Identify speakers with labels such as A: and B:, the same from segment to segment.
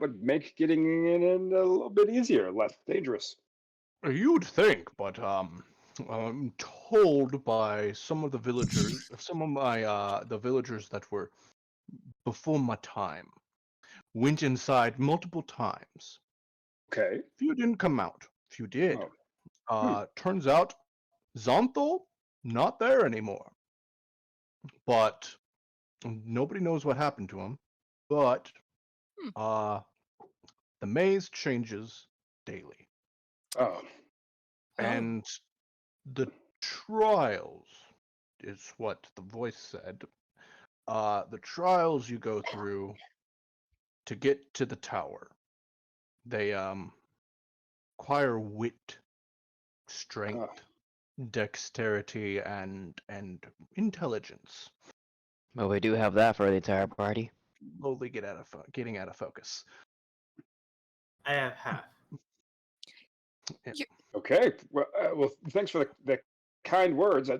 A: would make getting in a little bit easier, less dangerous.
B: You'd think, but I'm told by some of the villagers, some of my the villagers that were before my time, went inside multiple times.
A: Okay.
B: Few didn't come out. Few did.
A: Oh. Hmm.
B: Turns out, Zonthal not there anymore. But nobody knows what happened to him. But the maze changes daily,
A: Oh.
B: and the trials is what the voice said. The trials you go through to get to the tower, they require wit, strength, dexterity, and intelligence.
C: Well, we do have that for the entire party.
B: Slowly getting out of focus.
D: I have half.
A: Okay. Well, thanks for the kind words. I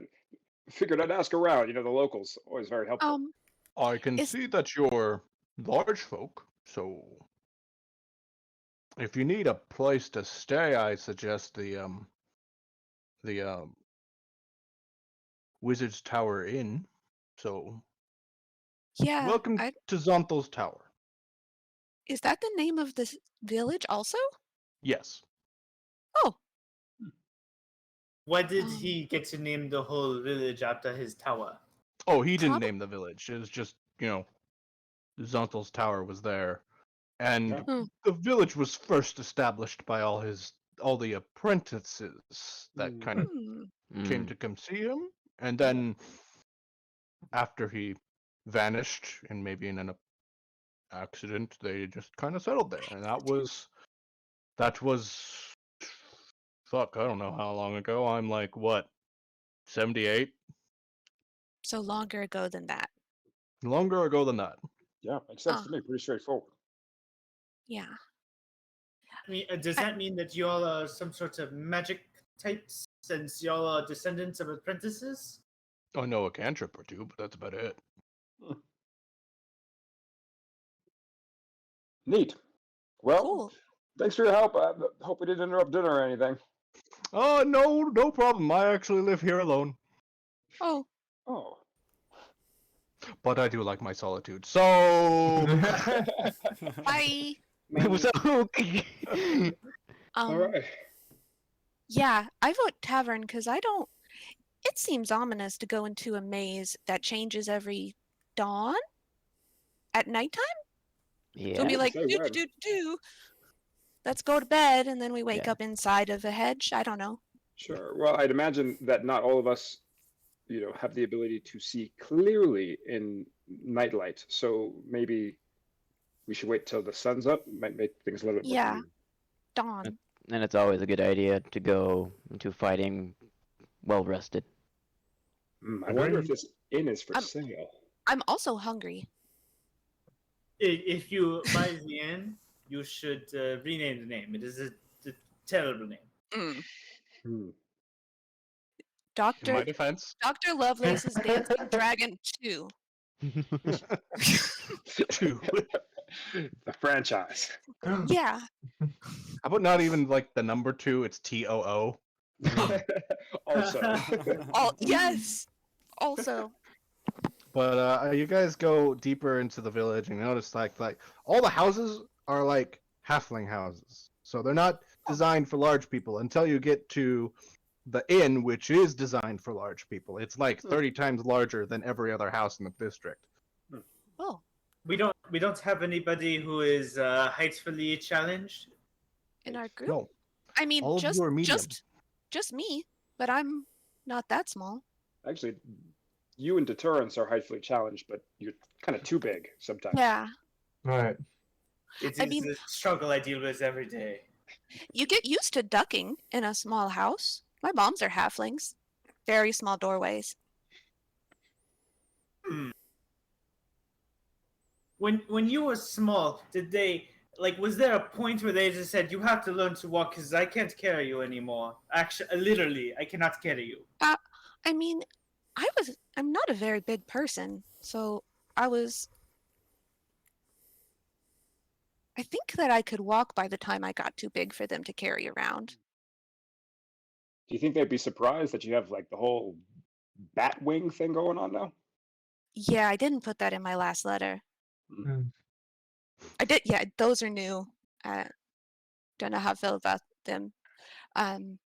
A: figured I'd ask around. The locals always very helpful.
B: I can see that you're large folk, so if you need a place to stay, I suggest the Wizard's Tower Inn. So
E: Yeah.
B: welcome to Zonthal's Tower.
E: Is that the name of this village also?
B: Yes.
E: Oh.
D: Why did he get to name the whole village after his tower?
B: Oh, he didn't name the village. It was just, Zonthal's Tower was there. And the village was first established by all the apprentices that kind of came to come see him. And then after he vanished, and maybe in an accident, they just kind of settled there. And that was fuck, I don't know how long ago. I'm like, what, 78?
E: So longer ago than that.
B: Longer ago than that.
A: Yeah, makes sense to me. Pretty straightforward.
E: Yeah.
D: I mean, does that mean that y'all are some sort of magic types, since y'all are descendants of apprentices?
B: I know a cantrip or two, but that's about it.
A: Neat. Well,
E: cool.
A: Thanks for your help. I hope we didn't interrupt dinner or anything.
B: Oh, no problem. I actually live here alone.
E: Oh.
A: Oh.
B: But I do like my solitude, so...
E: Bye!
A: All right.
E: Yeah, I vote tavern because it seems ominous to go into a maze that changes every dawn? At nighttime?
C: Yeah.
E: It'll be like, do. Let's go to bed, and then we wake up inside of a hedge. I don't know.
A: Sure. Well, I'd imagine that not all of us, have the ability to see clearly in nightlight. So maybe we should wait till the sun's up. Might make things a little bit more convenient.
E: Dawn.
C: And it's always a good idea to go into fighting well rested.
A: I wonder if this inn is for sale.
E: I'm also hungry.
D: If you buy the inn, you should rename the name. It is a terrible name.
E: Doctor.
B: In my defense.
E: Dr. Lovelace's Dancing Dragon 2.
B: 2.
A: The franchise.
E: Yeah.
B: How about not even like the number 2? It's TOO.
A: Also.
E: Yes. Also.
B: But you guys go deeper into the village and notice like all the houses are like halfling houses. So they're not designed for large people until you get to the inn, which is designed for large people. It's like 30 times larger than every other house in the district.
E: Oh.
D: We don't have anybody who is heightfully challenged
E: In our group?
B: No.
E: I mean,
B: all
E: just
B: of you are medium.
E: just me, but I'm not that small.
A: Actually, you and Deterrence are heightfully challenged, but you're kind of too big sometimes.
E: Yeah.
F: Right.
D: It is a struggle I deal with every day.
E: You get used to ducking in a small house. My moms are halflings. Very small doorways.
D: When you were small, did they was there a point where they just said you have to learn to walk because I can't carry you anymore? Actually, literally, I cannot carry you.
E: I mean, I'm not a very big person, so I was I think that I could walk by the time I got too big for them to carry around.
A: Do you think they'd be surprised that you have like the whole bat wing thing going on now?
E: Yeah, I didn't put that in my last letter.
A: Mm.
E: I did. Yeah, those are new. Don't know how I feel about them. Um,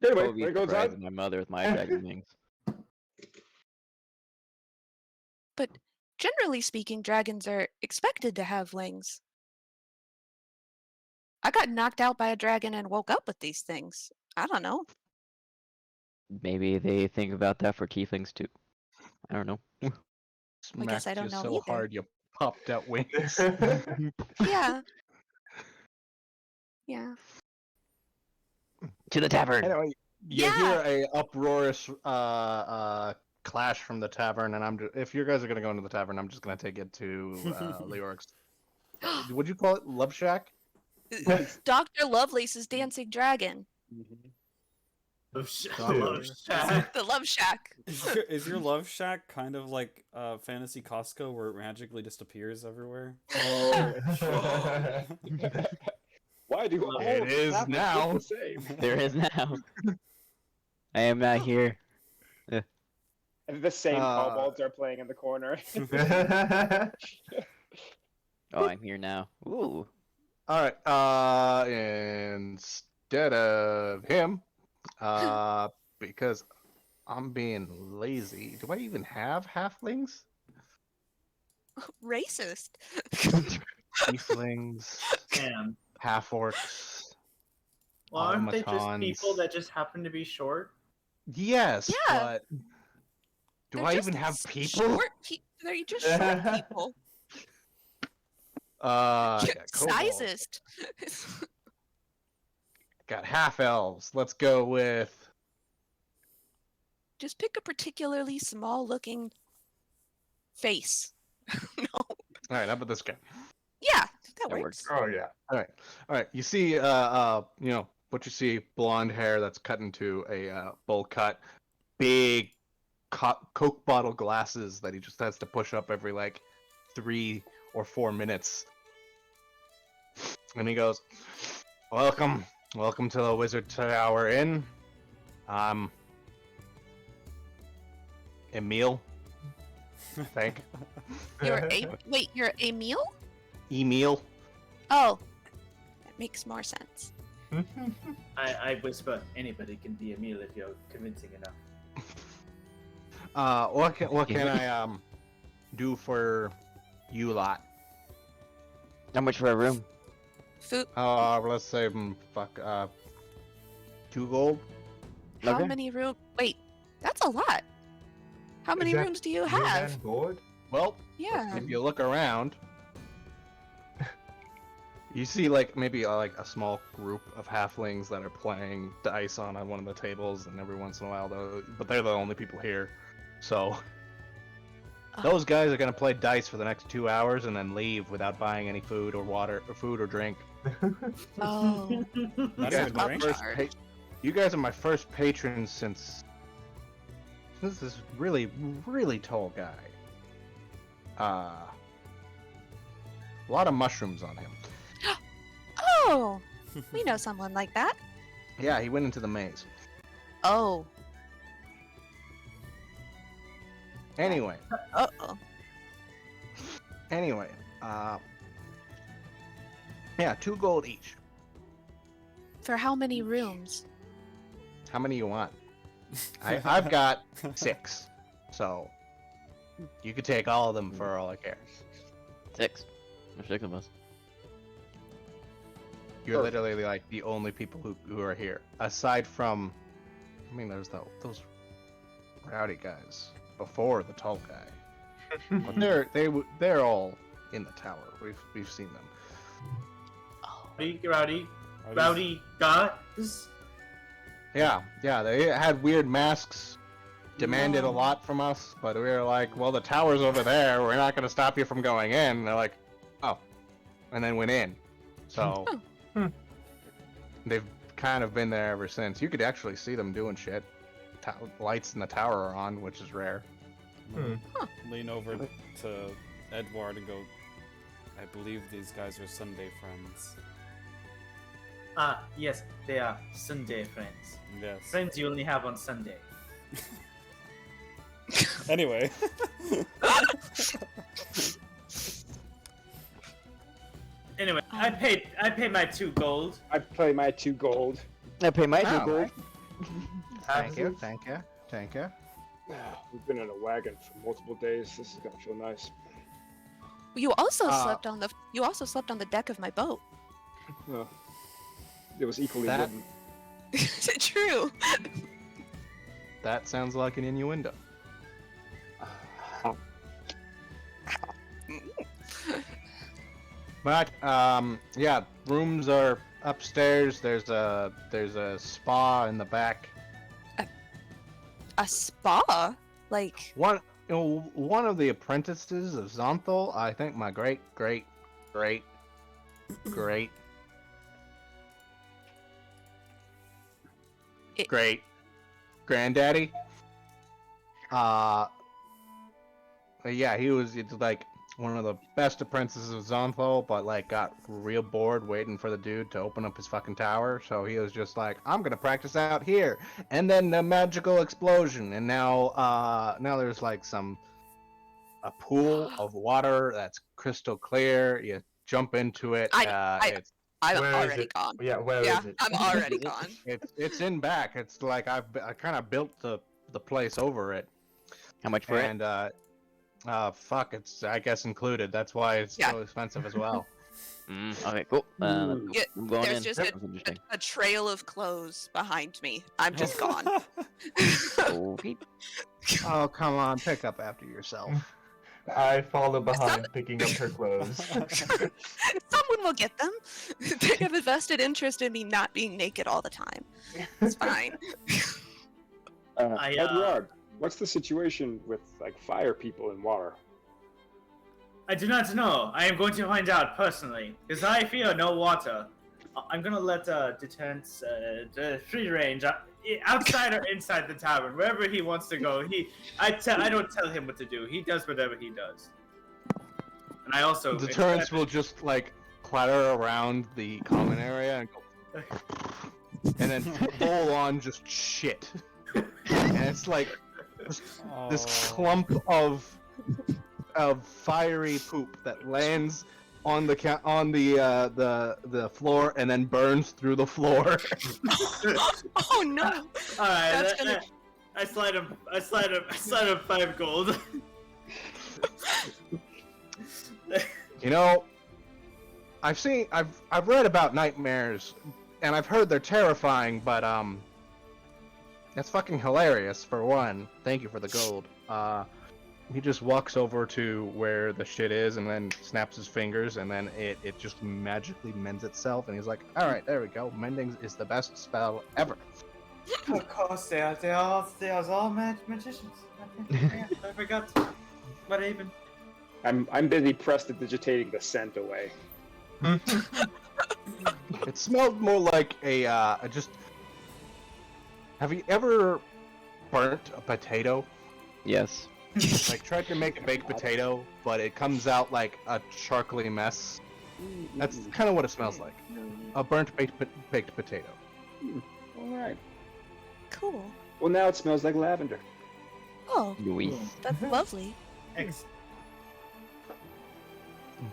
A: Anyway,
C: Would be
A: there goes
C: surprised
A: that.
C: with my mother with my dragon wings.
E: but generally speaking, dragons are expected to have wings. I got knocked out by a dragon and woke up with these things. I don't know.
C: Maybe they think about that for tieflings too. I don't know.
E: I guess I
B: Smacked
E: don't
B: you
E: know
B: so
E: either.
B: hard you popped out wings.
E: Yeah. Yeah.
C: To the tavern.
B: Anyway, you
E: Yeah.
B: hear a uproarious clash from the tavern, and if you guys are gonna go into the tavern, I'm just gonna take it to Leoric's. Would you call it Love Shack?
E: Dr. Lovelace's dancing dragon.
D: Love
B: Doctor.
D: Shack.
E: The Love Shack.
F: Is your Love Shack kind of like Fantasy Costco where it magically just appears everywhere?
A: Oh. Why do all
B: It
A: of the
B: is
A: taverns look
B: now.
A: the same?
C: There is now. I am not here.
A: And the same kobolds are playing in the corner.
C: Oh, I'm here now. Ooh.
B: All right. Instead of him, because I'm being lazy. Do I even have halflings?
E: Racist.
B: Tieflings,
D: Damn.
B: half orcs.
D: Well, aren't they just
B: Automatons.
D: people that just happen to be short?
B: Yes,
E: Yeah.
B: but do
E: They're
B: I
E: just
B: even have people?
E: They're just short people.
B: I got kobolds.
E: Sizest.
B: Got half elves. Let's go with.
E: Just pick a particularly small looking face. No.
B: All right, how about this guy?
E: Yeah, that
C: That
E: works.
A: Oh yeah.
B: All right. You see, what you see, blonde hair that's cut into a bowl cut, big Coke bottle glasses that he just has to push up every like 3 or 4 minutes. And he goes, welcome to the Wizard Tower Inn. I'm Emil. Thank.
E: You're Emil?
B: Emil.
E: Oh, that makes more sense.
D: I whisper, anybody can be Emil if you're convincing enough.
B: What can I do for you lot?
C: How much for a room?
E: Food.
B: Let's say 2 gold.
E: How
C: Okay.
E: many rooms? Wait, that's a lot. How many
G: that
E: rooms do you
G: Room
E: have?
G: and board?
B: Well,
E: Yeah.
B: if you look around, you see like maybe like a small group of halflings that are playing dice on one of the tables, and every once in a while, but they're the only people here. So those guys are gonna play dice for the next 2 hours and then leave without buying any food or water or food or drink.
E: Oh.
F: That's
B: You
F: a
B: guys are my
F: drink?
B: first you guys are my first patrons since this really, really tall guy. A lot of mushrooms on him.
E: Oh, we know someone like that.
B: Yeah, he went into the maze.
E: Oh.
B: Anyway,
E: Uh-oh.
B: Yeah, 2 gold each.
E: For how many rooms?
B: How many you want? I've got 6, so you could take all of them for all I care.
C: 6. There's 6 of us.
B: You're literally like the only people who are here, aside from, I mean, there's those rowdy guys before the tall guy, but they're all in the tower. We've seen them.
D: Rowdy guys.
B: Yeah, they had weird masks, demanded a lot from us, but we were like, well, the tower's over there. We're not going to stop you from going in. And they're like, oh, and then went in. So they've kind of been there ever since. You could actually see them doing shit. Lights in the tower are on, which is rare.
F: Lean over to Edward and go, I believe these guys are Sunday friends.
D: Ah, yes, they are Sunday friends.
F: Yes.
D: Friends you only have on Sunday.
F: Anyway.
D: Anyway, I paid my 2 gold.
A: I play my 2 gold.
C: I pay my
B: Wow,
C: 2 gold.
B: Thank you, thank you, thank you.
A: We've been in a wagon for multiple days. This is gonna feel nice.
E: You also slept on the deck of my boat.
A: It was equally
B: That-
A: wooden.
E: True.
B: That sounds like an innuendo. But yeah, rooms are upstairs. There's a spa in the back.
E: A spa? Like,
B: One of the apprentices of Zonthal, I think my great granddaddy. Yeah, he was like one of the best apprentices of Zonthal, but like got real bored waiting for the dude to open up his fucking tower. So he was just like, I'm gonna practice out here, and then the magical explosion, and now there's like a pool of water that's crystal clear. You jump into it.
E: I'm
G: Where is
E: already
G: it?
E: gone.
G: Yeah, where is
E: Yeah,
G: it?
E: I'm already gone.
B: It's in back. It's like I kind of built the place over it,
C: How much for it?
B: and fuck, it's I guess included. That's why it's
E: Yeah.
B: so expensive as well.
C: Okay, cool.
E: Yeah,
C: I'm going
E: there's
C: in.
E: just
C: That was interesting.
E: a trail of clothes behind me. I'm just gone.
C: Okay.
B: Oh come on, pick up after yourself.
G: I follow behind, picking up her clothes.
E: Someone will get them. They have a vested interest in me not being naked all the time. It's fine.
A: Edward, what's the situation with like fire people in water?
D: I do not know. I am going to find out personally, because I fear no water. I'm gonna let deterrence free range outside or inside the tavern, wherever he wants to go. I don't tell him what to do. He does whatever he does. And I also
B: Deterrence will just like clatter around the common area and go, and then full on just shit, and it's like this clump of fiery poop that lands on the floor and then burns through the floor.
E: Oh no!
D: All right,
E: That's gonna-
D: I slide him 5 gold.
B: You know, I've read about nightmares, and I've heard they're terrifying, but that's fucking hilarious for one. Thank you for the gold. He just walks over to where the shit is and then snaps his fingers, and then it just magically mends itself, and he's like, all right, there we go. Mending is the best spell ever.
D: Of course they are. They are all magicians. I forgot. What even?
A: I'm busy prestidigitating the scent away.
B: It smelled more like just. Have you ever burnt a potato?
C: Yes.
B: Like tried to make a baked potato, but it comes out like a charcoaly mess. That's kind of what it smells like. A burnt baked potato.
A: All right.
E: Cool.
A: Well, now it smells like lavender.
E: Oh,
C: Louis.
E: that's lovely.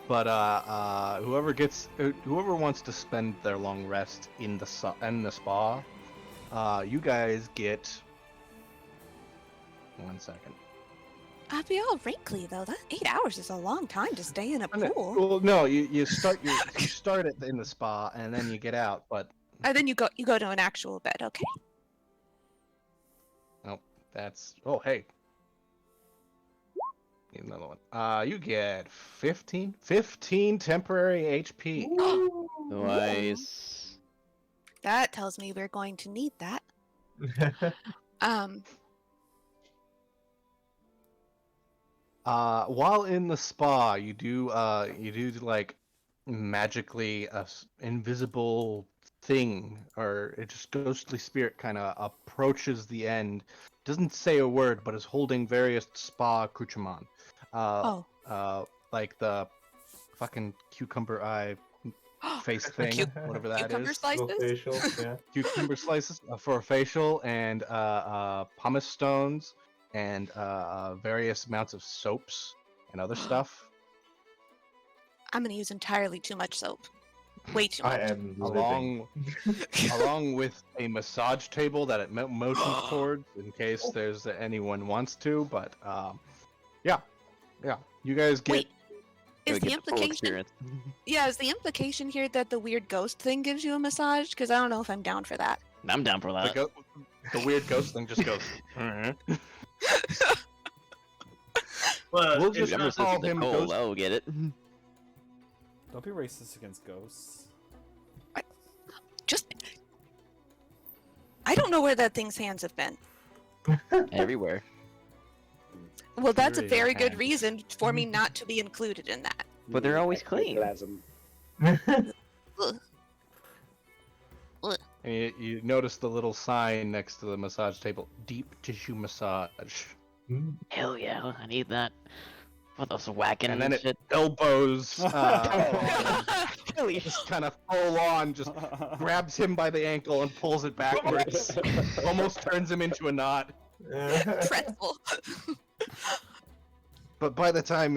B: But whoever wants to spend their long rest in the spa, you guys get 1 second.
E: I'd be all wrinkly though. That 8 hours is a long time to stay in a pool.
B: Well, no, you start it in the spa and then you get out, but
E: And then you go to an actual bed, okay?
B: oh hey. Need another one. You get 15 temporary HP.
C: Nice.
E: That tells me we're going to need that.
B: While in the spa, you do like magically invisible thing, or it just ghostly spirit kind of approaches the end. Doesn't say a word, but is holding various spa accoutrements. Like the fucking cucumber eye face thing, whatever that
E: Cucumber
B: is.
E: slices?
G: Little facial, yeah.
B: Cucumber slices for a facial, and pumice stones, and various amounts of soaps and other stuff.
E: I'm gonna use entirely too much soap. Way too
G: I
E: much.
G: am living.
B: Along with a massage table that it motions towards in case there's anyone wants to. But yeah, you guys get.
E: Wait, is
C: Gotta
E: the
C: get full
E: implication?
C: experience.
E: Yeah, is the implication here that the weird ghost thing gives you a massage? Because I don't know if I'm down for that.
C: I'm down for
B: The,
C: that.
B: the weird ghost thing just goes.
D: Well,
B: We'll
D: it's
B: just
C: I'm
D: not-
C: resistant
B: call
C: to
B: him
C: cold.
B: Ghost.
C: I'll get it.
F: Don't be racist against ghosts.
E: Just, I don't know where that thing's hands have been.
C: Everywhere.
E: Well, that's a
B: Very
E: very good
B: hands.
E: reason for me not to be included in that.
C: But they're always clean.
A: Ectoplasm.
E: Ugh.
B: And you notice the little sign next to the massage table: deep tissue massage.
C: Hell yeah, I need that. For those whacking
B: And then it
C: shit.
B: elbows.
C: Holy
B: Just kind of full on, just grabs him by the ankle and pulls it backwards. Almost turns him into a knot.
E: Pretzel.
B: But by the time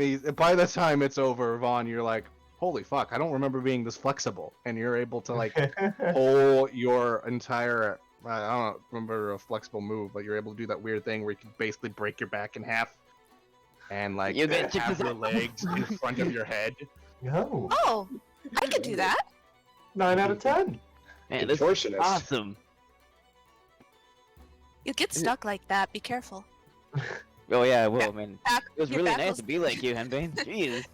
B: it's over, Vaughn, you're like, holy fuck, I don't remember being this flexible. And you're able to like pull your entire, I don't remember a flexible move, but you're able to do that weird thing where you can basically break your back in half and like
C: You get
B: have
C: chicken
B: your legs in front of your head.
G: No.
E: Oh, I could do that.
G: 9 out of 10.
C: Man, this is
A: Contortionist.
C: awesome.
E: You get stuck like that. Be careful.
C: Oh yeah, I will, man.
E: Back,
C: It was
E: your
C: really
E: back
C: nice
E: will-
C: to be like you, Henbane. Jeez.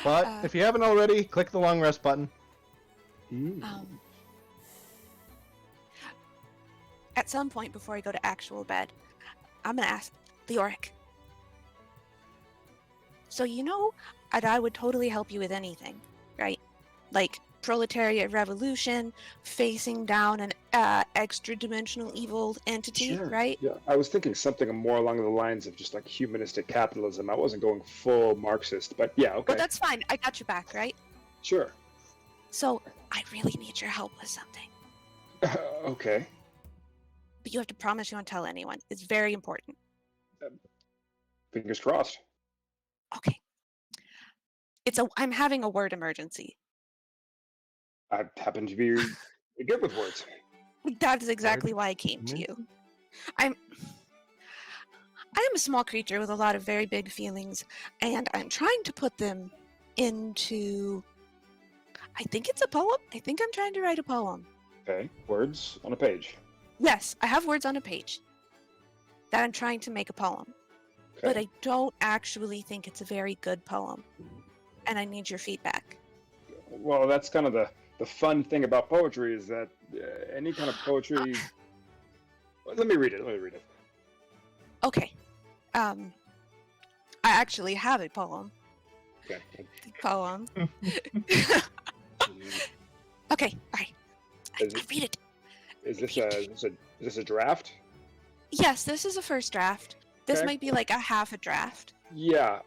B: But
E: Uh,
B: if you haven't already, click the long rest button.
E: At some point before I go to actual bed, I'm gonna ask Leoric. So you know that I would totally help you with anything, right? Like proletariat revolution, facing down an extra-dimensional evil entity,
A: Sure.
E: right?
A: Yeah, I was thinking something more along the lines of just like humanistic capitalism. I wasn't going full Marxist, but yeah, okay,
E: But that's fine. I got your back, right?
A: sure.
E: So I really need your help with something.
A: Okay.
E: But you have to promise you won't tell anyone. It's very important.
A: Fingers crossed.
E: Okay. I'm having a word emergency.
A: I happen to be good with words.
E: That is exactly why I came to you. I am a small creature with a lot of very big feelings, and I'm trying to put them into. I think it's a poem. I think I'm trying to write a poem.
A: Okay, words on a page.
E: Yes, I have words on a page that I'm trying to make a poem, but I don't actually think it's a very good poem, and I need your feedback.
A: Well, that's kind of the fun thing about poetry is that any kind of poetry. Let me read it.
E: Okay. I actually have a poem.
A: Okay.
E: Poem. Okay, all right.
A: Is
E: I
A: it-
E: read it.
A: Is this a draft?
E: Yes, this is a first draft. This
A: Okay.
E: might be like a half a draft.
A: Yeah.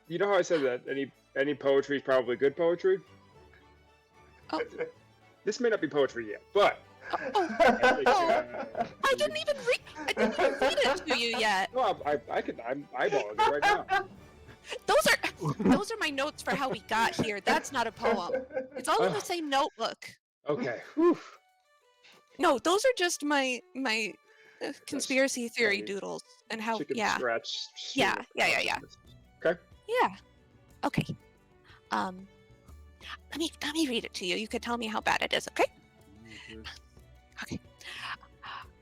A: You know how I said that any poetry is probably good poetry?
E: Oh.
A: This may not be poetry yet, but
E: Oh,
A: I think,
E: I didn't even read it to you yet.
A: well, I'm eyeballing it right now.
E: Those are my notes for how we got here. That's not a poem. It's all in the same notebook.
A: Okay. Whew.
E: No, those are just my conspiracy theory
A: funny.
E: doodles and how
A: Chicken
E: yeah.
A: scratch.
E: Yeah,
A: sort of
E: yeah.
A: consciousness. Okay.
E: Yeah. Okay. Let me read it to you. You could tell me how bad it is, okay? Okay.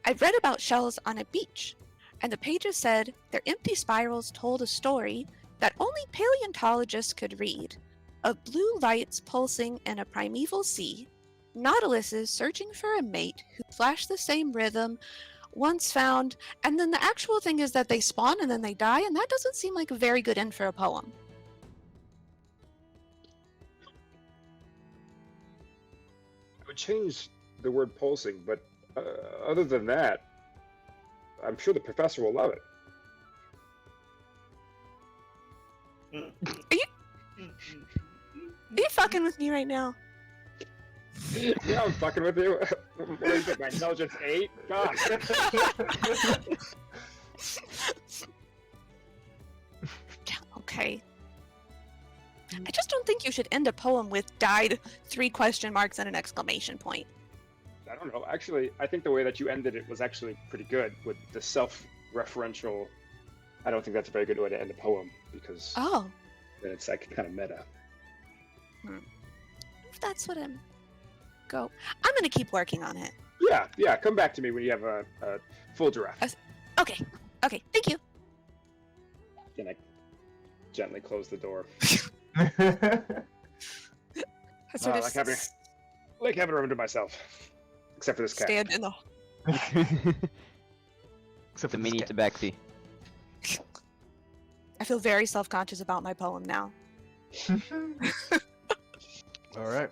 E: I read about shells on a beach, and the pages said their empty spirals told a story that only paleontologists could read, of blue lights pulsing in a primeval sea, nautiluses searching for a mate who flashed the same rhythm once found, and then the actual thing is that they spawn and then they die, and that doesn't seem like a very good end for a poem.
A: I would change the word pulsing, but other than that, I'm sure the professor will love it.
E: fucking with me right now.
A: Yeah, I'm fucking with you. What do you think? My intelligence 8? God.
E: Okay. I just don't think you should end a poem with died 3 question marks and an exclamation point.
A: I don't know. Actually, I think the way that you ended it was actually pretty good with the self-referential. I don't think that's a very good way to end a poem because
E: Oh,
A: then it's like kind of meta.
E: if that's what I'm gonna keep working on it.
A: Yeah. Come back to me when you have a full draft.
E: Okay, thank you.
A: Then I gently close the door.
E: I sort of
A: Like having a room to myself, except for this cat.
E: stand in the.
B: Except for
C: The
B: this
C: mini
B: cat.
C: tabaxi.
E: I feel very self-conscious about my poem now.
B: All right.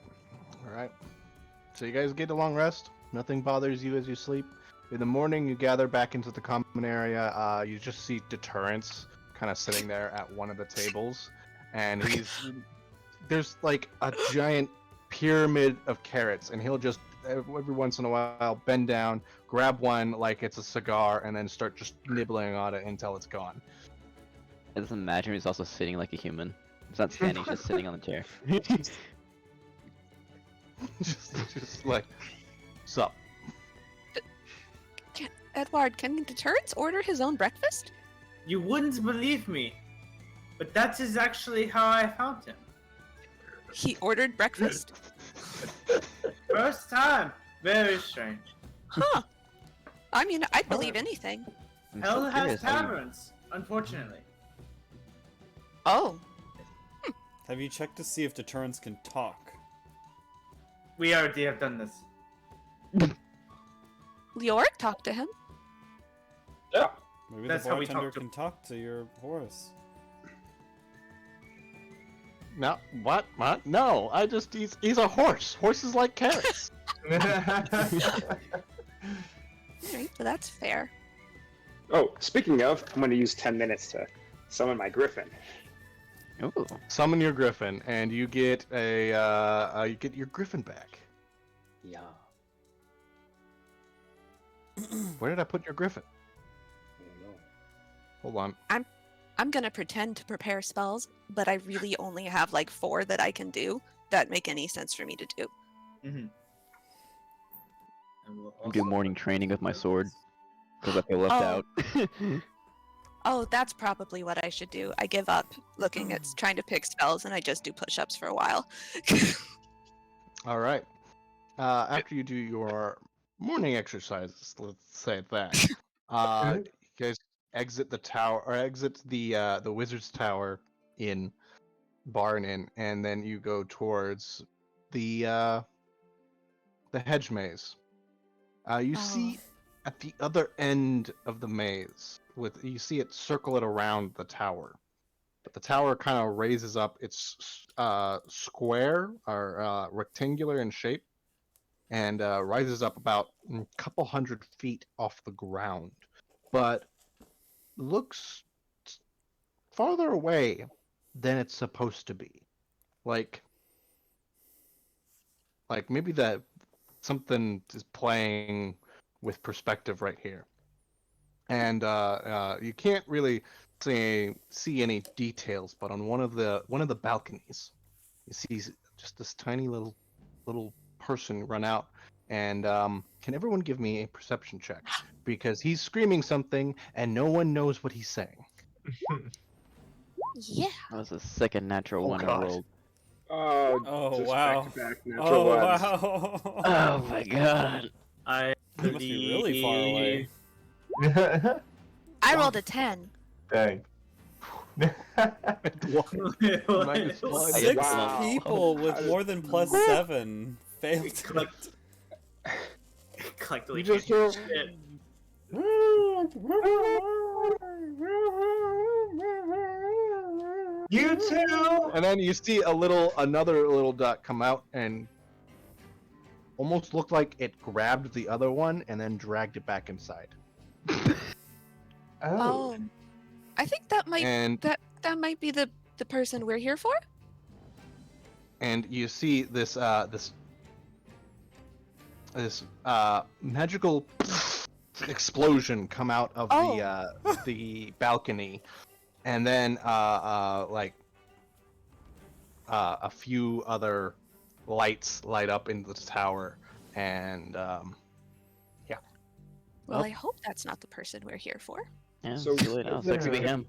B: So you guys get a long rest. Nothing bothers you as you sleep. In the morning, you gather back into the common area. You just see Deterrence kind of sitting there at one of the tables, and there's like a giant pyramid of carrots, and he'll just every once in a while bend down, grab one like it's a cigar, and then start just nibbling on it until it's gone.
C: I just imagine he's also sitting like a human. He's not standing, he's just sitting on the chair.
B: just like, sup.
E: Edward, can Deterrence order his own breakfast?
D: You wouldn't believe me, but that is actually how I found him.
E: He ordered breakfast?
D: First time. Very strange.
E: Huh. I mean, I'd believe anything.
C: I'm
D: Hell
C: so
D: has
C: curious how you-
D: taverns, unfortunately.
E: Oh,
F: Have you checked to see if Deterrence can talk?
D: We already have done this.
E: Leoric talked to him.
A: Yeah.
F: Maybe
D: That's
F: the
D: how we
F: bartender
D: talk to-
F: can talk to your horse.
B: No, what? No, he's a horse. Horses like carrots.
E: Alright, so that's fair.
A: Oh, speaking of, I'm going to use 10 minutes to summon my griffin.
C: Ooh.
B: Summon your griffin, and you get you get your griffin back.
A: Yeah.
B: Where did I put your griffin?
A: I don't know.
B: Hold on.
E: I'm gonna pretend to prepare spells, but I really only have like 4 that I can do that make any sense for me to do.
D: Mm-hmm.
C: I do morning training with my sword. Because I feel left
E: Oh.
C: out.
E: Oh, that's probably what I should do. I give up looking at trying to pick spells and I just do push-ups for a while.
B: All right. After you do your morning exercises, let's say that, you guys exit the tower or exit the wizard's tower in Barn Inn, and then you go towards the hedge maze. You see at the other end of the maze, you see it circle it around the tower, but the tower kind of raises up. It's square or rectangular in shape, and rises up about a couple hundred feet off the ground, but looks farther away than it's supposed to be. Like maybe that something is playing with perspective right here, and you can't really see any details. But on one of the balconies, you see just this tiny little person run out. And can everyone give me a perception check? Because he's screaming something and no one knows what he's saying.
E: Yeah.
C: That was the second natural
B: Oh,
C: one I
B: God.
C: rolled.
F: Oh,
A: just
F: wow.
A: back-to-back natural
F: Oh,
A: ones.
F: wow.
C: Oh my god.
D: I
F: He must be really far away.
E: I rolled a 10.
G: Dang.
B: Minus one.
F: 6
A: Wow.
F: people with
A: How did-
F: more than +7 failed to
D: Collect. Collectively.
B: You just
D: shit.
G: You too.
B: And then you see another little dot come out and almost looked like it grabbed the other one and then dragged it back inside.
E: Oh. I think that might
B: And
E: that might be the person we're here for.
B: and you see this magical explosion come out of the balcony, and then a few other lights light up in the tower, and
E: Well, I hope that's not the person we're here for.
C: Yeah,
A: So,
C: too late now. It's
A: let's
C: like to be
A: see.
C: him.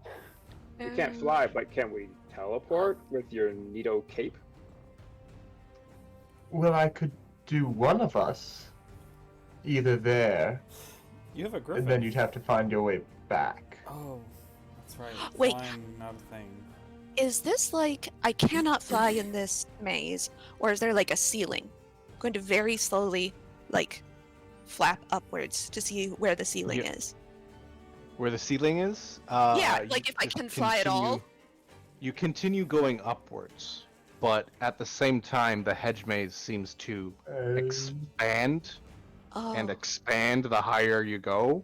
A: We can't fly, but can we teleport with your Nito cape?
G: Well, I could do one of us. Either there,
F: You have a griffin.
G: and then you'd have to find your way back.
F: Oh, that's right.
E: Wait.
F: Flying, not a thing.
E: Is this like I cannot fly in this maze, or is there like a ceiling? I'm going to very slowly, like, flap upwards to see where the ceiling
B: Yeah.
E: is.
B: where the ceiling is.
E: Yeah,
B: you
E: like if I
B: just
E: can fly at all.
B: You continue going upwards, but at the same time, the hedge maze seems to expand
E: Oh,
B: and expand the higher you go.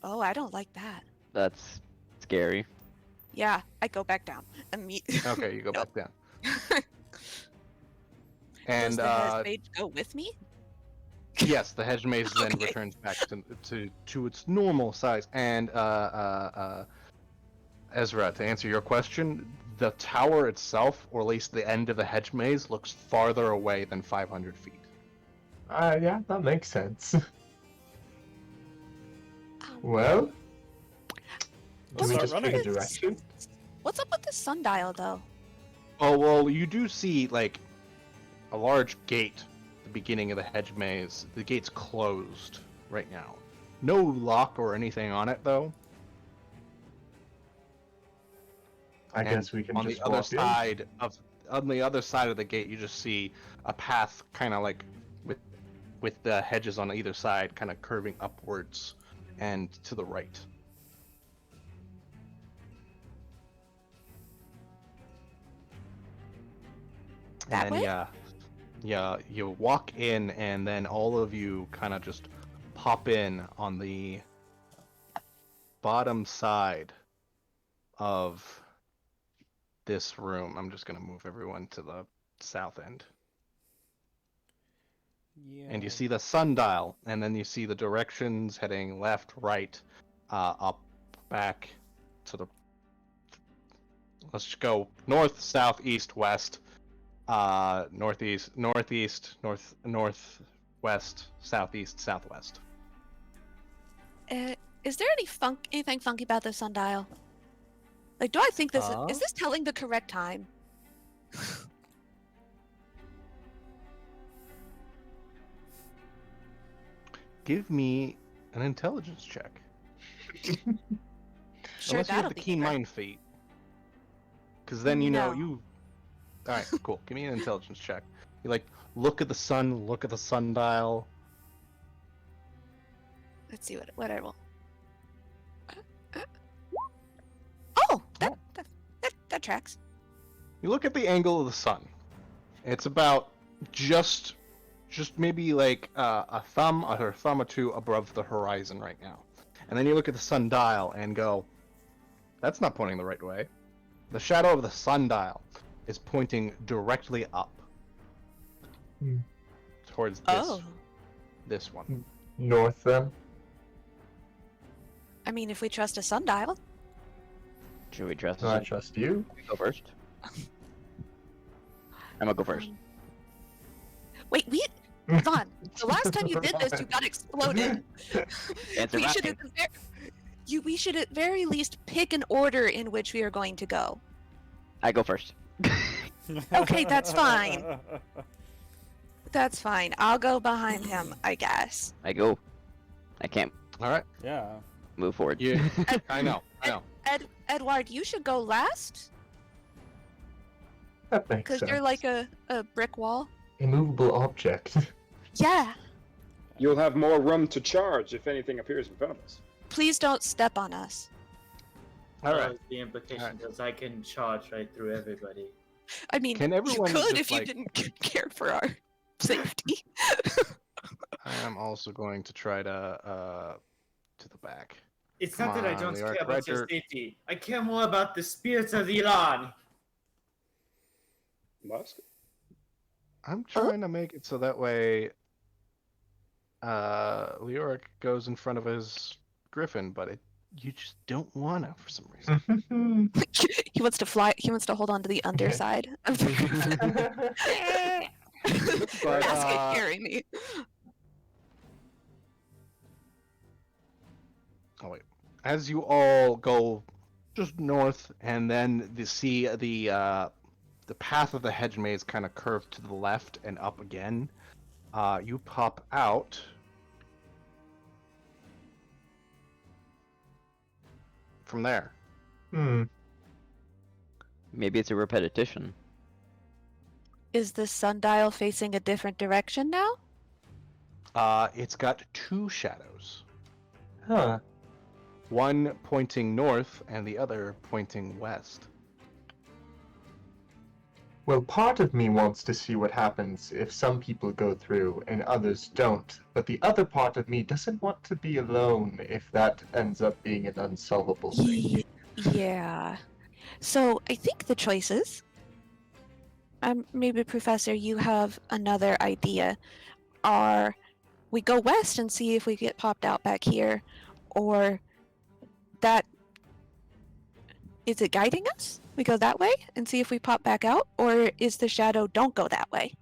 E: oh, I don't like that.
C: That's scary.
E: Yeah, I go back down.
B: Okay, you go
E: Nope.
B: back down. And
E: Does the hedge mage go with me?
B: yes, the hedge maze then
E: Okay.
B: returns back to its normal size. And Ezra, to answer your question, the tower itself, or at least the end of the hedge maze, looks farther away than 500 feet.
G: Yeah, that makes sense.
E: Oh,
G: Well,
F: Let's
G: do we
F: start
G: just
F: running.
G: pick a direction?
E: What's up with the sundial, though?
B: Oh, well, you do see, like, a large gate at the beginning of the hedge maze. The gate's closed right now. No lock or anything on it, though.
G: I
B: And
G: guess we can
B: on
G: just
B: the other
G: walk in.
B: side of the gate, you just see a path, kind of like with the hedges on either side, kind of curving upwards and to the right.
E: That
B: and
E: way?
B: Yeah, you walk in, and then all of you kind of just pop in on the bottom side of this room. I'm just gonna move everyone to the south end.
F: Yeah.
B: And you see the sundial, and then you see the directions heading left, right, up, back, to the. Let's just go north, south, east, west, northeast, northwest, southeast, southwest.
E: Is there anything funky about the sundial? Like, do I think this is this telling the correct time?
B: Give me an intelligence check.
E: Sure,
B: Unless you have
E: that'll
B: the
E: be
B: keen
E: fair.
B: mind feat. Because then you know
E: No.
B: you. Alright, cool. Give me an intelligence check. You like, look at the sun, look at the sundial.
E: Let's see what I roll. Oh, that tracks.
B: You look at the angle of the sun. It's about just maybe like a thumb or thumb or two above the horizon right now. And then you look at the sundial and go, that's not pointing the right way. The shadow of the sundial is pointing directly up.
G: Hmm.
B: Towards
E: Oh,
B: this one.
G: North, then?
E: I mean, if we trust a sundial.
C: Should we trust
G: I
C: him?
G: trust you.
C: Go first. I'm gonna go first.
E: Wait, hold on. The last time you did this, you got exploded.
C: Answer
E: We
C: back.
E: should we should at very least pick an order in which we are going to go.
C: I go first.
E: Okay, that's fine. That's fine. I'll go behind him, I guess.
C: I go. I can't
B: Alright.
F: Yeah.
C: move forward.
B: You I know.
E: Edward, you should go last
G: That makes
E: because
G: sense.
E: you're like a brick wall.
G: Immovable object.
E: Yeah.
A: You'll have more room to charge if anything appears in front of us.
E: Please don't step on us.
B: Alright.
D: The implication
B: Alright.
D: is I can charge right through everybody.
E: I mean,
B: Can
E: you
B: everyone
E: could
B: just,
E: if you
B: like-
E: didn't care for our safety.
B: I am also going to try to the back.
D: It's
B: Come
D: not that I
B: on,
D: don't
B: Leora,
D: care about your
B: Ryder.
D: safety. I care more about the spirits of Elon.
A: Musk?
B: I'm trying to make it so that way Leoric goes in front of his griffin, but you just don't wanna for some reason.
E: He wants to fly. He wants to hold on to the underside. Of the
B: But,
E: basket carrying me.
B: Oh wait. As you all go just north, and then the path of the hedge maze kind of curve to the left and up again, you pop out. From there.
C: Maybe it's a repetition.
E: Is the sundial facing a different direction now?
B: It's got two shadows.
G: Huh.
B: One pointing north and the other pointing west.
G: Well, part of me wants to see what happens if some people go through and others don't, but the other part of me doesn't want to be alone if that ends up being an unsolvable thing.
E: Yeah. So I think the choices. Maybe Professor, you have another idea. Are we go west and see if we get popped out back here, or that is it guiding us? We go that way and see if we pop back out, or is the shadow don't go that way?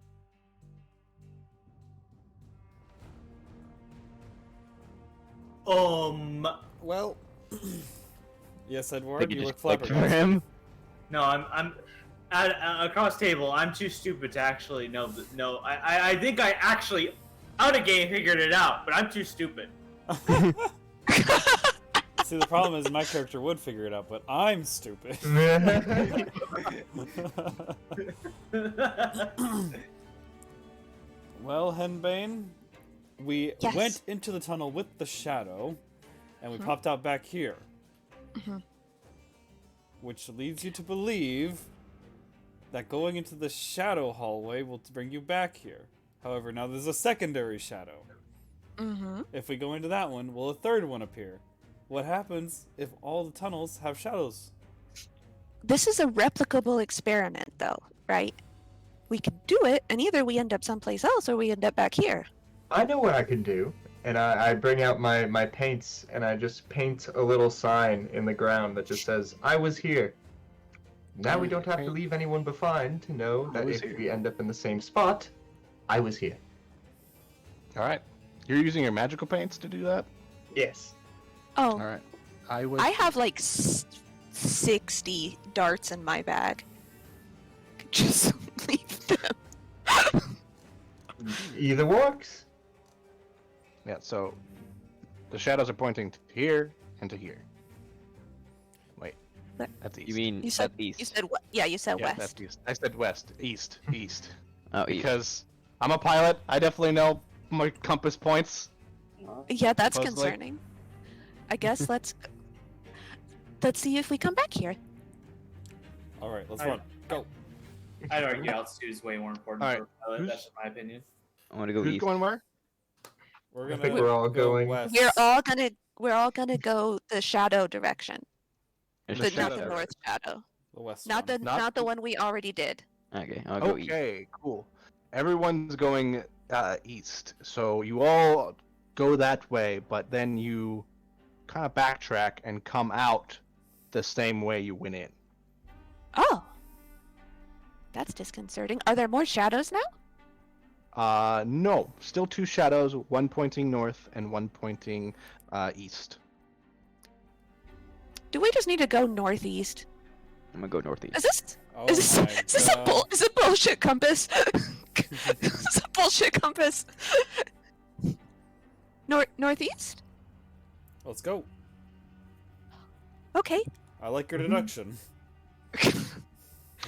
F: Well, yes, Edward,
C: You
F: you
C: just
F: look
C: clicked for
F: flabbergasted.
C: him.
D: No, I'm across table. I'm too stupid to actually know. No, I think I actually out of game figured it out, but I'm too stupid.
F: See, the problem is my character would figure it out, but I'm stupid. Well, Henbane, we
E: Yes.
F: went into the tunnel with the shadow, and we popped out back here.
E: Mhm.
F: Which leads you to believe that going into the shadow hallway will bring you back here. However, now there's a secondary shadow.
E: Mm-hmm.
F: If we go into that one, will a third one appear? What happens if all the tunnels have shadows?
E: This is a replicable experiment, though, right? We can do it, and either we end up someplace else or we end up back here.
G: I know what I can do, and I bring out my paints and I just paint a little sign in the ground that just says, "I was here." Now we don't have to leave anyone behind to know that
B: was
G: if
B: here.
G: we end up in the same spot, I was here.
B: Alright. You're using your magical paints to do that?
G: Yes.
E: Oh,
B: Alright. I was
E: I have like 60 darts in my bag. Just leave them.
G: Either works.
B: Yeah, so the shadows are pointing to here and to here. Wait.
E: But-
B: That's east.
C: You mean
E: You said
C: east?
E: You said what? Yeah, you said
B: yeah,
E: west.
B: that's east. I said west. East. East.
C: Oh, east.
B: Because I'm a pilot. I definitely know my compass points.
E: Yeah, that's
B: Supposedly.
E: concerning. I guess let's see if we come back here.
F: Alright, let's
D: Alright.
F: run. Go.
D: I'd argue altitude is way more important
B: Alright,
D: for a pilot.
B: who's-
D: That's just my opinion.
C: I want to go
B: Who's
C: east.
B: going where?
F: We're
G: I
F: gonna
G: think we're all
F: go
G: going-
F: west.
E: We're all gonna go the shadow direction.
C: There's
B: The
C: a
E: Not
B: shadow.
E: the north shadow.
F: The west
E: Not
F: one.
E: the
B: Not
E: not the
B: the-
E: one we already did.
C: Okay, I'll go east.
B: Okay, cool. Everyone's going east. So you all go that way, but then you kind of backtrack and come out the same way you went in.
E: Oh. That's disconcerting. Are there more shadows now?
B: No. Still two shadows, one pointing north and one pointing east.
E: Do we just need to go northeast?
C: I'm gonna go northeast.
E: Is this
F: Oh
E: is this
F: my
E: is this a
F: God.
E: is it bullshit compass? Is this a bullshit compass? Northeast?
F: Let's go.
E: Okay.
F: I like your deduction.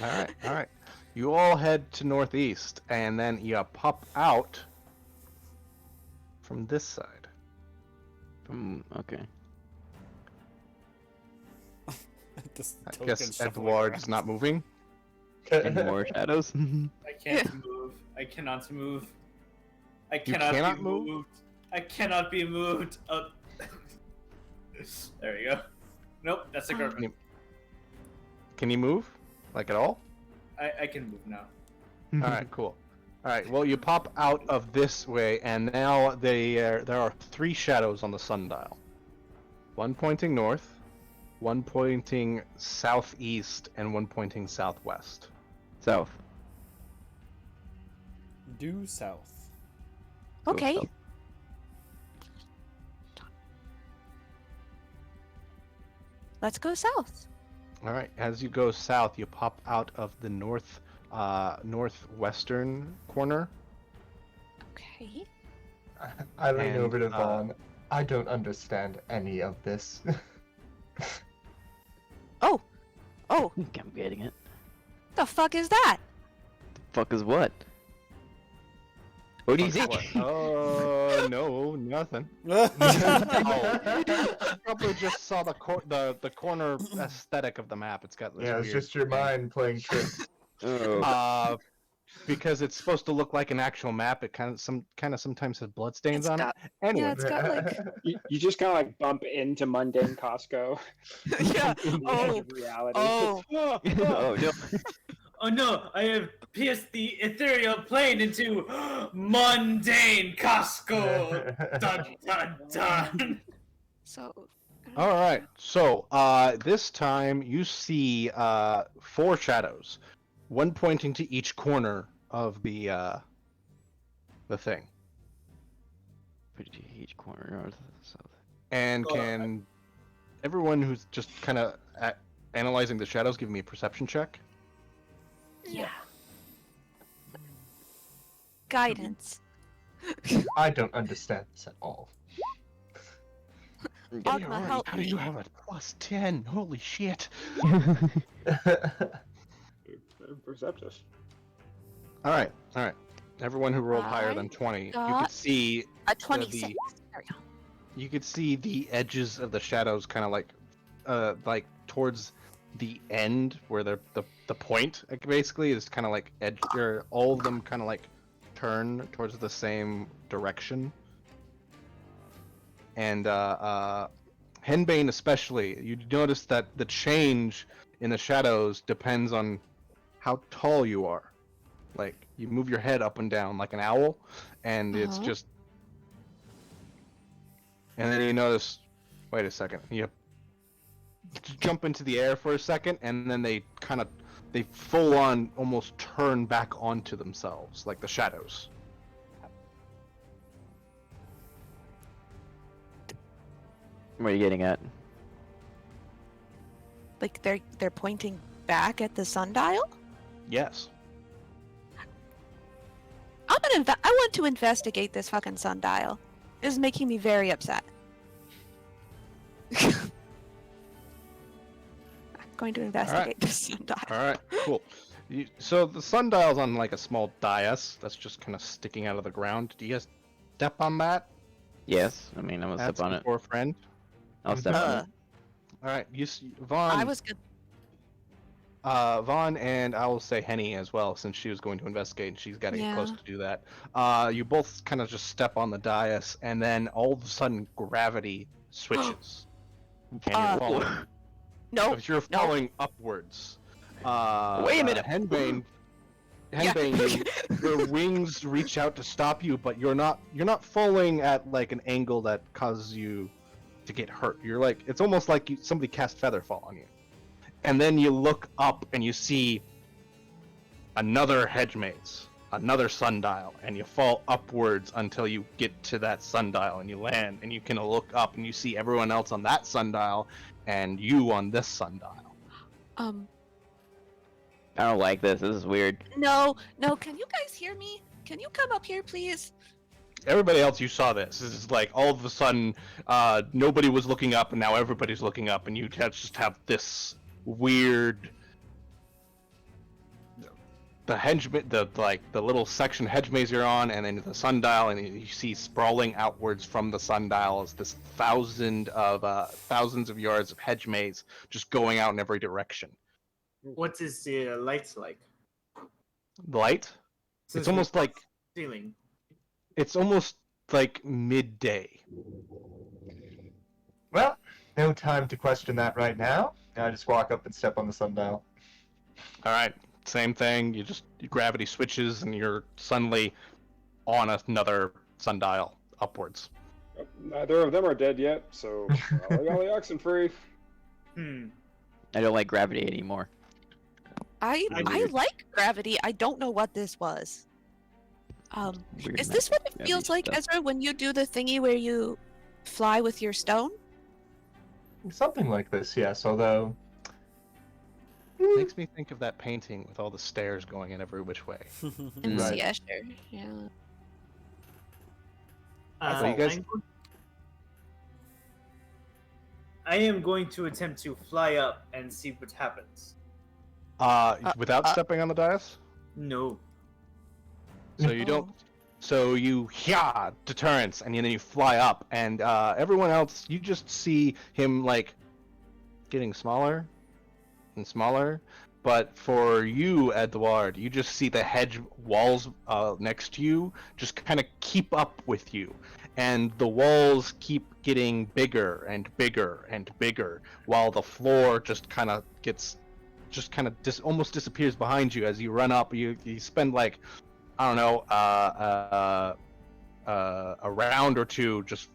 B: All right. You all head to northeast, and then you pop out from this side.
C: Okay.
F: This
B: I
F: token
B: guess
F: shuffling
B: Edward's
F: around.
B: not moving.
C: Any more shadows?
D: I can't move. I cannot move. I
B: You
D: cannot
B: cannot
D: be
B: move?
D: moved. I cannot be moved. Oh. There we go. Nope, that's a
E: Oh.
D: griffin.
B: Can you move? Like at all?
D: I can move now.
B: All right, cool. All right. Well, you pop out of this way, and now there are 3 shadows on the sundial. One pointing north, one pointing southeast, and one pointing southwest.
C: South.
F: Due south.
C: Go
E: Okay.
C: south.
E: Let's go south.
B: All right. As you go south, you pop out of the northwestern corner.
E: Okay.
G: I lean
B: And,
G: over to Vaughn. I don't understand any of this.
E: Oh,
C: I think I'm getting it.
E: the fuck is that?
C: Fuck is what? What do you
B: Fuck
C: think?
B: what? Oh no, nothing.
F: Oh.
B: You probably just saw the corner aesthetic of the map. It's got this
G: Yeah, it's
B: weird
G: just your
B: thing.
G: mind playing tricks.
C: Oh.
B: Because it's supposed to look like an actual map. It kind of sometimes has bloodstains
E: It's
B: on
E: got-
B: it. Anyway,
E: Yeah, it's got like.
A: You just kind of like bump into mundane Costco.
E: Yeah.
A: The
E: Oh.
A: edge of reality.
E: Oh.
C: Oh no.
D: Oh no, I have pierced the ethereal plane into mundane Costco. Dun dun dun.
E: So.
B: all right. So this time you see 4 shadows, one pointing to each corner of the thing,
C: Pretty each corner north, south.
B: and
D: Oh,
B: can everyone who's just kind of analyzing the shadows give me a perception check?
E: Yeah. Guidance.
G: I don't understand this at all.
C: I'm getting
E: Ogma,
C: alright.
E: help
B: How do you have a +10? Holy shit!
A: Perceptive.
B: All right. Everyone who rolled higher
E: I
B: than 20, you
E: got-
B: could see
E: A 26. There we go.
B: you could see the edges of the shadows kind of like towards the end where the point basically is kind of like edge, or all of them kind of like turn towards the same direction. And Henbane especially, you notice that the change in the shadows depends on how tall you are. Like you move your head up and down like an owl, and it's
E: Uh-huh.
B: just. And then you notice, wait a second, you jump into the air for a second, and then they full on almost turn back onto themselves, like the shadows.
C: What are you getting at?
E: Like they're pointing back at the sundial.
B: Yes.
E: I want to investigate this fucking sundial. This is making me very upset. I'm going to investigate this sundial.
B: All right. Cool. So the sundial's on like a small dais that's just kind of sticking out of the ground. Do you guys step on that?
C: Yes. I mean, I'm gonna
B: That's
C: step on it.
B: for a friend.
C: I'll step on it.
B: All right. Vaughn.
E: I was good.
B: Vaughn and I will say Henny as well, since she was going to investigate and she's got to get close
E: Yeah.
B: to do that. You both kind of just step on the dais, and then all of a sudden gravity switches, and you're falling.
E: No.
B: If you're
E: no.
B: falling upwards.
C: Wait a minute.
B: Henbane,
E: Yeah.
B: your wings reach out to stop you, but you're not falling at like an angle that causes you to get hurt. You're like, it's almost like somebody cast Featherfall on you. And then you look up and you see another hedge maze, another sundial, and you fall upwards until you get to that sundial and you land, and you can look up and you see everyone else on that sundial and you on this sundial.
C: I don't like this. This is weird.
E: No. Can you guys hear me? Can you come up here, please?
B: Everybody else, you saw this. This is like all of a sudden, nobody was looking up, and now everybody's looking up, and you just have this weird. The little section hedge maze you're on, and then the sundial, and you see sprawling outwards from the sundial is this thousands of yards of hedge maze just going out in every direction.
D: What is the lights like?
B: Light?
D: Since
B: It's almost
D: we-
B: like
D: ceiling.
B: it's almost like midday.
G: Well, no time to question that right now. I just walk up and step on the sundial.
B: All right, same thing. Your gravity switches and you're suddenly on another sundial upwards.
A: Neither of them are dead yet, so ollie oxen free.
C: I don't like gravity anymore.
E: I
C: Weird.
E: like gravity. I don't know what this was.
C: Weird
E: Is this what it
C: gravity
E: feels like,
C: stuff.
E: Ezra, when you do the thingy where you fly with your stone?
G: Something like this, yes. Although,
B: Makes me think of that painting with all the stairs going in every which way.
G: Right.
E: Yeah, sure. Yeah.
B: So you guys-
D: I am going to attempt to fly up and see what happens.
B: Without stepping on the dais?
D: No.
B: So you don't. So you deterrence, and then you fly up, and everyone else, you just see him like getting smaller and smaller. But for you, Edward, you just see the hedge walls next to you just kind of keep up with you, and the walls keep getting bigger and bigger and bigger, while the floor just kind of almost disappears behind you as you run up. You spend like, I don't know, a round or two just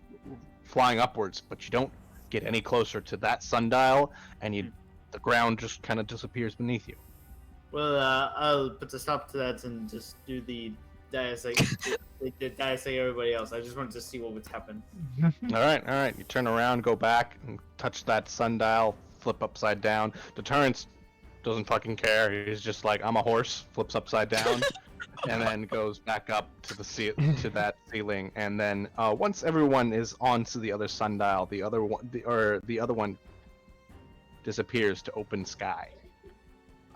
B: flying upwards, but you don't get any closer to that sundial, and the ground just kind of disappears beneath you.
D: Well, I'll put a stop to that and just do the dice like everybody else. I just wanted to see what would happen.
B: All right. You turn around, go back, and touch that sundial, flip upside down. Deterrence doesn't fucking care. He's just like, I'm a horse, flips upside down, and then goes back up to the to that ceiling. And then once everyone is onto the other sundial, the other one disappears to open sky.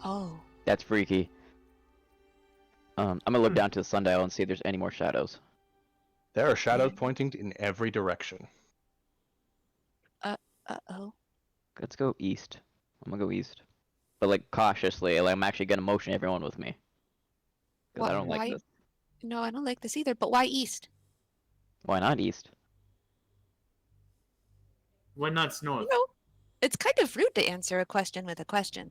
E: Oh.
C: That's freaky. I'm gonna look down to the sundial and see if there's any more shadows.
B: There are shadows pointing in every direction.
E: Uh-oh.
C: Let's go east. I'm gonna go east, but like cautiously. Like I'm actually gonna motion everyone with me. Because I don't
E: Why?
C: like this.
E: No, I don't like this either. But why east?
C: Why not east?
D: Why not north?
E: You know, it's kind of rude to answer a question with a question.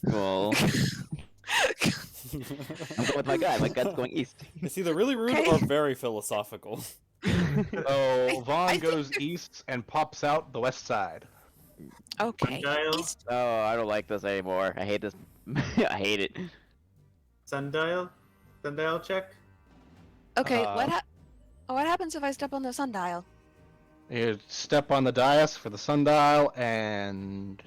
C: Well, I'm going with my guy. My gut's going east.
F: It's either really rude
E: Okay.
F: or very philosophical.
B: So Vaughn
E: I think
B: goes east and pops out the west side.
E: Okay.
D: Sundial?
E: East.
C: Oh, I don't like this anymore. I hate this. I hate it.
D: Sundial? Sundial check?
E: Okay.
B: Uh,
E: What happens if I step on the sundial?
B: You step on the dais for the sundial, and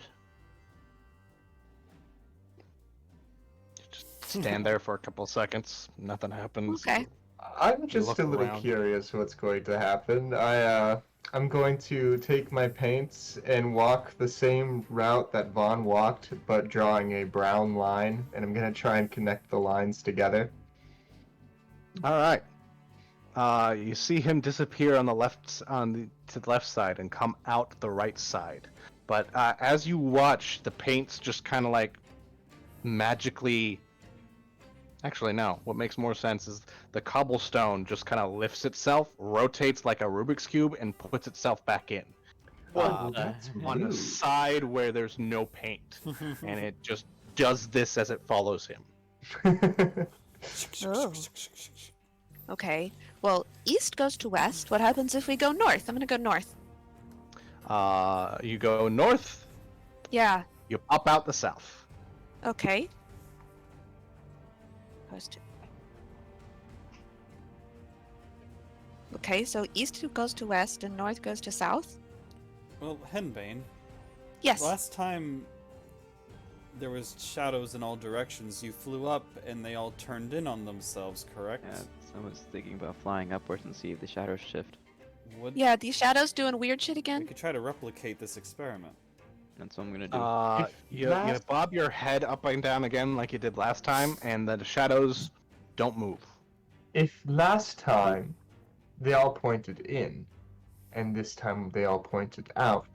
B: you just stand there for a couple seconds. Nothing happens.
E: Okay.
G: I'm just
B: look
G: a little
B: around.
G: curious what's going to happen. I'm going to take my paints and walk the same route that Vaughn walked, but drawing a brown line, and I'm gonna try and connect the lines together.
B: All right. You see him disappear on the left side and come out the right side. But as you watch, the paints just kind of like magically. Actually, no. What makes more sense is the cobblestone just kind of lifts itself, rotates like a Rubik's cube, and puts itself back in.
G: Well, that's
B: On the
G: rude.
B: side where there's no paint, and it just does this as it follows him.
E: Oh. Okay. Well, east goes to west. What happens if we go north? I'm gonna go north.
B: You go north,
E: Yeah.
B: you pop out the south.
E: Okay. Goes to. Okay, so east goes to west and north goes to south.
F: Well, Henbane,
E: Yes.
F: last time there was shadows in all directions, you flew up and they all turned in on themselves, correct?
C: Yeah, so I was thinking about flying upwards and see if the shadows shift.
F: Would
E: Yeah, these shadows doing weird shit
F: we
E: again.
F: could try to replicate this experiment.
C: That's what I'm gonna do.
B: You
G: last-
B: bob your head up and down again like you did last time, and the shadows don't move.
G: If last time they all pointed in, and this time they all pointed out,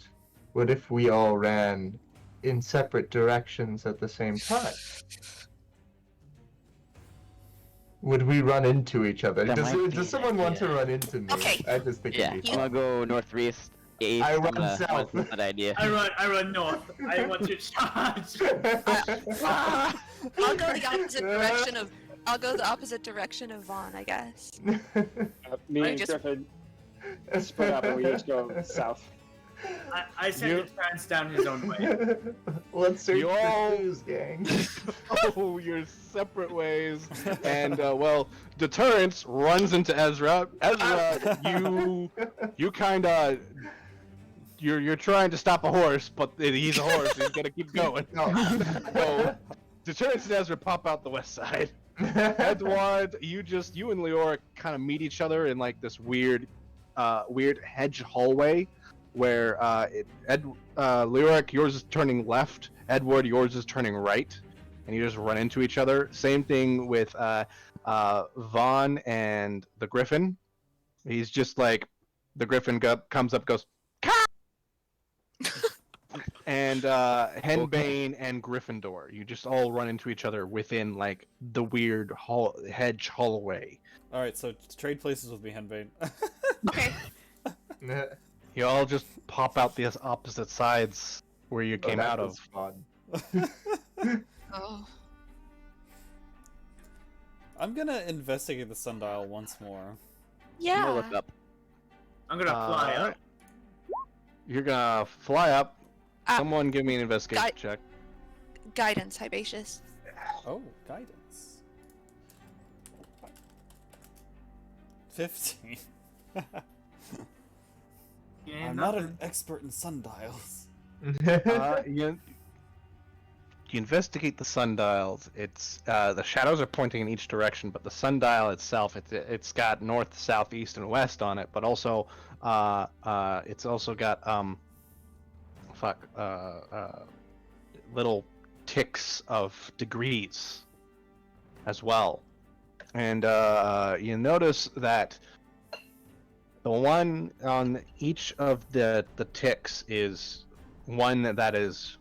G: what if we all ran in separate directions at the same time? Would we run into each other?
C: That might be
G: Does
C: an
G: someone want to
C: idea.
G: run into me?
E: Okay.
G: I just think
C: Yeah,
G: it'd be
C: I'm
G: fun.
C: gonna go northeast. east.
G: I
C: I'm
G: run
C: gonna
G: south.
C: with that idea.
D: I run north. I want to charge.
E: I'll go the opposite direction of. I'll go the opposite direction of Vaughn, I guess.
A: Me
E: I
A: and
E: just-
A: Griffin split up and we just go south.
D: I send
B: You-
D: the trance down his own way.
G: Let's search
B: You
G: for
B: all-
G: clues, gang.
B: Oh, you're separate ways. And well, Deterrence runs into Ezra. Ezra, you kind of you're trying to stop a horse, but he's a horse. He's gonna keep going.
G: Oh.
B: So Deterrence and Ezra pop out the west side. Edward, you and Leora kind of meet each other in like this weird hedge hallway, where Leoric, yours is turning left. Edward, yours is turning right, and you just run into each other. Same thing with Vaughn and the Griffin. He's just like the Griffin comes up, goes, "Ka!" And Henbane and Gryffindor, you just all run into each other within like the weird hedge hallway.
F: All right, so trade places with me, Henbane.
E: Okay.
B: You all just pop out the opposite sides where you came out of.
G: Fun.
E: Oh.
F: I'm gonna investigate the sundial once more.
C: I'm gonna
E: Yeah.
C: look up.
D: I'm gonna fly up.
B: Alright. You're gonna fly up. Someone give me an investigation
E: Guy-
B: check.
E: Guidance, Hibacious.
F: Oh, guidance. 15. I'm not an expert in sundials.
B: You investigate the sundials. It's the shadows are pointing in each direction, but the sundial itself, it's got north, south, east, and west on it. But also, it's also got little ticks of degrees as well. And you notice that the one on each of the ticks is one that is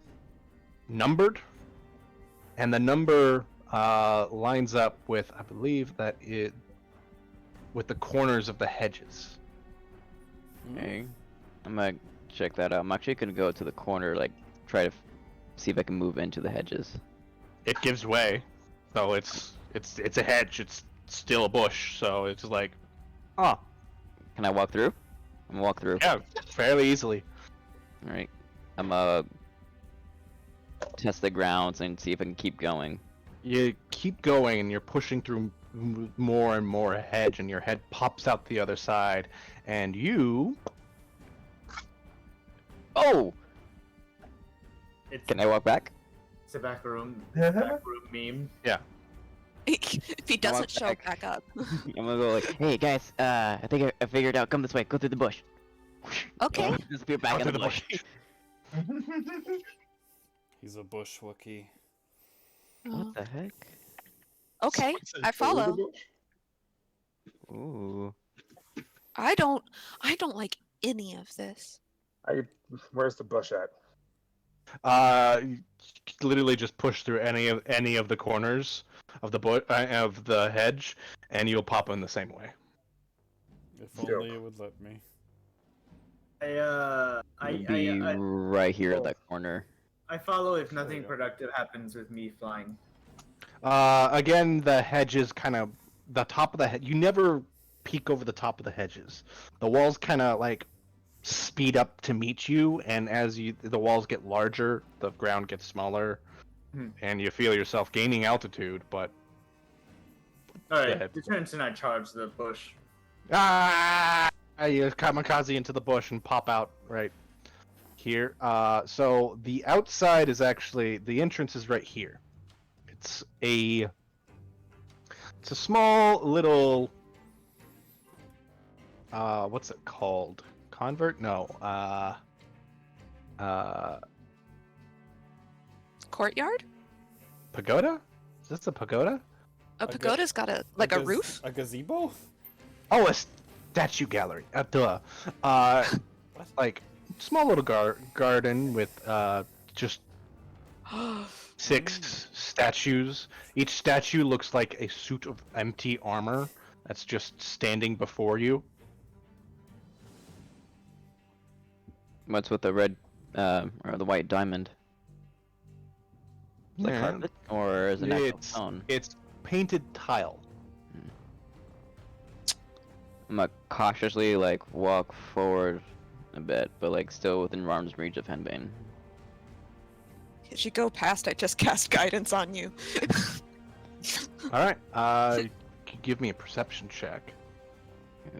B: numbered, and the number lines up with, I believe that it, with the corners of the hedges.
C: Okay. I'm gonna check that out. I'm actually gonna go to the corner, like try to see if I can move into the hedges.
B: It gives way, so it's a hedge. It's still a bush, so it's like, oh
C: Can I walk through? I'm gonna walk through.
B: yeah, fairly easily.
C: All right. I'm gonna test the grounds and see if I can keep going.
B: You keep going, and you're pushing through more and more hedge, and your head pops out the other side, and you.
C: Oh!
D: It's,
C: Can I walk back?
D: it's a back room meme.
E: If he doesn't show
C: back.
E: back up.
C: I'm gonna go like, hey guys, I think I figured it out. Come this way. Go through the bush.
E: Okay.
C: Disappear back
B: Out
C: in
B: to
C: the
B: the
C: bush.
F: He's a bush Wookiee.
C: What the heck?
E: Okay, I follow.
C: Ooh.
E: I don't like any of this.
A: Where's the bush at?
B: You literally just push through any of the corners of the hedge, and you'll pop in the same way.
F: If only it would let me.
C: It'd be right here at that corner.
D: I follow if nothing productive happens with me flying.
B: Again, the hedges kind of the top of the head. You never peek over the top of the hedges. The walls kind of like speed up to meet you, and as the walls get larger, the ground gets smaller, and you feel yourself gaining altitude. But
D: Alright, Deterrence and I charge the bush.
B: you kamikaze into the bush and pop out right here. So the outside is actually the entrance is right here. It's a small little what's it called? Convert? No.
E: Courtyard?
B: Pagoda? Is this a pagoda?
E: A pagoda's got a roof?
F: A gazebo?
B: Oh, a statue gallery. Duh. Like small little garden with just 6 statues. Each statue looks like a suit of empty armor that's just standing before you.
C: What's with the red, or the white diamond? Is that
B: Yeah.
C: carpet or is it actual
B: It's
C: stone?
B: it's painted tile.
C: I'm gonna cautiously like walk forward a bit, but like still within arm's reach of Henbane.
E: As you go past, I just cast guidance on you.
B: All right. Give me a perception check.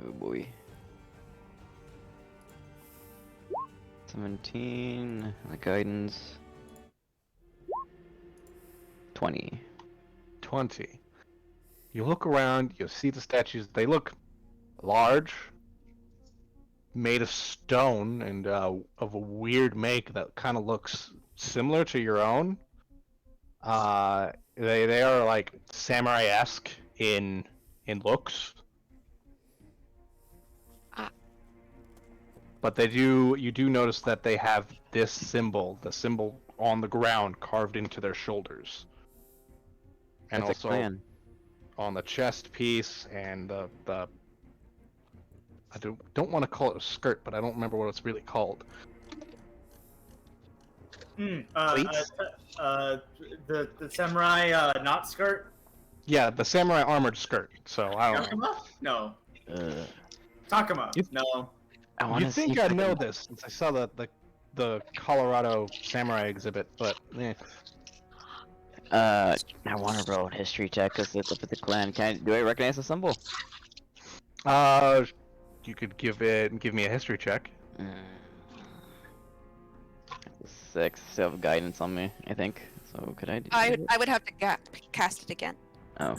C: Oh boy. 17. The guidance. 20.
B: 20. You look around. You see the statues. They look large, made of stone, and of a weird make that kind of looks similar to your own. They are like samurai-esque in looks. But you do notice that they have this symbol, the symbol on the ground carved into their shoulders. And
C: That's a
B: also
C: clan.
B: on the chest piece and the I don't want to call it a skirt, but I don't remember what it's really called. Pleats?
D: The samurai knot skirt.
B: Yeah, the samurai armored skirt. So I don't know.
D: Takuma? No.
C: Uh,
D: Takuma.
B: You-
D: No.
C: I want
B: You
C: to see.
B: think
C: if
B: I
C: can-
B: know this since I saw the Colorado samurai exhibit, but
C: I want to roll a history check because it's up at the clan. Do I recognize the symbol?
B: you could give me a history check.
C: 6. Still have guidance on me, I think. So could I do
E: I
C: it?
E: would have to cast it again.
C: Oh.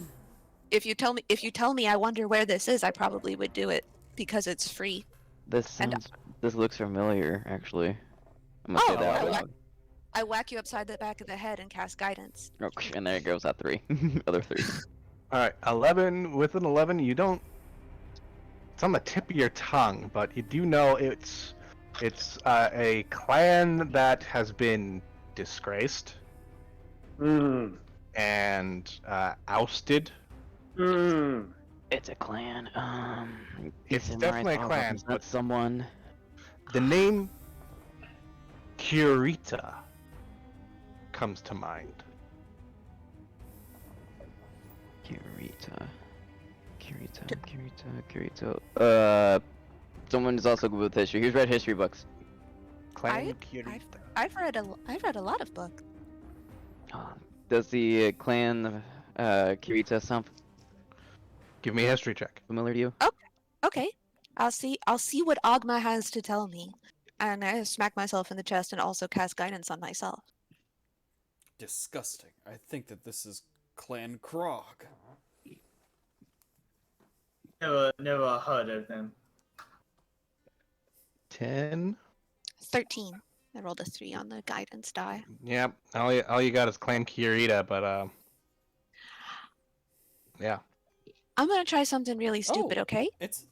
E: If you tell me I wonder where this is, I probably would do it because it's free.
C: This
E: And-
C: sounds. This looks familiar, actually. I'm gonna say
E: Oh,
C: that out
E: I
C: loud.
E: I whack you upside the back of the head and cast guidance.
C: Oh, and there it goes at 3. Other 3.
B: All right, 11. With an 11, you don't. It's on the tip of your tongue, but you do know it's a clan that has been disgraced and ousted.
C: It's a clan.
B: It's
C: samurai
B: definitely a
C: thought
B: clan,
C: represents
B: but-
C: someone.
B: The name Kurita comes to mind.
C: Kirito. Someone is also good with history. Who's read history books?
B: Clan Kurita.
E: I've read a lot of books.
C: Does the clan Kirita sound
B: Give me a history check.
C: familiar to you?
E: Okay, I'll see what Ogma has to tell me, and I smack myself in the chest and also cast guidance on myself.
F: Disgusting. I think that this is Clan Krog.
D: Never heard of them.
B: 10.
E: 13. I rolled a 3 on the guidance die.
B: Yep. All you got is Clan Kurita, but yeah.
E: I'm gonna try something really stupid,
F: Oh.
E: okay?
F: It's.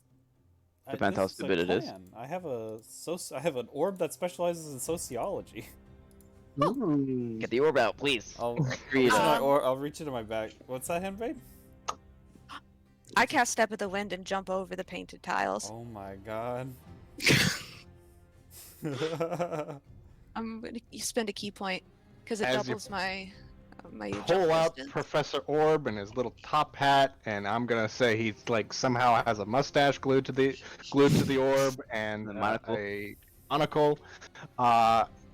C: Depends how
F: this a
C: stupid it is.
F: clan. I have an orb that specializes in sociology.
C: Get the orb out, please.
F: I'll
C: Read,
F: I'll reach into my bag. What's that, handmaid?
E: I cast Step of the Wind and jump over the painted tiles.
F: Oh my god.
E: I'm gonna spend a key point because it
B: As you
E: doubles my jump
B: Pull out
E: distance.
B: Professor Orb and his little top hat, and I'm gonna say he's like somehow has a mustache glued to the orb and
C: The monocle.
B: a monocle.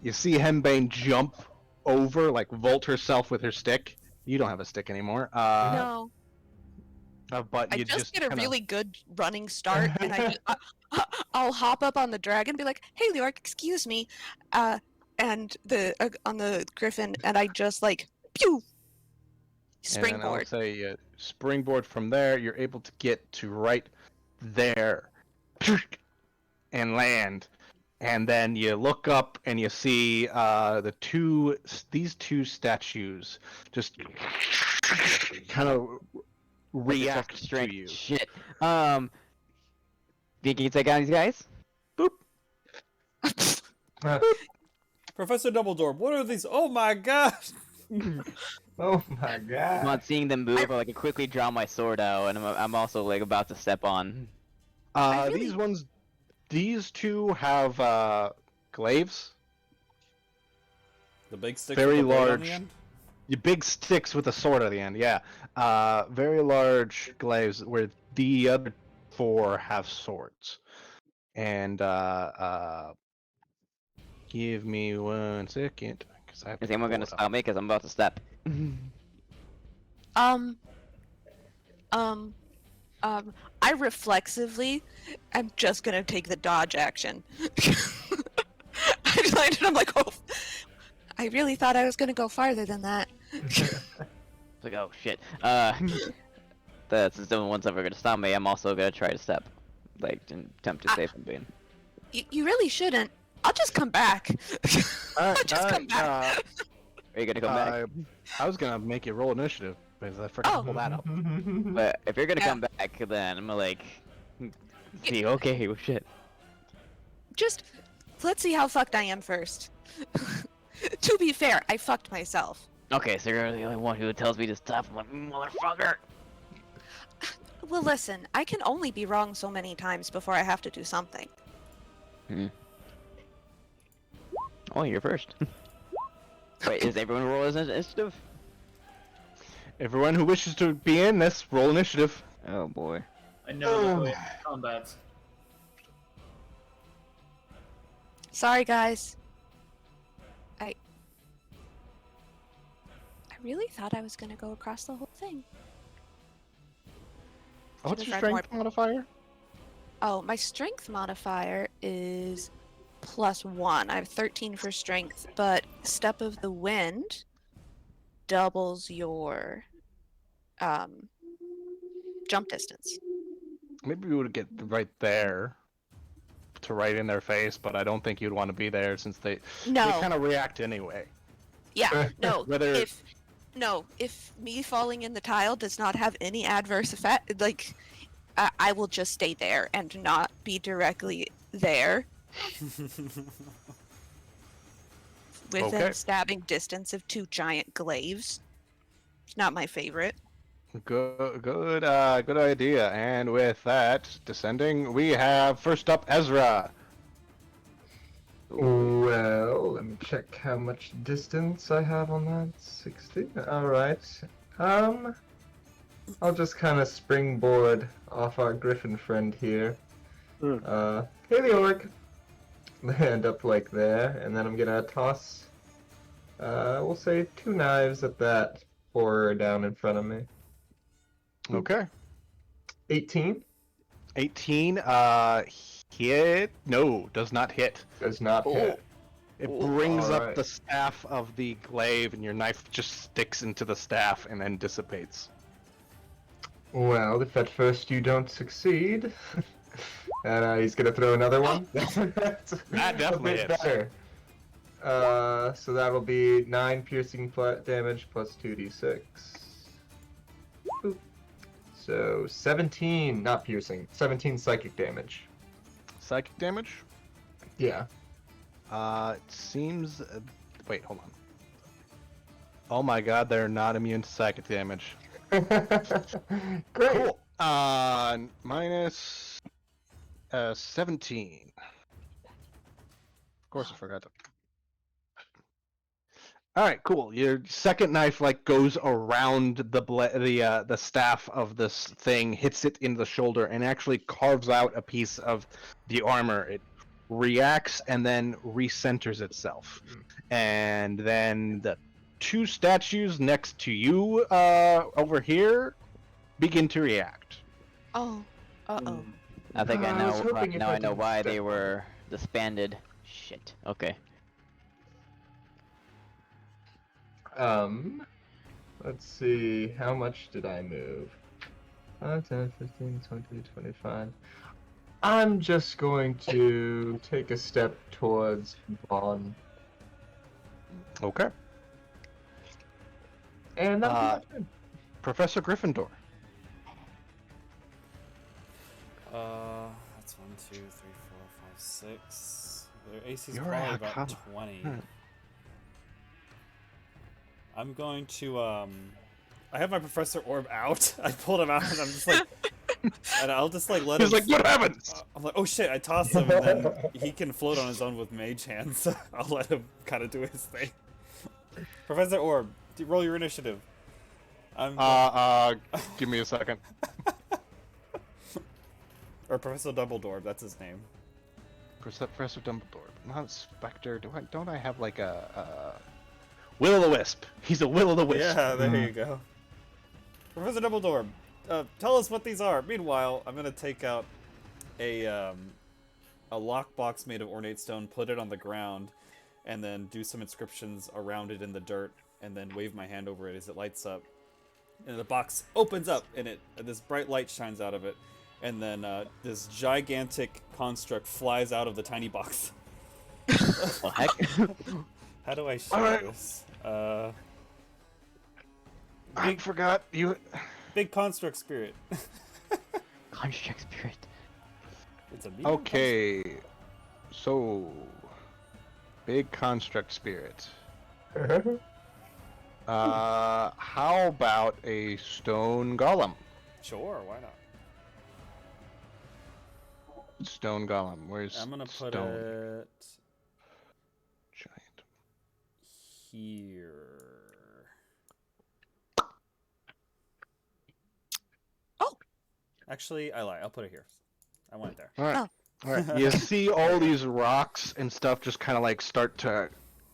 B: You see Henbane jump over, like vault herself with her stick. You don't have a stick anymore.
E: No,
B: But
E: I
B: you
E: just get a
B: kinda-
E: really good running start, and I'll hop up on the dragon, be like, "Hey, Leoric, excuse me," and on the griffin, and I just like pew
B: And then I'll
E: springboard.
B: say springboard from there. You're able to get to right there and land. And then you look up and you see these two statues just kind of react to you.
C: Shit. Think you can take out these guys?
F: Professor Dumbledore, what are these? Oh my god!
G: Oh my
C: I'm
G: god.
C: not seeing them move. I can quickly draw my sword out, and I'm also like about to step on.
E: I really-
B: These two have glaives.
F: The big stick
B: Very
F: with the blade on
B: large.
F: the end?
B: Your big sticks with a sword at the end, yeah. Very large glaives where the other 4 have swords. And give me 1 second, because I have to
C: Is anyone
B: pull
C: gonna
B: it up.
C: stop me? Because I'm about to step.
E: Um, um, I reflexively am just gonna take the dodge action. I landed, I'm like, oh, I really thought I was gonna go farther than that.
C: It's like, oh shit. Since no one's ever gonna stop me, I'm also gonna try to step. Like, to attempt to save something.
E: You really shouldn't. I'll just come back. I'll just come back.
C: Are you gonna come back?
B: I was gonna make you roll initiative, because I forgot to pull that up.
C: But if you're gonna
E: Yeah.
C: come back, then I'm gonna, like... See, okay, well, shit.
E: Just let's see how fucked I am first. To be fair, I fucked myself.
C: Okay, so you're the only one who tells me to stop. I'm like, motherfucker!
E: Well, listen, I can only be wrong so many times before I have to do something.
C: Oh, you're first. Wait, is everyone roll as initiative?
B: Everyone who wishes to be in this, roll initiative.
C: Oh boy.
D: I never look away from combat.
E: Sorry, guys. I really thought I was gonna go across the whole thing.
B: What's
E: Should've
B: your
E: read more.
B: strength modifier?
E: Oh, my strength modifier is +1. I have 13 for strength, but Step of the Wind doubles your jump distance.
B: Maybe we would get right there to right in their face, but I don't think you'd want to be there since they
E: No.
B: kind of react anyway.
E: Yeah, no.
B: Whether-
E: if me falling in the tile does not have any adverse effect, like I will just stay there and not be directly there within
B: Okay.
E: stabbing distance of 2 giant glaives. It's not my favorite.
B: Good idea. And with that, descending, we have first up Ezra.
G: Well, let me check how much distance I have on that. 60. Alright. I'll just kind of springboard off our griffin friend here. Hey the orc. Land up like there, and then I'm gonna toss, we'll say 2 knives at that horror down in front of me.
B: Okay.
G: 18
B: 18. Hit? No, does not hit.
G: does not hit.
B: It brings up
G: Alright.
B: the staff of the glaive, and your knife just sticks into the staff and then dissipates.
G: Well, if at first you don't succeed, and he's gonna throw another one. That's
B: That definitely
G: a bit
B: hits.
G: better. So that'll be 9 piercing damage plus 2d6. Boop. So 17, not piercing, 17 psychic damage.
B: Psychic damage?
G: Yeah.
B: It seems. Wait, hold on. Oh my god, they're not immune to psychic damage.
G: Great.
B: Cool. Minus 17. Of course, I forgot to. All right, cool. Your second knife goes around the staff of this thing, hits it in the shoulder, and actually carves out a piece of the armor. It reacts and then recenters itself, and then the 2 statues next to you over here begin to react.
E: Oh, uh-oh.
C: I think
G: I was hoping if
C: now
G: I
C: I know
G: didn't
C: why
G: step
C: they
G: on
C: were disbanded. Shit. Okay.
G: Let's see, how much did I move? 5, 10, 15, 20, 25. I'm just going to take a step towards Vaughn.
B: Okay.
G: And that'll be my turn.
B: Professor Gryffindor.
F: That's 1, 2, 3, 4, 5, 6. Their AC's
B: You're
F: probably
B: a
F: about
B: cop.
F: 20.
B: Hmm.
F: I'm going to I have my Professor Orb out. I pulled him out and I'm just like And I'll just like let
B: He's
F: him.
B: like, good heavens!
F: I'm like, oh shit! I toss him, and then he can float on his own with mage hands. I'll let him kind of do his thing. Professor Orb, roll your initiative. I'm.
B: Give me a second.
F: Or Professor Dumbledore, that's his name.
B: Professor Dumbledore, not Spectre. Don't I have like a Will-o'-the-Wisp? He's a Will-o'-the-Wisp.
F: Yeah, there you go. Professor Dumbledore, tell us what these are. Meanwhile, I'm gonna take out a lockbox made of ornate stone, put it on the ground, and then do some inscriptions around it in the dirt, and then wave my hand over it as it lights up. And the box opens up, and this bright light shines out of it, and then this gigantic construct flies out of the tiny box.
C: Well, heck.
F: How do I show
B: Alright.
F: this?
B: I forgot you.
F: Big construct spirit.
C: Construct spirit.
F: It's a medium
B: Okay, so big construct spirit. How about a stone golem?
F: Sure, why not?
B: Stone golem. Where's
F: I'm gonna put
B: stone?
F: it
B: Giant.
F: here.
E: Oh.
F: Actually, I lie. I'll put it here. I want it there.
B: All right.
E: Oh.
B: All right. You see all these rocks and stuff just kind of like start to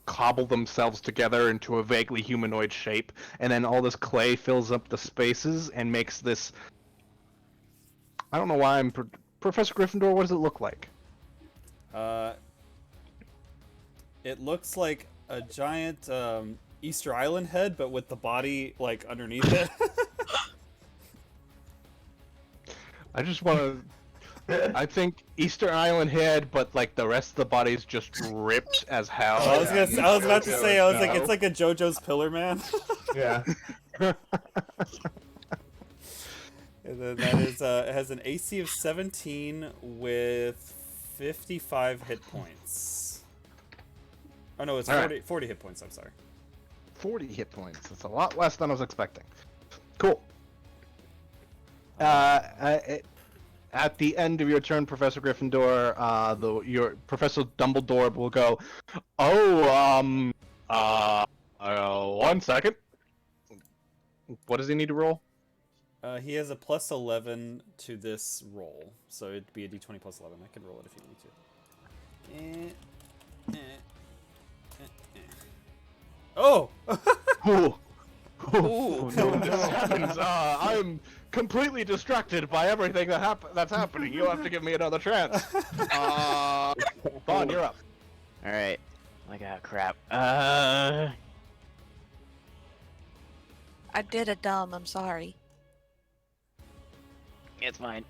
B: cobble themselves together into a vaguely humanoid shape, and then all this clay fills up the spaces and makes this. I don't know why I'm Professor Gryffindor. What does it look like?
F: It looks like a giant Easter Island head, but with the body like underneath it.
B: I just want to. I think Easter Island head, but like the rest of the body's just ripped as hell.
F: I was about to say, I was like, it's like a JoJo's Pillar Man.
G: Yeah.
F: And then that is, it has an AC of 17 with 55 hit points. Oh no, it's 40 hit points, I'm sorry.
B: 40 hit points. That's a lot less than I was expecting. Cool. At the end of your turn, Professor Gryffindor, your Professor Dumbledore will go, one second. What does he need to roll?
F: He has a plus 11 to this roll, so it'd be a d20 plus 11. I can roll it if you need to. Oh!
B: Ooh. Oh, no, this happens. I'm completely distracted by everything that's happening. You'll have to give me another chance. Vaughn, you're up.
C: Alright. Like, crap.
E: I did a dumb. I'm sorry.
C: It's fine.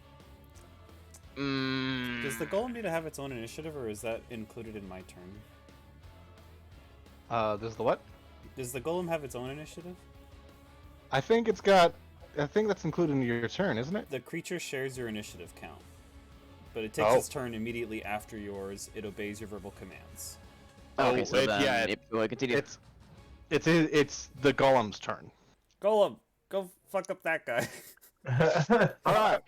F: Does the golem need to have its own initiative, or is that included in my turn?
B: This is the what?
F: Does the golem have its own initiative?
B: I think that's included in your turn, isn't it?
F: The creature shares your initiative count, but it takes its turn immediately after yours. It obeys your verbal commands.
C: Okay, so then, continue.
B: It's the golem's turn.
F: Golem, go fuck up that guy.
B: Alright.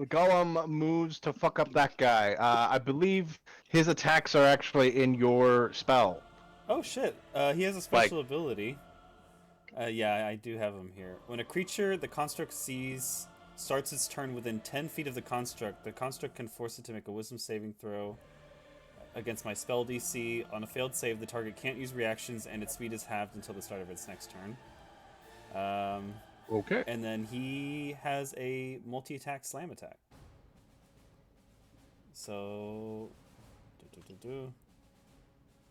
B: Golem moves to fuck up that guy. I believe his attacks are actually in your spell.
F: Oh shit, he has a special ability. Yeah, I do have him here. When a creature the construct sees starts its turn within 10 feet of the construct can force it to make a wisdom saving throw against my spell DC. On a failed save, the target can't use reactions, and its speed is halved until the start of its next turn.
B: Okay.
F: And then he has a multi-attack slam attack. So,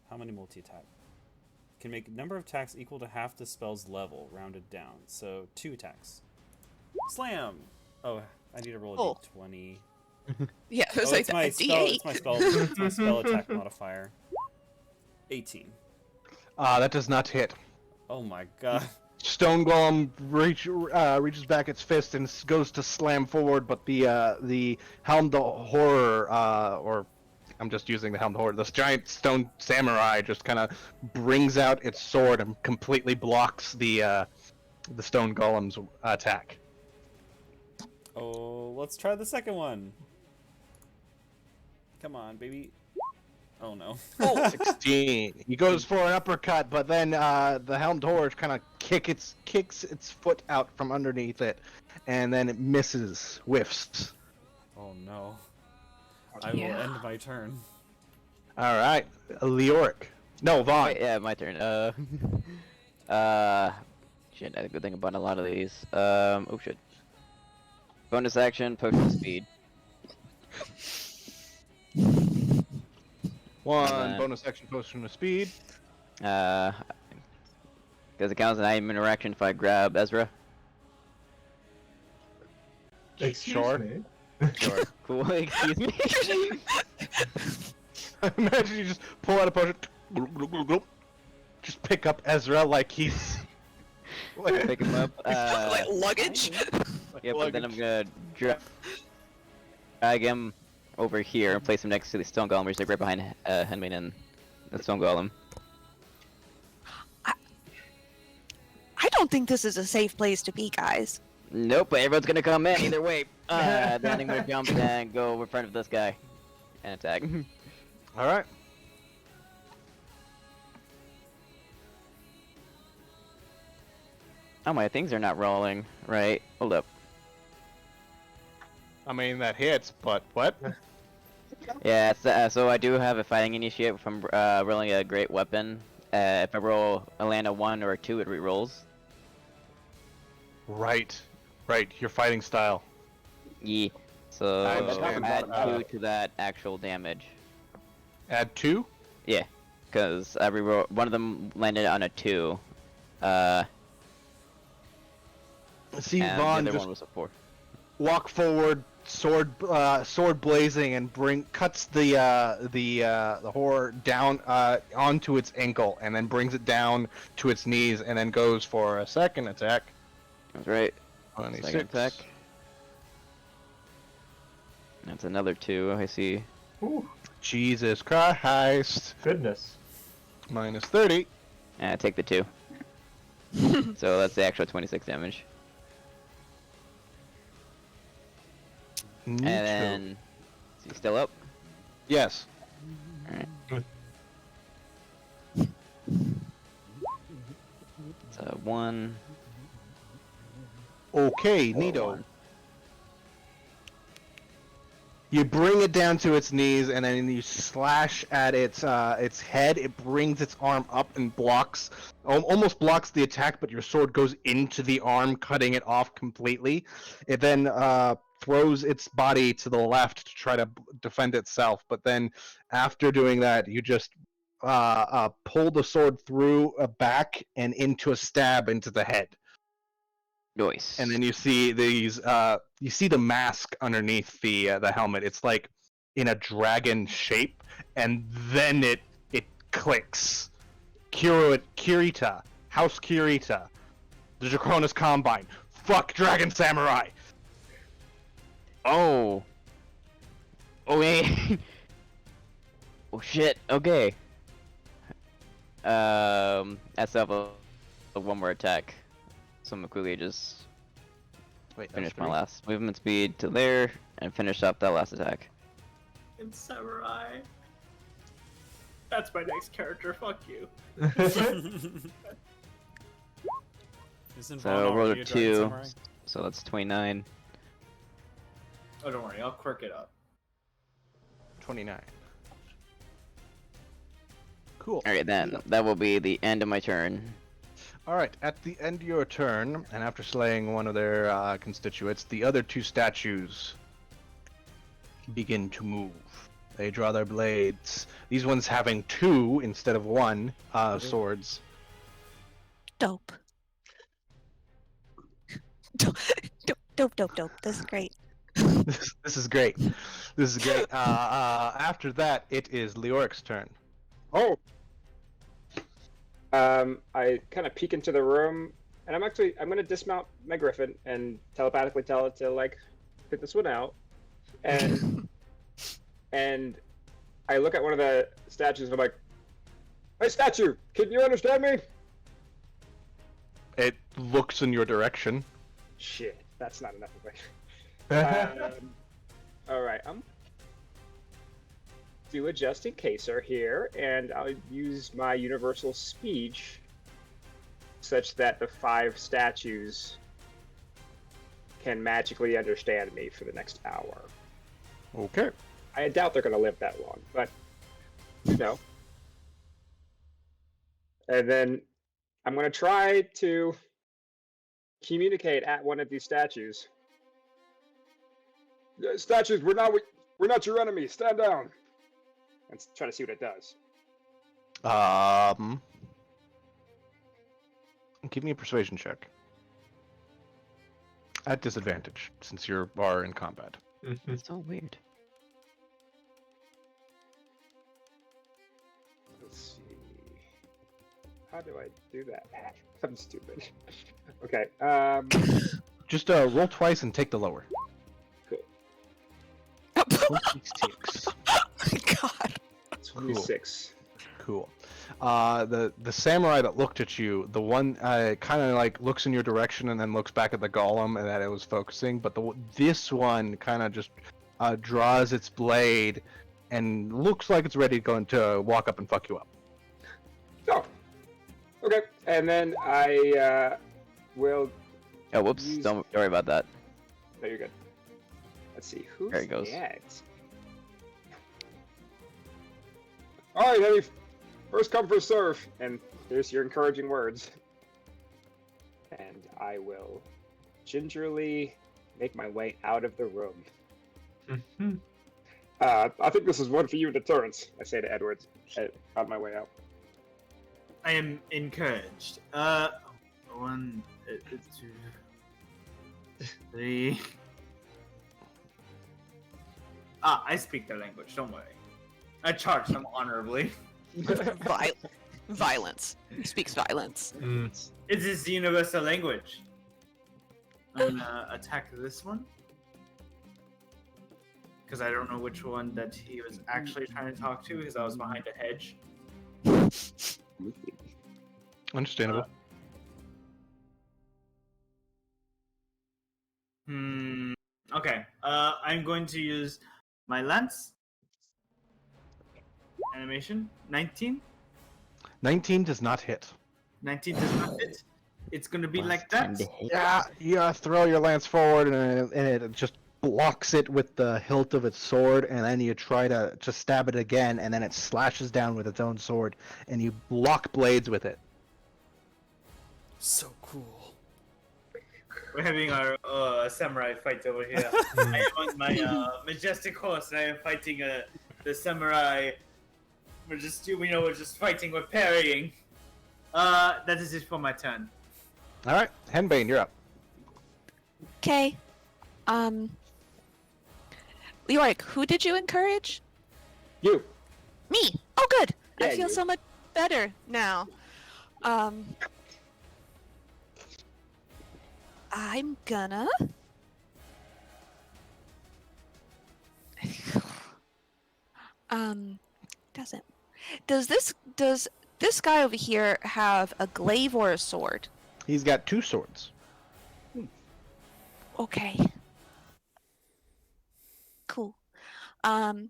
F: how many multi-attack? Can make number of attacks equal to half the spell's level, rounded down. So 2 attacks. Slam. Oh, I need to roll a d20.
E: Yeah, it was like
F: it's my spell.
E: D8.
F: It's my spell. It's my spell attack modifier. 18.
B: That does not hit.
F: Oh my god.
B: Stone Golem reaches back its fist and goes to slam forward, but the Helm the Horror, or I'm just using the Helm the Horror, this giant stone samurai just kind of brings out its sword and completely blocks the Stone Golem's attack.
F: Oh let's try the second one. Come on, baby. Oh no.
B: 16. He goes for an uppercut, but then the helmed horse kind of kicks its foot out from underneath it, and then it misses, whiffs.
F: Oh no. I will end my turn.
B: All right, Leoric. No, Vaughn.
C: Wait, yeah, my turn. Shit, I had a good thing about a lot of these. Oh shit. Bonus action, potion speed.
B: One bonus action potion of speed.
C: Because it counts as an item interaction if I grab Ezra.
G: Excuse
B: Sure.
G: me.
C: Sure. Cool. Excuse me.
B: Imagine you just pull out a potion, just pick up Ezra like he's.
C: Pick him up.
E: Like luggage.
C: Yeah, but then I'm gonna drag him over here and place him next to the stone golem, which is like right behind Henmain and the stone golem.
E: I don't think this is a safe place to be, guys.
C: Nope, but everyone's gonna come in either way. Then I'm gonna jump and go in front of this guy and attack.
B: All right.
C: Oh, my things are not rolling. Right. Hold up.
B: I mean that hits, but what?
C: Yeah, so I do have a fighting initiate from rolling a great weapon. If I land a 1 or a 2, it re-rolls.
B: Right. Your fighting style.
C: Yeah. So
B: I understand.
C: add 2 to that actual damage.
B: Add 2.
C: Yeah, because one of them landed on a 2.
B: See,
C: And
B: Vaughn
C: the other
B: just
C: one was a 4.
B: walk forward, sword blazing, and cuts the horror down onto its ankle, and then brings it down to its knees, and then goes for a second attack.
C: That's right.
B: 26.
C: Second attack. That's another 2. I see.
G: Ooh,
B: Jesus Christ!
G: goodness.
B: Minus 30.
C: And I take the 2. So that's the actual 26 damage. And then, is he still up?
B: Yes.
C: Alright. So 1.
B: Okay,
C: or
B: Nito.
C: 1.
B: You bring it down to its knees, and then you slash at its head. It brings its arm up and almost blocks the attack, but your sword goes into the arm, cutting it off completely. It then throws its body to the left to try to defend itself, but then after doing that, you just pull the sword through a back and into a stab into the head.
C: Nice.
B: And then you see these you see the mask underneath the helmet. It's like in a dragon shape, and then it clicks. Kirita, House Kirita, the Draconis Combine. Fuck Dragon Samurai.
C: Oh. Oh wait. Oh shit. Okay. I still have one more attack. So I'm gonna quickly just
B: Wait,
C: finish my last movement speed to there and finish up that last attack.
D: It's samurai. That's my next character. Fuck you.
F: Isn't
C: So
F: Vaughn
C: roll
F: already
C: a
F: a dragon
C: 2.
F: samurai?
C: So that's 29.
D: Oh, don't worry. I'll quirk it up.
B: 29. Cool.
C: Alright then, that will be the end of my turn.
B: Alright, at the end of your turn, and after slaying one of their constituents, the other 2 statues begin to move. They draw their blades. These ones having 2 instead of 1 swords.
E: Dope. Dope. This is great.
B: This is great. This is great. After that, it is Leoric's turn.
A: Oh. I kind of peek into the room, and I'm going to dismount my griffin and telepathically tell it to like pick this one out, and and I look at one of the statues and I'm like, "Hey, statue, can you understand me?"
B: It looks in your direction.
A: Shit, that's not enough of All right, I'm do a just in caser here, and I'll use my universal speech such that the 5 statues can magically understand me for the next hour.
B: Okay.
A: I doubt they're going to live that long, but you know. And then I'm going to try to communicate at one of these statues. Statues, we're not your enemy. Stand down. And try to see what it does.
B: Give me a persuasion check. At disadvantage, since you are in combat.
C: It's so weird.
A: Let's see. How do I do that? I'm stupid. Okay.
B: Just roll twice and take the lower.
A: Cool.
B: 26.
E: Oh my god.
A: 26.
B: Cool. The samurai that looked at you, the one kind of like looks in your direction and then looks back at the golem and that it was focusing, but this one kind of just draws its blade and looks like it's ready to walk up and fuck you up.
A: Oh. Okay. And then I will.
C: Oh, whoops!
A: Use-
C: Don't worry about that.
A: No, you're good. Let's see who's
C: There he goes.
A: next. All right, Eddie. First come, first serve. And there's your encouraging words. And I will gingerly make my way out of the room. I think this is one for you, deterrence, I say to Edwards on my way out.
D: I am encouraged. 1, 2, 3. I speak their language, don't worry. I charge them honorably.
E: Violence. He speaks violence.
D: It is the universal language. I'm gonna attack this one. Because I don't know which one that he was actually trying to talk to, because I was behind a hedge.
B: Understandable.
D: Okay. I'm going to use my lance. Animation. 19.
B: 19 does not hit.
D: 19 does not hit. It's gonna be like that.
B: Yeah, you throw your lance forward and it just blocks it with the hilt of its sword, and then you try to stab it again, and then it slashes down with its own sword, and you block blades with it.
F: So cool.
D: We're having our samurai fight over here. I am on my majestic horse, and I am fighting the samurai. We're just fighting. We're parrying. That is it for my turn.
B: All right, Henbane, you're up.
E: Okay. Leoric, who did you encourage?
A: You.
E: Me. Oh, good.
A: Yeah,
E: I feel
A: you.
E: so much better now. I'm gonna. Does this guy over here have a glaive or a sword?
B: He's got 2 swords.
E: Okay. Cool. I'm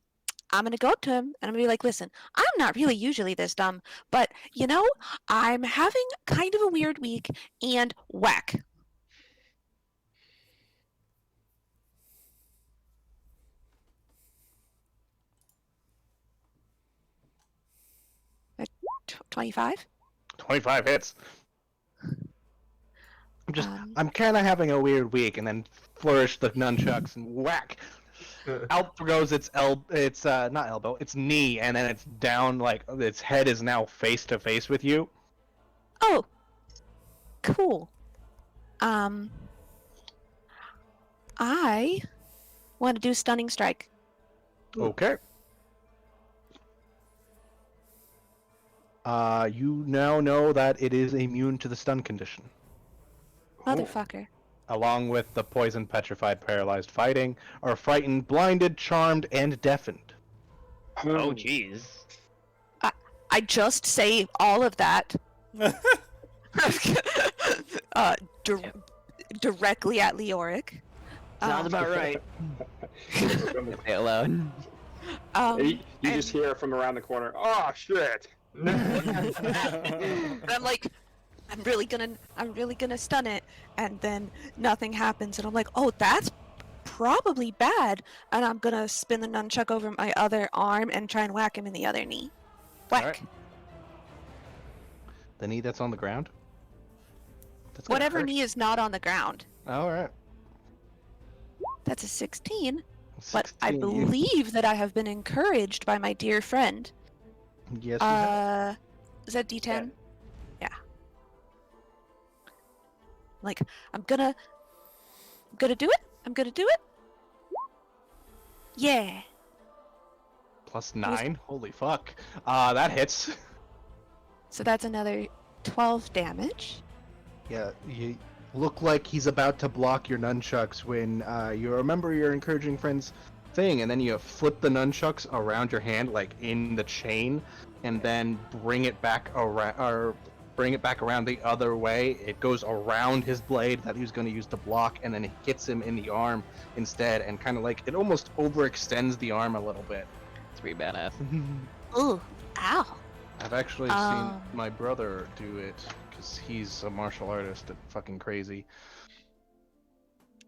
E: gonna go up to him and I'm gonna be like, listen, I'm not really usually this dumb, but I'm having kind of a weird week, and whack. At 25?
B: 25 hits. I'm kind of having a weird week, and then flourish the nunchucks and whack. Out goes its not elbow, its knee, and then it's down, like its head is now face to face with you.
E: Oh, cool. I want to do stunning strike.
B: Okay. You now know that it is immune to the stun condition.
E: Motherfucker.
B: Along with the poison, petrified, paralyzed, fighting, are frightened, blinded, charmed, and deafened.
C: Oh, jeez.
E: I just say all of that directly at Leoric.
C: Sounds about right. Say it aloud.
A: You
E: and-
A: just hear from around the corner, oh shit!
E: And I'm like, I'm really gonna stun it, and then nothing happens, and I'm like, oh, that's probably bad, and I'm gonna spin the nunchuck over my other arm and try and whack him in the other knee. Whack.
B: Alright. The knee that's on the ground? That's gonna
E: Whatever
B: hurt.
E: knee is not on the ground.
B: Alright.
E: That's a 16, but I
B: 16, you-
E: believe that I have been encouraged by my dear friend.
B: Yes, you have.
E: Is that D10? Yeah. Like, I'm gonna do it. I'm gonna do it. Yeah.
B: Plus 9? Holy fuck. That hits.
E: So that's another 12 damage.
B: Yeah, you look like he's about to block your nunchucks when you remember your encouraging friend's thing, and then you flip the nunchucks around your hand, like in the chain, and then bring it back around the other way. It goes around his blade that he was going to use to block, and then it hits him in the arm instead, and kind of like it almost overextends the arm a little bit.
C: It's pretty badass.
E: Ooh, ow.
B: I've actually seen my brother do it because he's a martial artist and fucking crazy.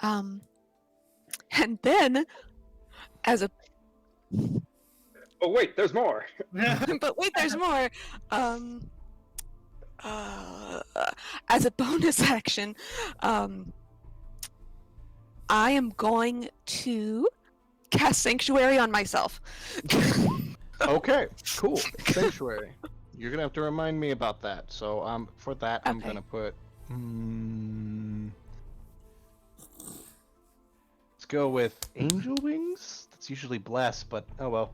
E: And then, as a
A: Oh wait, there's more.
E: but wait, there's more. As a bonus action, I am going to cast Sanctuary on myself.
B: Okay, cool. Sanctuary. You're gonna have to remind me about that. So for that, I'm
E: Okay.
B: gonna put. Let's go with Angel Wings. That's usually Bless, but oh well.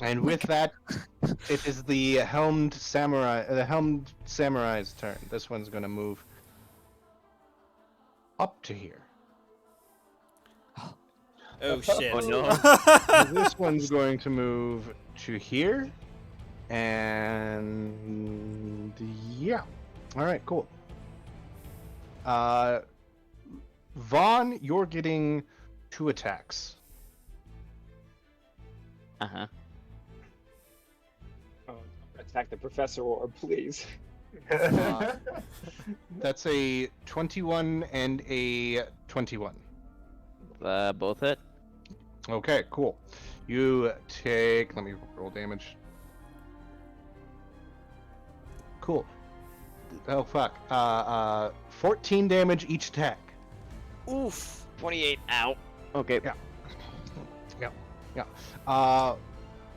B: And with that, it is the helmed samurai's turn. This one's gonna move up to here.
F: Oh shit.
C: Oh, no.
B: This one's going to move to here, and yeah. All right, cool. Vaughn, you're getting 2 attacks.
C: Uh-huh.
A: Attack the professor, or please.
B: That's a 21 and a 21.
C: Both hit.
B: Okay, cool. You take. Let me roll damage. Cool. Oh fuck. 14 damage each attack.
C: Oof. 28. Ow. Okay.
B: Yeah.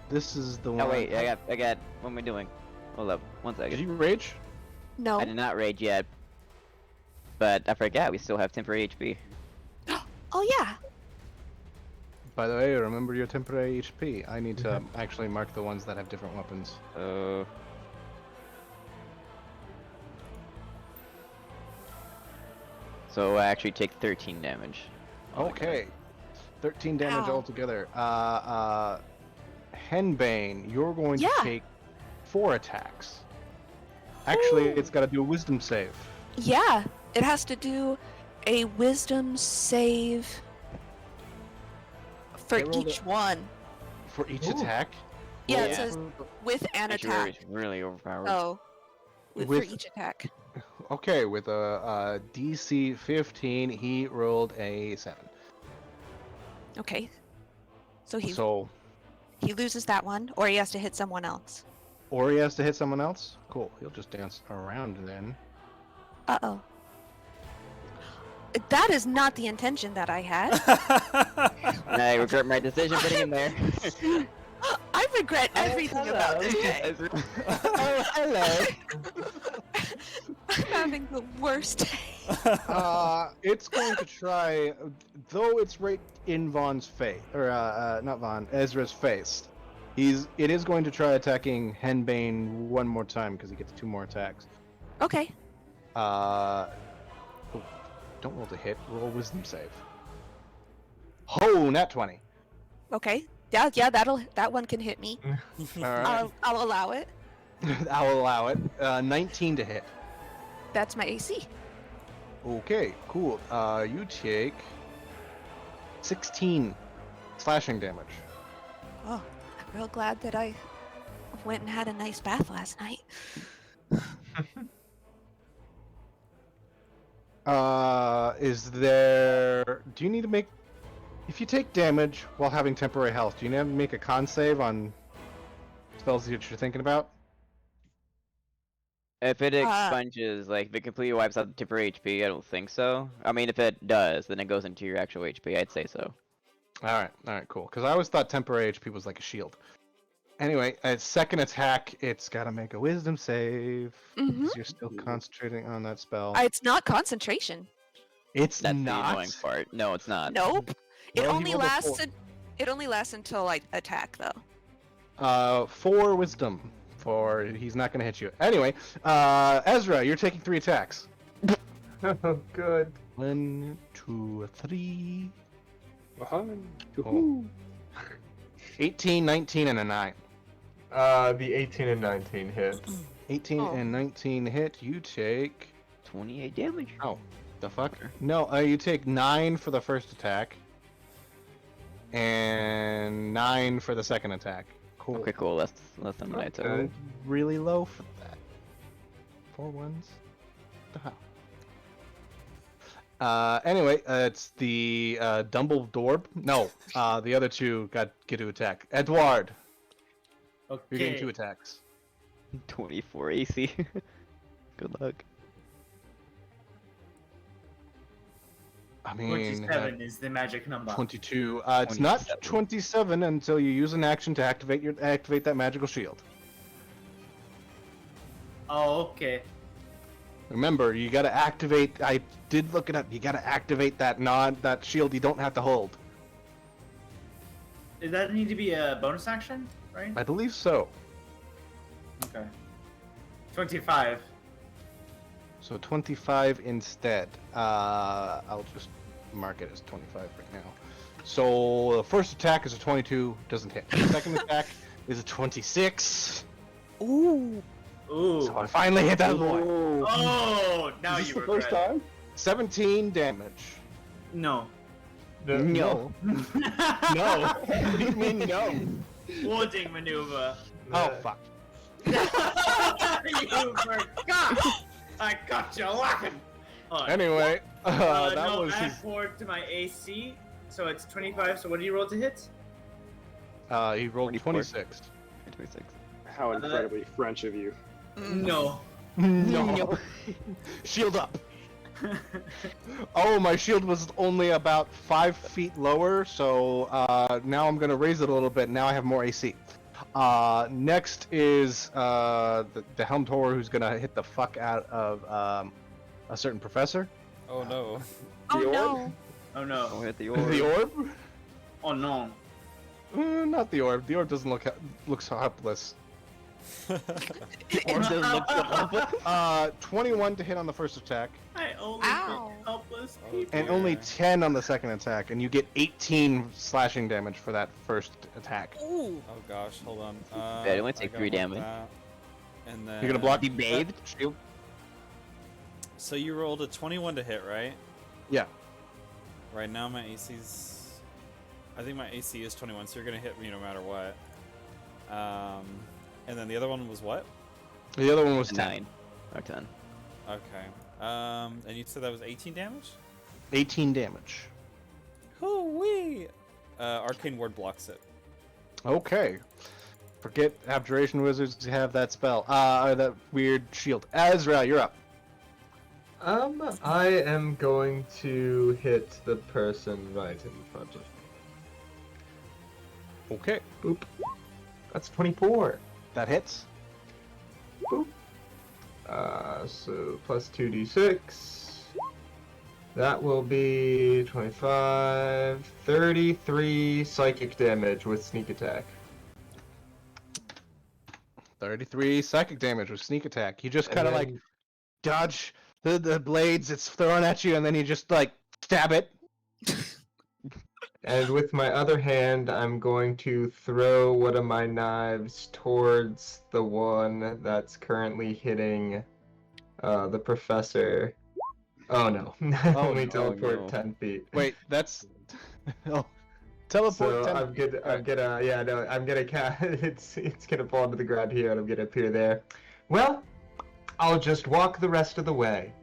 B: This is the one.
C: Oh wait, I got. What am I doing? Hold up. 1 second.
B: Did you rage?
E: No.
C: I did not rage yet. But I forgot we still have temporary HP.
E: Oh yeah.
B: By the way, remember your temporary HP. I need to actually mark the ones that have different weapons.
C: So I actually take 13 damage.
B: Okay. 13 damage
E: Ow.
B: altogether. Henbane, you're going
E: Yeah.
B: to take 4 attacks. Actually, it's got to do a wisdom save.
E: Yeah. It has to do a Wisdom save for
B: I rolled
E: each one.
B: For each
G: Ooh.
B: attack?
E: Yeah, it
C: Yeah.
E: says with an
C: Sanctuary
E: attack.
C: is really overpowered.
E: Oh. For
B: With-
E: each attack.
B: Okay, with a DC 15, he rolled a 7.
E: Okay. So he
B: So,
E: loses that one, or he has to hit someone else.
B: or he has to hit someone else? Cool, he'll just dance around then.
E: Uh-oh. That is not the intention that I had.
C: I regret my decision putting him there.
E: I regret everything about this day.
C: Oh, hello.
E: I'm having the worst day.
B: It's going to try, though it's right in Vaughn's face, or not Vaughn, Ezra's face. It is going to try attacking Henbane one more time because he gets 2 more attacks.
E: Okay.
B: Don't roll to hit, roll wisdom save. Oh, nat 20.
E: Okay. Yeah, that one can hit me.
B: All right,
E: I'll allow it.
B: I'll allow it. 19 to hit.
E: That's my AC.
B: Okay, cool. You take 16 slashing damage.
E: Oh, I'm real glad that I went and had a nice bath last night.
B: Is there... Do you need to make... If you take damage while having temporary health, do you need to make a con save on spells that you're thinking about?
C: If it expunges, like, if it completely wipes out the temporary HP, I don't think so. I mean, if it does, then it goes into your actual HP. I'd say so.
B: Alright, cool. Because I always thought temporary HP was like a shield. Anyway, its second attack, it's got to make a wisdom save. Because you're still concentrating on that spell.
E: It's not concentration.
B: It's
C: That's
B: not.
C: the annoying part. No, it's not.
E: Nope. It
B: Well, he
E: only
B: rolled a
E: lasts.
B: four.
E: It only lasts until I attack, though.
B: 4 wisdom. For he's not going to hit you. Anyway, Ezra, you're taking 3 attacks.
G: Oh, good.
B: 1, 2, 3. 18, 19, and a 9.
G: The 18 and 19 hits.
B: 18 and 19 hit. You take...
C: 28 damage.
B: Oh, the fuck? No, you take 9 for the first attack. And 9 for the second attack. Cool.
C: Okay, cool. Less than what I took.
G: Okay.
B: Really low for that. 4 ones. What the hell? Anyway, it's the Dumbledore. No, the other two get to attack. Edward, you're getting 2
D: Okay.
B: attacks.
C: 24 AC. Good luck.
B: I mean,
D: 27 is the magic number.
B: 22. It's not 27 until you use an action to activate that magical shield.
D: Oh, okay.
B: Remember, you gotta activate. I did look it up. You gotta activate that shield. You don't have to hold.
D: Does that need to be a bonus action, right?
B: I believe so.
D: Okay. 25.
B: So 25 instead. I'll just mark it as 25 right now. So the first attack is a 22, doesn't hit. The second attack is a 26.
E: Ooh.
D: Ooh.
B: So I finally hit that boy.
D: Oh, now
A: Is this
D: you
A: the
D: regret
A: first
D: it.
A: time?
B: 17 damage.
D: No.
B: No. No. What do you mean no?
D: Warding maneuver.
B: Oh fuck.
D: You forgot! I got you lacking!
B: Anyway, that
D: no,
B: was
D: add
B: his,
D: 4 to my AC, so it's 25, so what do you roll to hit?
B: he rolled
C: 24.
B: 26.
C: 26.
A: How incredibly French of you.
D: No.
B: No. Shield up. Oh, my shield was only about 5 feet lower, so now I'm gonna raise it a little bit. Now I have more AC. Next is the Helmed Horror, who's gonna hit the fuck out of a certain professor.
F: Oh no.
E: Oh
A: The
E: no.
D: Oh no.
C: Oh, hit the orb.
B: The orb?
D: Oh no.
B: Not the orb. The orb doesn't look so helpless.
C: Orb doesn't look so helpless.
B: 21 to hit on the first attack,
D: I only
E: Ow.
D: hit helpless
F: Oh,
D: people.
B: and only 10 on the second attack, and you get 18 slashing damage for that first attack.
E: Ooh.
F: Oh gosh, hold on.
C: Yeah, it only take
F: I gotta
C: 3
F: mark
C: damage.
F: that. And then
B: You're gonna block
C: He bathed.
B: shield?
F: So you rolled a 21 to hit, right?
B: Yeah.
F: Right now my AC's... I think my AC is 21, so you're gonna hit me no matter what. And then the other one was what?
B: The other one was 10.
C: 9 or 10.
F: Okay. And you said that was 18 damage?
B: 18 damage.
F: Hoo-wee! Arcane Ward blocks it.
B: Okay. Forget Abjuration Wizards to have that spell. That weird shield. Ezra, you're up.
G: I am going to hit the person right in front of me.
B: Okay.
G: Boop. That's 24.
B: That hits.
G: Boop. So plus 2d6. That will be 25, 33 psychic damage with sneak attack.
B: 33 psychic damage with sneak attack. You just kind of
G: And
B: like
G: then-
B: dodge the blades it's thrown at you, and then you just like stab it.
G: And with my other hand, I'm going to throw one of my knives towards the one that's currently hitting the professor. Oh no.
B: Oh,
G: We
B: no.
G: teleport
C: no.
G: 10 feet.
B: Wait, that's oh, teleport.
G: So
B: 10
G: I'm gonna,
B: Alright.
G: I'm gonna, yeah, no, I'm gonna it's gonna fall to the ground here, and I'm gonna appear there. Well, I'll just walk the rest of the way.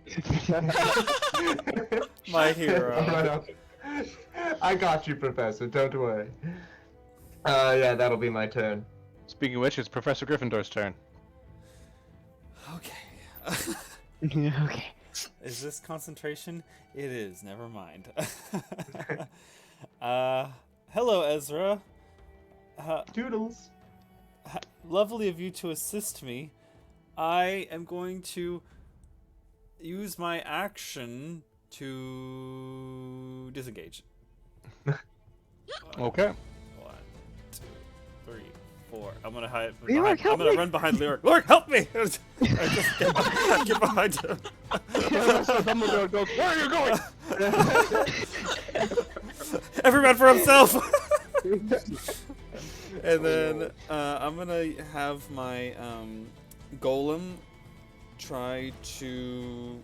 F: My
G: I'll
F: hero.
G: run up. I got you, Professor. Don't worry. Yeah, that'll be my turn.
B: Speaking of which, it's Professor Gryffindor's turn.
F: Okay.
C: Okay.
F: Is this concentration? It is. Never mind. Hello, Ezra.
G: Doodles.
F: Lovely of you to assist me. I am going to use my action to disengage.
B: Okay.
F: 1, 2, 3, 4. I'm gonna hide.
C: Leoric, help
F: I'm gonna
C: me!
F: run behind Leoric. Leoric, help me! I just get behind him.
B: Dumbledore goes, "Where are you going?"
F: Every man for himself. And then I'm gonna have my golem try to.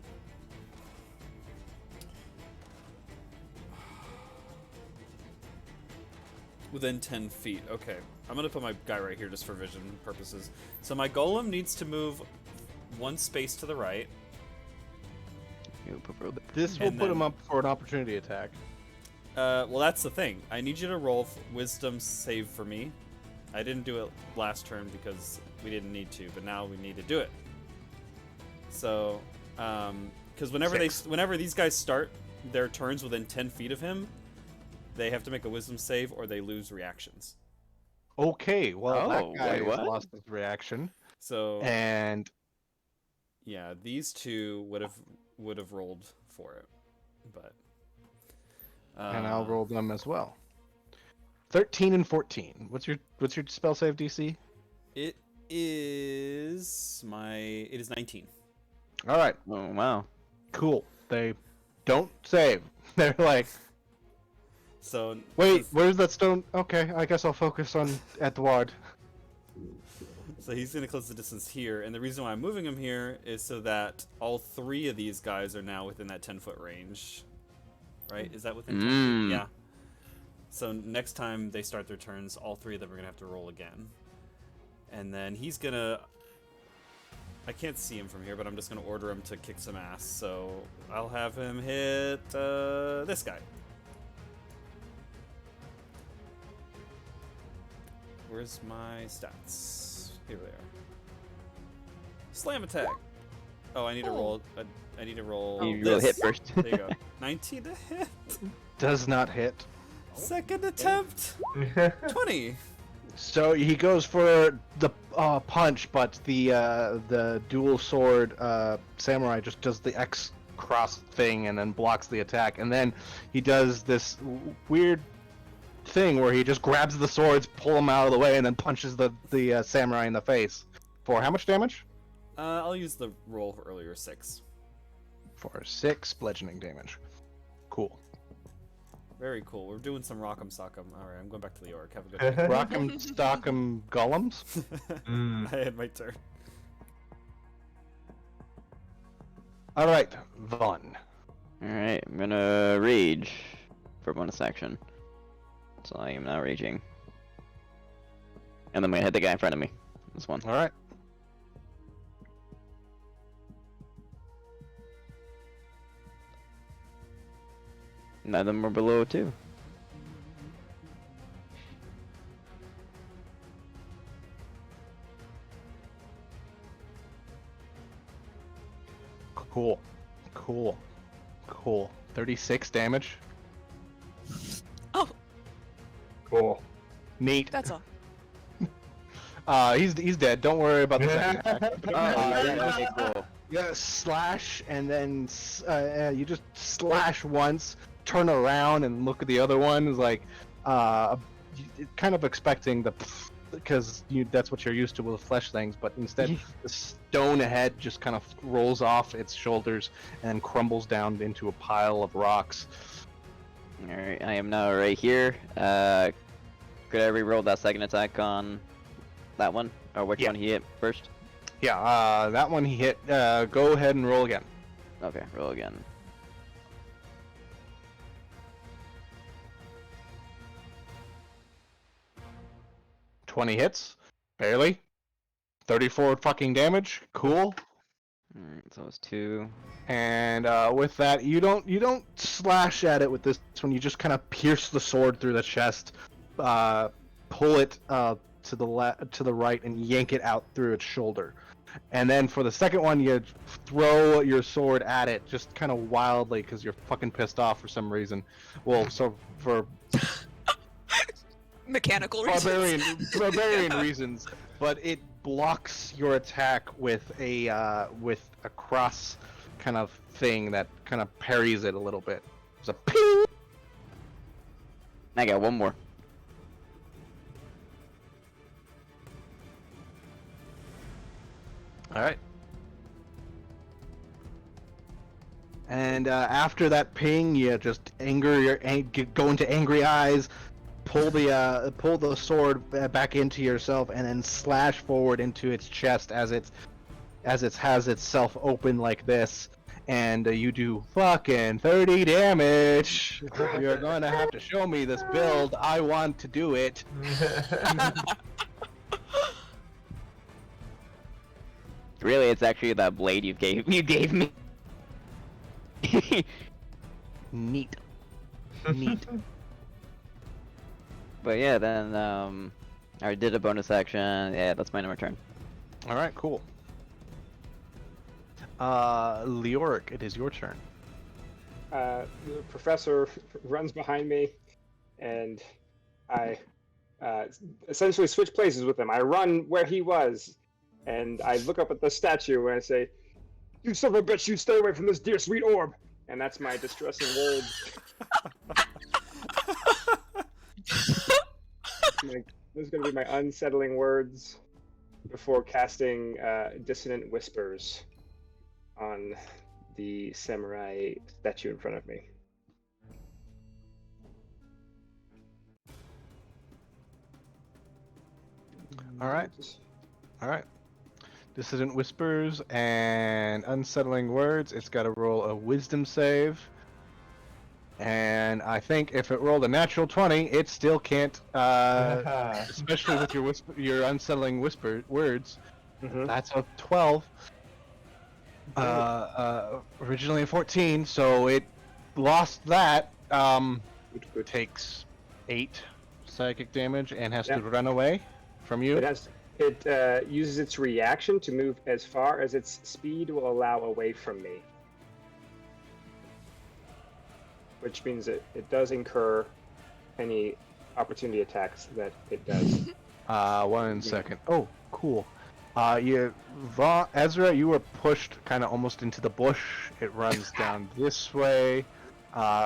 F: Within 10 feet. Okay. I'm gonna put my guy right here just for vision purposes. So my golem needs to move 1 space to the right.
B: This will
F: And
B: put him
F: then-
B: up for an opportunity attack.
F: Well, that's the thing. I need you to roll wisdom save for me. I didn't do it last turn because we didn't need to, but now we need to do it. So, because whenever these guys start their turns within 10 feet of him, they have to make a wisdom save or they lose reactions.
B: Okay, well,
C: Oh,
B: that guy
C: wait,
B: has
C: what?
B: lost his reaction,
F: So,
B: and
F: yeah, these two would have rolled for it, but
B: I'll roll them as well. 13 and 14. What's your spell save DC?
F: It is 19.
B: All right,
C: Oh, wow.
B: cool. They don't save. They're like,
F: So
B: wait, where's that stone? Okay, I guess I'll focus on Edward.
F: So he's going to close the distance here, and the reason why I'm moving him here is so that all 3 of these guys are now within that 10-foot range. Right? Is that within 10 feet? Yeah. So next time they start their turns, all 3 of them are going to have to roll again. And then he's going to... I can't see him from here, but I'm just going to order him to kick some ass. So I'll have him hit this guy. Where's my stats? Here they are. Slam attack. Oh, I need to roll. I need to roll.
C: You
F: this.
C: roll hit first.
F: There you go. 19 to hit.
B: Does not hit.
F: Second attempt. 20.
B: So he goes for the punch, but the dual sword samurai just does the X cross thing and then blocks the attack, and then he does this weird thing where he just grabs the swords, pull them out of the way, and then punches the samurai in the face. For how much damage?
F: I'll use the roll for earlier 6.
B: For 6 bludgeoning damage. Cool.
F: Very cool. We're doing some rock'em sock'em. All right, I'm going back to the orc. Have a good day.
B: Rock'em stock'em golems.
F: I had my turn.
B: All right, Vaughn.
C: Alright, I'm gonna rage for bonus action. So I am now raging. And I'm gonna hit the guy in front of me. This one.
B: All right.
C: None of them are below 2.
B: Cool. 36 damage.
E: Oh,
G: Cool.
B: Neat.
E: that's all.
B: He's dead. Don't worry about the second attack.
C: Okay, cool.
B: Yeah, slash, and then you just slash once, turn around and look at the other one. Is like, kind of expecting because that's what you're used to with flesh things, but instead the stone head just kind of rolls off its shoulders and crumbles down into a pile of rocks.
C: Alright, I am now right here. Could I re-roll that second attack on that one? Or which
B: Yeah.
C: one he hit first?
B: Yeah, that one he hit. Go ahead and roll again.
C: Okay, roll again.
B: 20 hits, barely. 34 fucking damage, cool.
C: Alright, so it's 2.
B: And with that, you don't slash at it with this one. You just kind of pierce the sword through the chest, pull it to the right, and yank it out through its shoulder. And then for the second one, you throw your sword at it, just kind of wildly, because you're fucking pissed off for some reason. Well, so for
E: Mechanical reasons.
B: barbarian reasons, but it blocks your attack with a cross kind of thing that kind of parries it a little bit. It's a ping.
C: I got one more.
B: All right. And after that ping, you just go into angry eyes, pull the sword back into yourself, and then slash forward into its chest as it has itself open like this, and you do fucking 30 damage. You're going to have to show me this build. I want to do it.
C: Really, it's actually that blade you gave me.
B: Neat.
C: But yeah, then I did a bonus action. Yeah, that's my turn.
B: All right, cool. Leoric, it is your turn.
A: The professor runs behind me, and I essentially switch places with him. I run where he was, and I look up at the statue and I say, "You son of a bitch, you stay away from this dear sweet orb!" And that's my distressing words. Those are going to be my unsettling words before casting Dissonant Whispers on the samurai statue in front of me.
B: All right. Dissident Whispers and Unsettling Words. It's got to roll a Wisdom save. And I think if it rolled a natural 20, it still can't, especially with your Unsettling Words.
A: Mm-hmm.
B: That's a 12. Originally a 14, so it lost that. It takes 8 psychic damage and has to run away from you.
A: It uses its reaction to move as far as its speed will allow away from me. Which means it does incur any opportunity attacks that it does.
B: 1 second. Oh, cool. Ezra, you were pushed kind of almost into the bush. It runs down this way,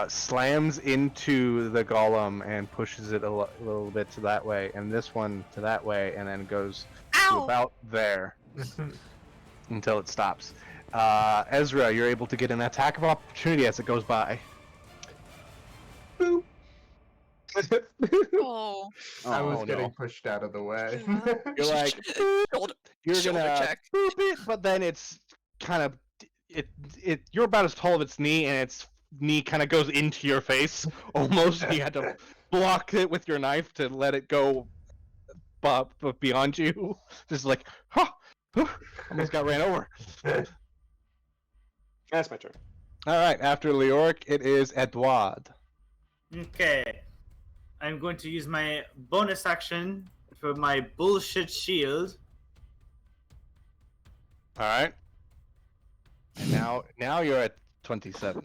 B: slams into the golem and pushes it a little bit to that way, and this one to that way, and then goes to about there until it stops. Ezra, you're able to get an attack of opportunity as it goes by.
A: Boop.
E: Oh.
G: I was
B: Oh,
G: getting
B: no.
G: pushed out of the way.
B: You're like, you're
E: Shoulder
B: gonna
E: check.
B: boop it, but then it's kind of you're about as tall as its knee, and its knee kind of goes into your face almost, and you had to block it with your knife to let it go beyond you. Just like, almost got ran over.
A: That's my turn.
B: All right, after Leoric, it is Edouard.
D: Okay. I'm going to use my bonus action for my bullshit shield.
B: All right. And now you're at 27.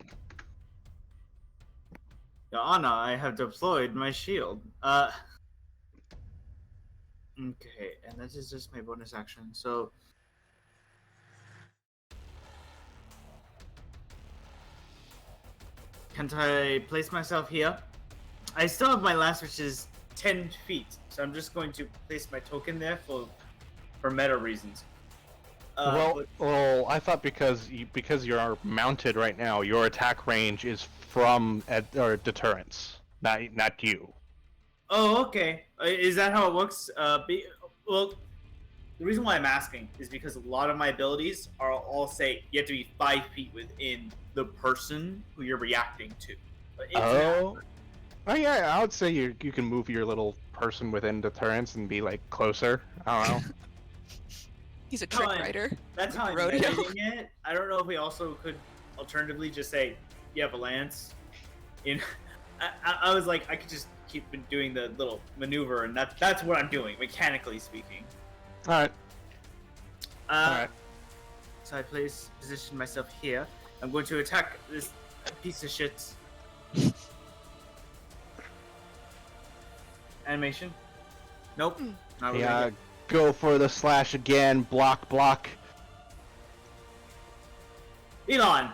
D: Your Honor, I have deployed my shield. Okay, and this is just my bonus action. So can't I place myself here? I still have my last, which is 10 feet. So I'm just going to place my token there for meta reasons.
B: Well, I thought because you're mounted right now, your attack range is from or deterrence, not you.
D: Oh, okay. Is that how it works? Well, the reason why I'm asking is because a lot of my abilities are all say you have to be 5 feet within the person who you're reacting to.
B: Oh yeah, I would say you can move your little person within deterrence and be like closer. I don't know.
E: He's a trick
D: Fine.
E: writer.
D: That's how I'm
E: Rodeo.
D: editing it. I don't know if we also could alternatively just say, you have a lance. I was like, I could just keep doing the little maneuver, and that's what I'm doing, mechanically speaking.
B: All right. Alright.
D: So I position myself here. I'm going to attack this piece of shit. Animation? Nope. Not really.
B: Yeah. Go for the slash again. Block.
D: Elon!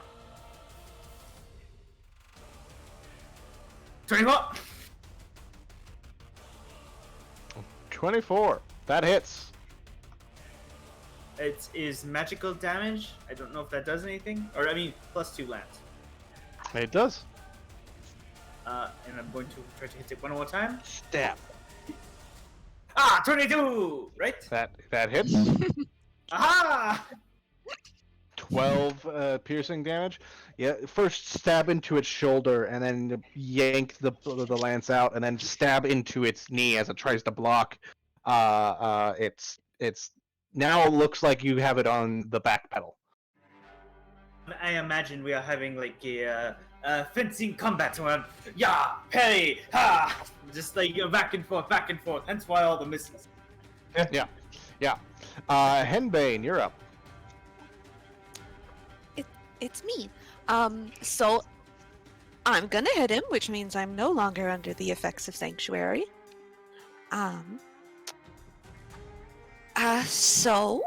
D: 24!
B: 24. That hits.
D: It is magical damage. I don't know if that does anything. Or, I mean, +2 lance.
B: It does.
D: And I'm going to try to hit it one more time.
B: Stab.
D: 22! Right?
B: That hits.
D: Aha!
B: 12 piercing damage. Yeah, first stab into its shoulder, and then yank the lance out, and then stab into its knee as it tries to block. It's now looks like you have it on the back pedal.
D: I imagine we are having like a fencing combat where yeah, parry, ha! Just like back and forth, hence why all the misses.
B: Yeah. Henbane, you're up.
E: It's me. So I'm gonna hit him, which means I'm no longer under the effects of Sanctuary. So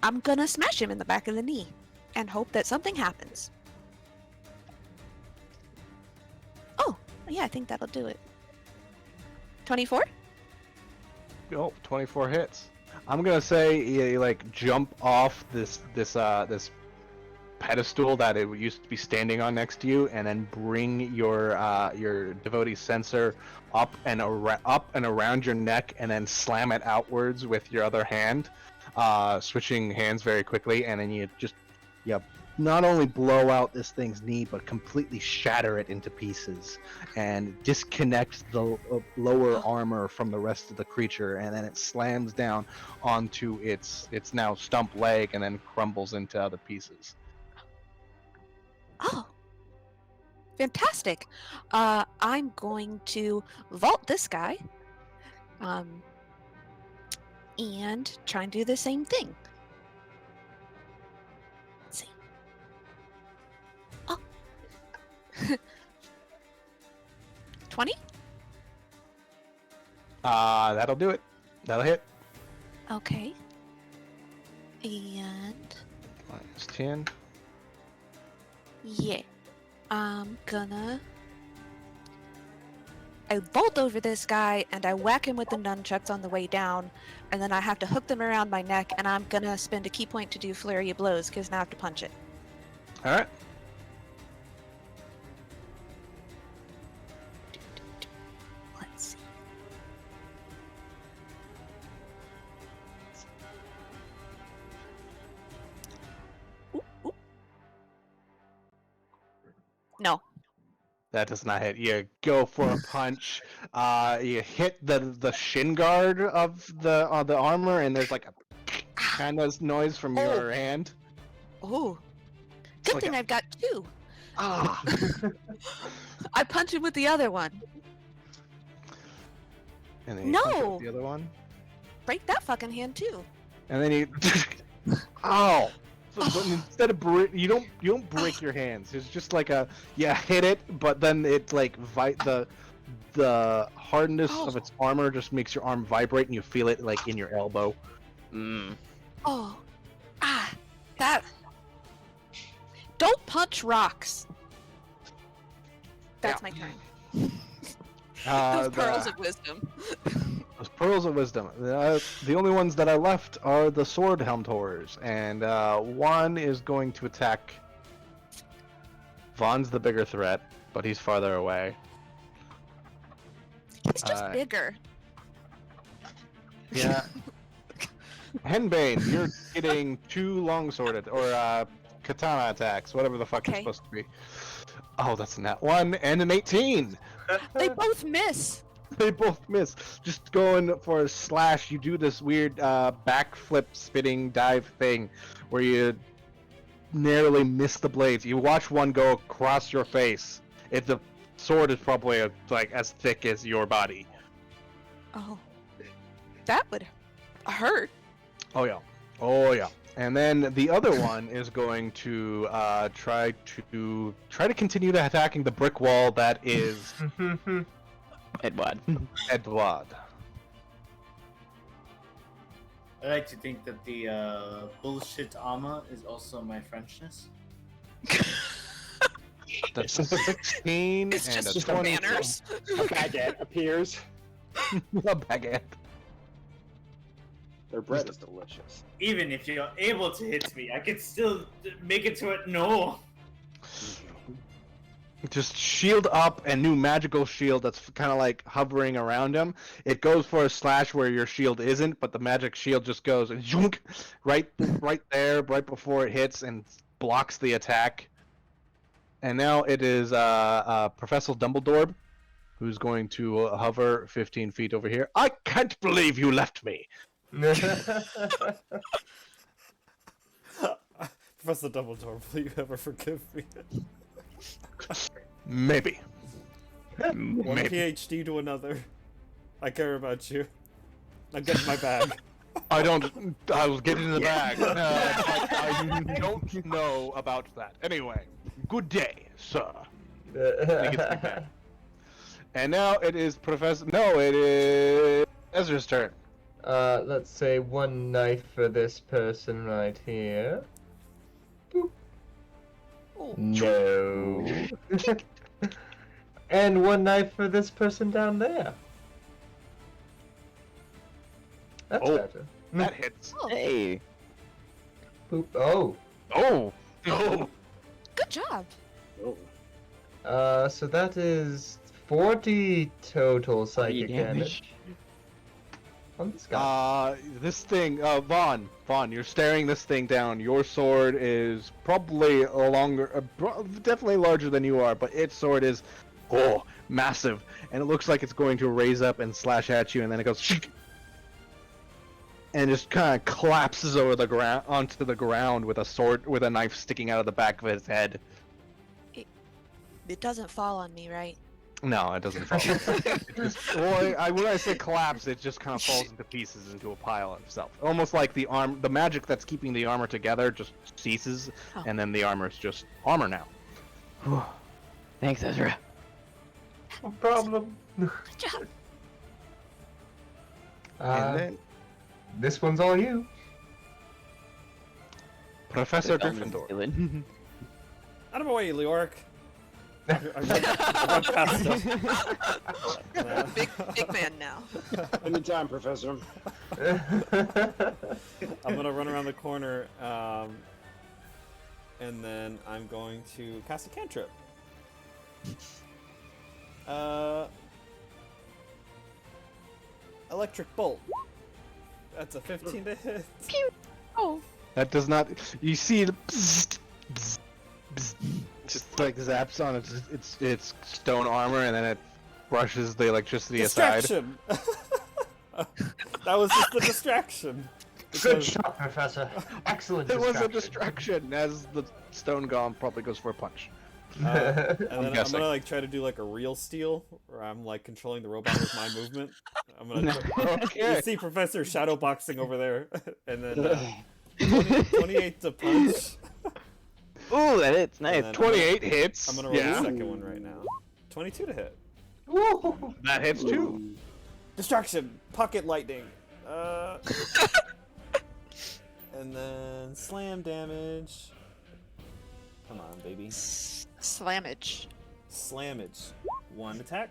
E: I'm gonna smash him in the back of the knee and hope that something happens. Oh, yeah, I think that'll do it. 24?
B: Oh, 24 hits. I'm gonna say you like jump off this pedestal that it used to be standing on next to you, and then bring your devotee sensor up and around your neck, and then slam it outwards with your other hand, switching hands very quickly, and then you not only blow out this thing's knee, but completely shatter it into pieces and disconnect the lower armor from the rest of the creature, and then it slams down onto its now stump leg and then crumbles into other pieces.
E: Oh, fantastic. I'm going to vault this guy and try and do the same thing. Let's see. Oh. 20?
B: That'll do it. That'll hit.
E: Okay. And
B: Minus 10.
E: yeah, I vault over this guy and I whack him with the nunchucks on the way down, and then I have to hook them around my neck, and I'm gonna spend a key point to do flurry of blows because now I have to punch it.
B: All right.
E: Let's see. Ooh, ooh. No.
B: That does not hit. You go for a punch. You hit the shin guard of the armor, and there's like a kind of noise from your hand.
E: Oh.
B: It's
E: Good
B: like
E: thing I've got two.
B: Ah.
E: I punch him with the other one.
B: And then you punch it
E: No.
B: with the other one.
E: Break that fucking hand too.
B: And then you. Ow! So, but instead of you don't break your hands. It's just like hit it, but then it like the hardness of its armor just makes your arm vibrate, and you feel it like in your elbow.
E: Oh. That. Don't punch rocks. That's my turn. Those pearls of wisdom.
B: Those pearls of wisdom. The only ones that are left are the sword helmed horrors, and one is going to attack. Vaughn's the bigger threat, but he's farther away.
E: He's just bigger.
B: Yeah. Henbane, you're getting two longsworded or katana attacks, whatever the fuck it's
E: Okay.
B: supposed to be. Oh, that's a nat 1 and an 18.
E: They both miss.
B: They both miss. Just going for a slash, you do this weird backflip spinning dive thing where you narrowly miss the blades. You watch one go across your face. The sword is probably like as thick as your body.
E: Oh, that would hurt.
B: Oh yeah. Oh yeah. And then the other one is going to try to continue to attacking the brick wall that is
C: Edward.
B: Edward.
D: I like to think that the bullshit armor is also my Frenchness.
B: That's a 16
E: It's
B: and
E: just
B: a
E: for
B: 20.
E: manners.
A: A baguette appears.
B: A baguette.
A: Their bread is delicious.
D: Even if you're able to hit me, I could still make it to it. No.
B: Just shield up a new magical shield that's kind of like hovering around him. It goes for a slash where your shield isn't, but the magic shield just goes zoink, right there, right before it hits and blocks the attack. And now it is Professor Dumbledore, who's going to hover 15 feet over here. I can't believe you left me.
F: Professor Dumbledore, will you ever forgive me?
B: Maybe.
F: One
B: Maybe.
F: PhD to another. I care about you. Now get in my bag.
B: I will get it in the bag. I don't know about that. Anyway, good day, sir. He gets the bag. And now it is Professor. No, it is Ezra's turn.
G: Let's say one knife for this person right here. Boop.
E: Oh.
G: No. And one knife for this person down there. That's
B: Oh.
G: better.
B: That hits.
E: Oh,
C: Hey.
G: Boop. Oh.
B: Oh. Oh.
E: good job.
A: Oh.
G: So that is 40 total psychic damage on this guy.
B: This thing, Vaughn, you're staring this thing down. Your sword is probably definitely larger than you are, but its sword is, massive, and it looks like it's going to raise up and slash at you, and then it goes, shik, and just kind of collapses over the ground onto the ground with a knife sticking out of the back of its head.
E: It doesn't fall on me, right?
B: No, it doesn't fall. When I say collapse, it just kind of falls into pieces into a pile itself. Almost like the magic that's keeping the armor together just ceases,
E: Oh.
B: and then the armor is just armor now.
C: Thanks, Ezra.
G: No problem.
E: Good job.
B: And then
G: This one's all you.
B: Professor
C: Tell me to
B: Gryffindor.
C: steal it.
F: Out of my way, Leoric. I run past him.
E: Big man now.
A: Anytime, Professor.
F: I'm gonna run around the corner, and then I'm going to cast a cantrip. Electric Bolt. That's a 15 to hit.
E: Oh,
B: That does not. You see the bzzzt, bzzzt, bzzzt, just like zaps on its stone armor, and then it brushes the electricity aside.
F: Distraction! That was just a distraction.
G: Good
F: Because-
G: shot, Professor. Excellent
B: It was a
G: distraction.
B: distraction, as the stone golem probably goes for a punch.
F: and then I'm
B: guessing.
F: gonna like try to do like a real steal, where I'm like controlling the robot with my movement. I'm gonna.
B: Okay.
F: You see Professor shadowboxing over there, and then 28 to punch.
C: Ooh, that hits. Nice.
F: And then
B: 28 hits.
F: I'm gonna roll
B: yeah.
F: the second one right now. 22 to hit.
G: Woo!
B: That hits too.
F: Distraction, pocket lightning. And then slam damage. Come on, baby.
E: slammage.
F: Slammage. 1 attack,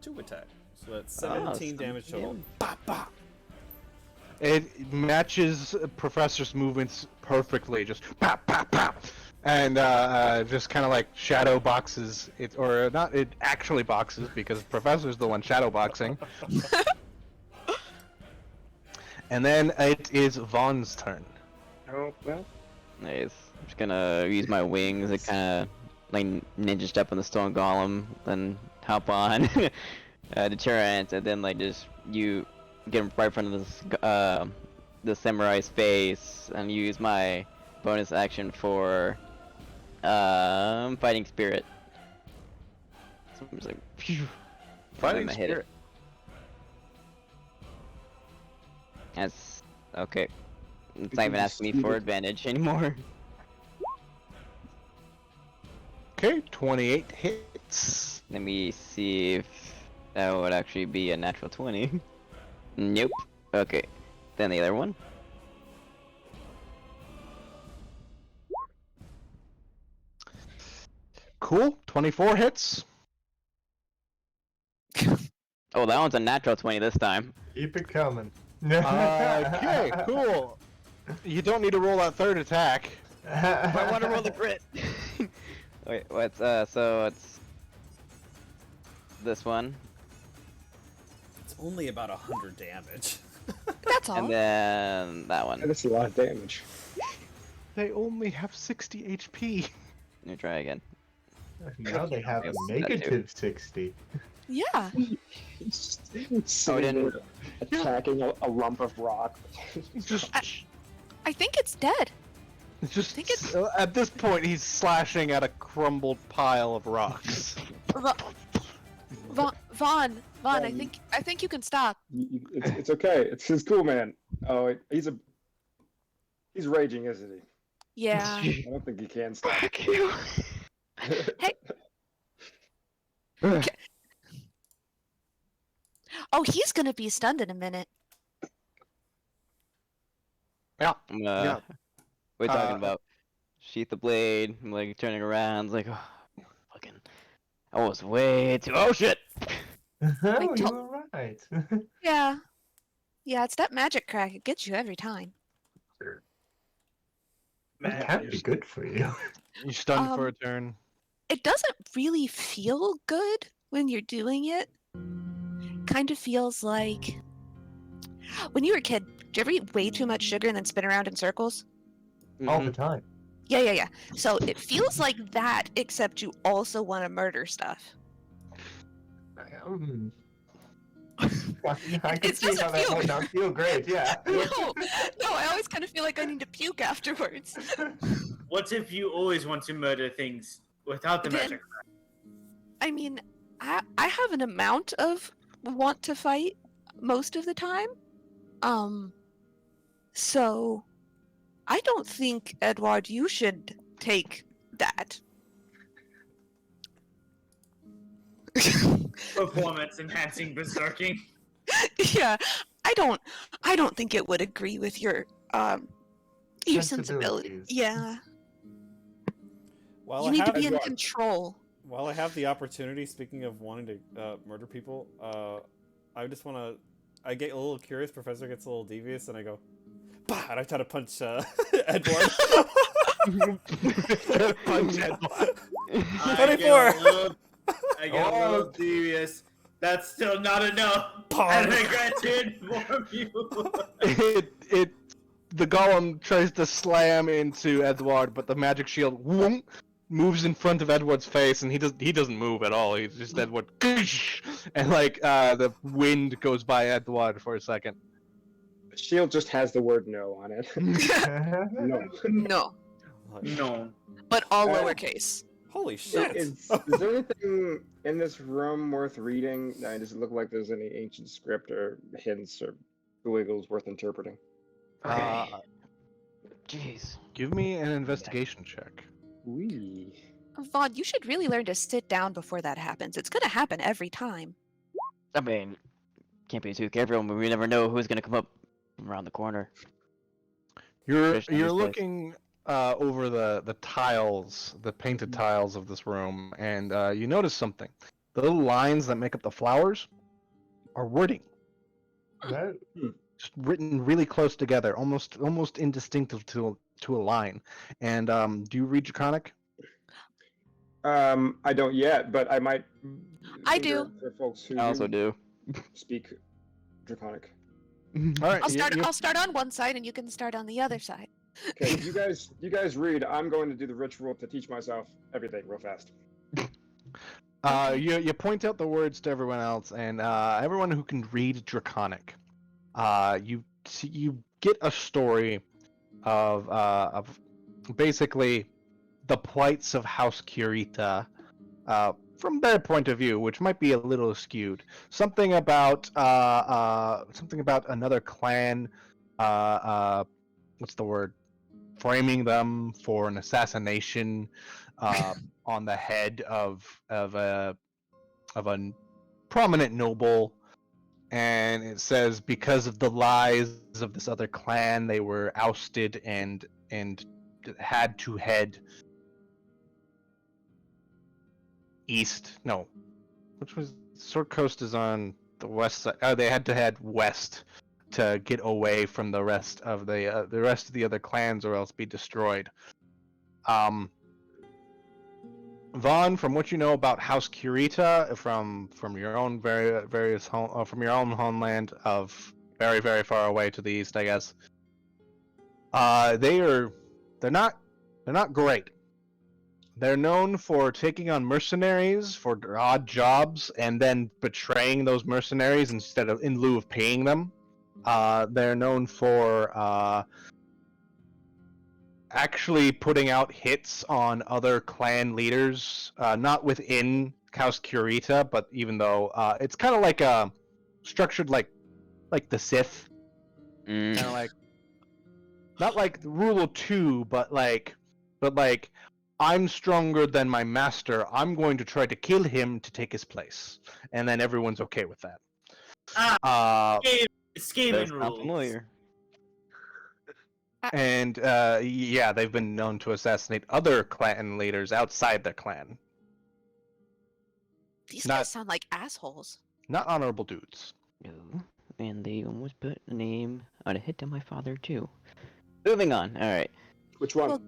F: 2 attack. So that's 17 damage total. Bop, bop.
B: It matches Professor's movements perfectly. Just pop, pop, pop, and just kind of like shadow boxes it, or not. It actually boxes because Professor's the one shadow boxing. And then it is Vaughn's turn.
A: Oh, well.
C: Nice. I'm just gonna use my wings to kind of like ninja step on the stone golem, then hop on deterrent, and then like just you get right in front of this the samurai's face, and use my bonus action for fighting spirit. So I'm just like, phew,
B: Fighting
C: hit it.
B: spirit.
C: That's okay. It's
A: You
C: not
A: can
C: even asking me for
A: dispute it.
C: advantage anymore.
B: Okay, 28 hits.
C: Let me see if that would actually be a natural 20. Nope. Okay. Then the other one.
B: Cool, 24 hits.
C: Oh, that one's a natural 20 this time.
G: Keep it coming.
B: Okay, cool. You don't need to roll that third attack.
C: I want to roll the crit. Wait, what's so it's this one,
F: It's only about 100 damage.
E: That's all.
C: and then that one.
A: That's a lot of damage.
B: They only have 60 HP.
C: Let me try again.
G: Now they have a
C: Yes,
G: negative 60.
E: Yeah.
A: Sitting there attacking a lump of rock.
B: Just,
E: I think it's dead.
B: just
E: think it's-
B: at this point, he's slashing at a crumbled pile of rocks.
E: Vaughn, I think you can stop.
A: It's okay. It's cool, man. Oh, he's raging, isn't he?
E: Yeah.
A: I don't think he can stop.
C: Fuck you.
E: Oh, he's gonna be stunned in a minute.
B: Yeah.
C: What are we talking
B: Uh,
C: about? Sheath the blade. I'm like turning around. It's like, oh, fucking. I was way too. Oh shit.
G: Oh, you
E: told-
G: were right.
E: Yeah. Yeah, it's that magic crack. It gets you every time.
G: That can't be good for you.
B: You stunned for a turn.
E: It doesn't really feel good when you're doing it. Kind of feels like when you were a kid, did you ever eat way too much sugar and then spin around in circles?
G: All the time.
E: Yeah. So it feels like that, except you also want to murder stuff.
G: I can
E: It
G: see
E: doesn't
G: how that
E: feel
G: might not feel great, yeah.
E: No, I always kind of feel like I need to puke afterwards.
D: What if you always want to murder things without the
E: Then-
D: magic?
E: I mean, I have an amount of want to fight most of the time. So I don't think, Edward, you should take that.
D: Performance enhancing berserking.
E: Yeah, I don't think it would agree with your sensibility.
G: Sensibilities.
E: Yeah.
F: While
E: You
F: I
E: need to
F: have
E: be in
A: Edward.
E: control.
F: while I have the opportunity, speaking of wanting to murder people, I just want to. I get a little curious. Professor gets a little devious, and I go, bah! And I try to punch Edward.
B: Punch Edward.
D: I get a little devious. That's still not enough. And I regret to inform you.
B: The golem tries to slam into Edward, but the magic shield whoom, moves in front of Edward's face, and he doesn't move at all. He's just Edward, and like the wind goes by Edward for a second.
A: The shield just has the word no on it. No.
E: No,
D: No.
E: but all
A: Uh,
E: lowercase.
F: Holy shit!
A: Is there anything in this room worth reading? Does it look like there's any ancient script or hints or wiggles worth interpreting?
B: Uh,
C: Jeez.
B: give me an investigation check.
A: Wee.
E: Vaughn, you should really learn to sit down before that happens. It's gonna happen every time.
C: I mean, can't be too careful. We never know who's gonna come up around the corner.
B: You're
C: Especially in this place.
B: looking over the tiles, the painted tiles of this room, and you notice something. The little lines that make up the flowers are wording,
G: That-
B: just written really close together, almost indistinct to a line. And do you read Draconic?
A: I don't yet, but I might.
E: I
A: figure
E: do.
A: For folks who
C: I also do.
A: speak Draconic.
B: All right,
E: I'll start on one side and you can start on the other side.
A: Okay, you guys read. I'm going to do the ritual to teach myself everything real fast.
B: You point out the words to everyone else, and everyone who can read Draconic. You get a story of basically the plights of House Kurita from their point of view, which might be a little skewed. Something about another clan. What's the word? Framing them for an assassination on the head of a prominent noble, and it says because of the lies of this other clan, they were ousted and had to head east. No, which was Sword Coast is on the west side. Oh, they had to head west to get away from the rest of the other clans, or else be destroyed. Vaughn, from what you know about House Kurita, from your own from your own homeland of very very far away to the east, I guess. They're not great. They're known for taking on mercenaries for odd jobs and then betraying those mercenaries in lieu of paying them. They're known for actually putting out hits on other clan leaders, not within House Kurita, but even though it's kind of like structured like the Sith, kind of like not like rule of two, but like I'm stronger than my master. I'm going to try to kill him to take his place, and then everyone's okay with that.
D: Scheming
C: That's not
D: rules.
C: familiar.
B: And yeah, they've been known to assassinate other clan leaders outside their clan.
E: These
B: Not-
E: guys sound like assholes.
B: Not honorable dudes.
C: No. And they almost put a name on a hit to my father too. Moving on. All right.
A: Which one?
E: Well,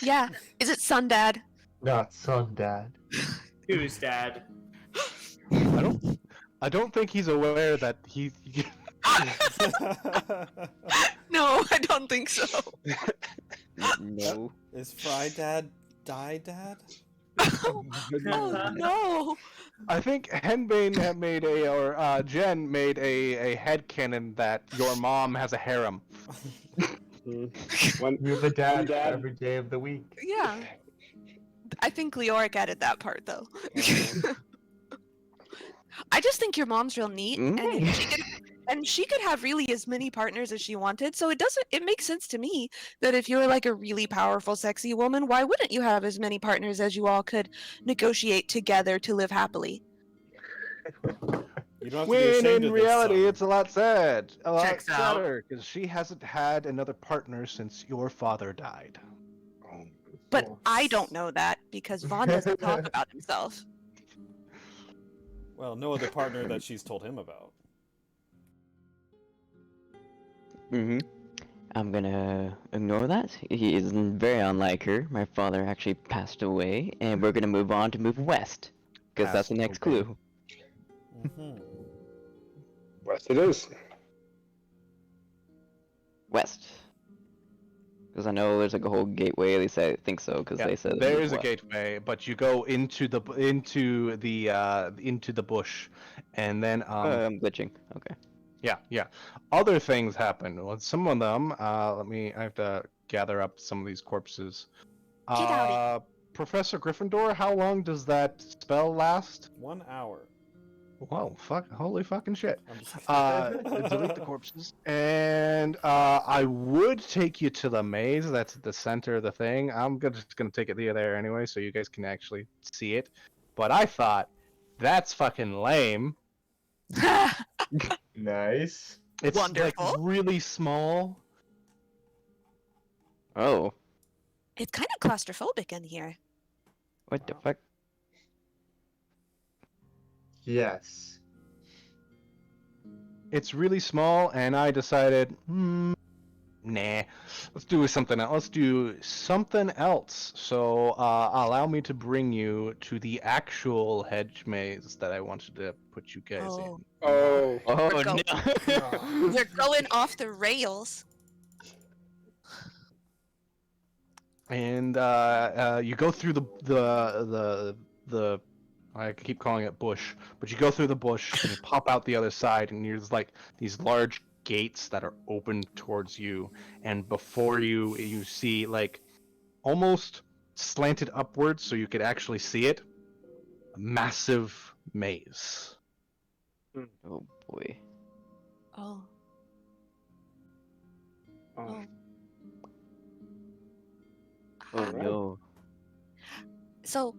E: yeah. Is it Sun Dad?
G: Not son, Dad.
D: Who's dad?
B: I don't think he's aware that he.
E: No, I don't think so.
C: No.
F: Is Fry Dad die Dad?
E: Oh no!
B: I think Henbane had made Jen made a headcanon that your mom has a harem.
A: One,
G: You have a dad,
A: One dad.
G: every day of the week.
E: Yeah. I think Leoric added that part though. I just think your mom's real neat, and she could have really as many partners as she wanted. So it makes sense to me that if you're like a really powerful, sexy woman, why wouldn't you have as many partners as you all could negotiate together to live happily?
F: You don't have to be
B: When
F: ashamed
B: in
F: of this,
B: reality,
F: son.
B: it's a lot
D: Checks out.
B: sadder, because she hasn't had another partner since your father died.
E: But I don't know that because Vaughn doesn't talk about himself.
F: Well, no other partner that she's told him about.
C: I'm gonna ignore that. He is very unlike her. My father actually passed away, and we're gonna move on to move west, because that's the next
B: Passed away.
C: clue.
F: Mm-hmm.
A: west it is.
C: West. Because I know there's like a whole gateway. At least I think so. Because
B: Yeah,
C: they said
B: there
C: move
B: is a
C: west.
B: gateway, but you go into the bush, and then
C: I'm glitching. Okay.
B: yeah. Other things happen. Well, some of them. I have to gather up some of these corpses.
E: Get out
B: Professor Gryffindor, how long does that spell last?
F: 1 hour.
B: Whoa, holy fucking shit.
F: I'm just
B: Delete the corpses. And I would take you to the maze that's at the center of the thing. Just gonna take it there anyway, so you guys can actually see it. But I thought, that's fucking lame.
G: Nice.
B: It's like
E: Wonderful.
B: really small.
C: Oh.
E: It's kind of claustrophobic in here.
C: What the fuck?
G: Yes.
B: It's really small, and I decided, nah, let's do something else. Let's do something else. So allow me to bring you to the actual hedge maze that I wanted to put you guys
E: Oh.
B: in.
A: Oh,
C: Oh
E: Go.
C: no.
E: We're going off the rails.
B: and you go through the I keep calling it bush, but you go through the bush and you pop out the other side, and there's like these large gates that are open towards you, and before you see like almost slanted upwards so you could actually see it, a massive maze.
C: Oh boy.
E: Oh.
A: Oh,
E: Oh.
C: Oh
A: Alright.
C: no.
E: So,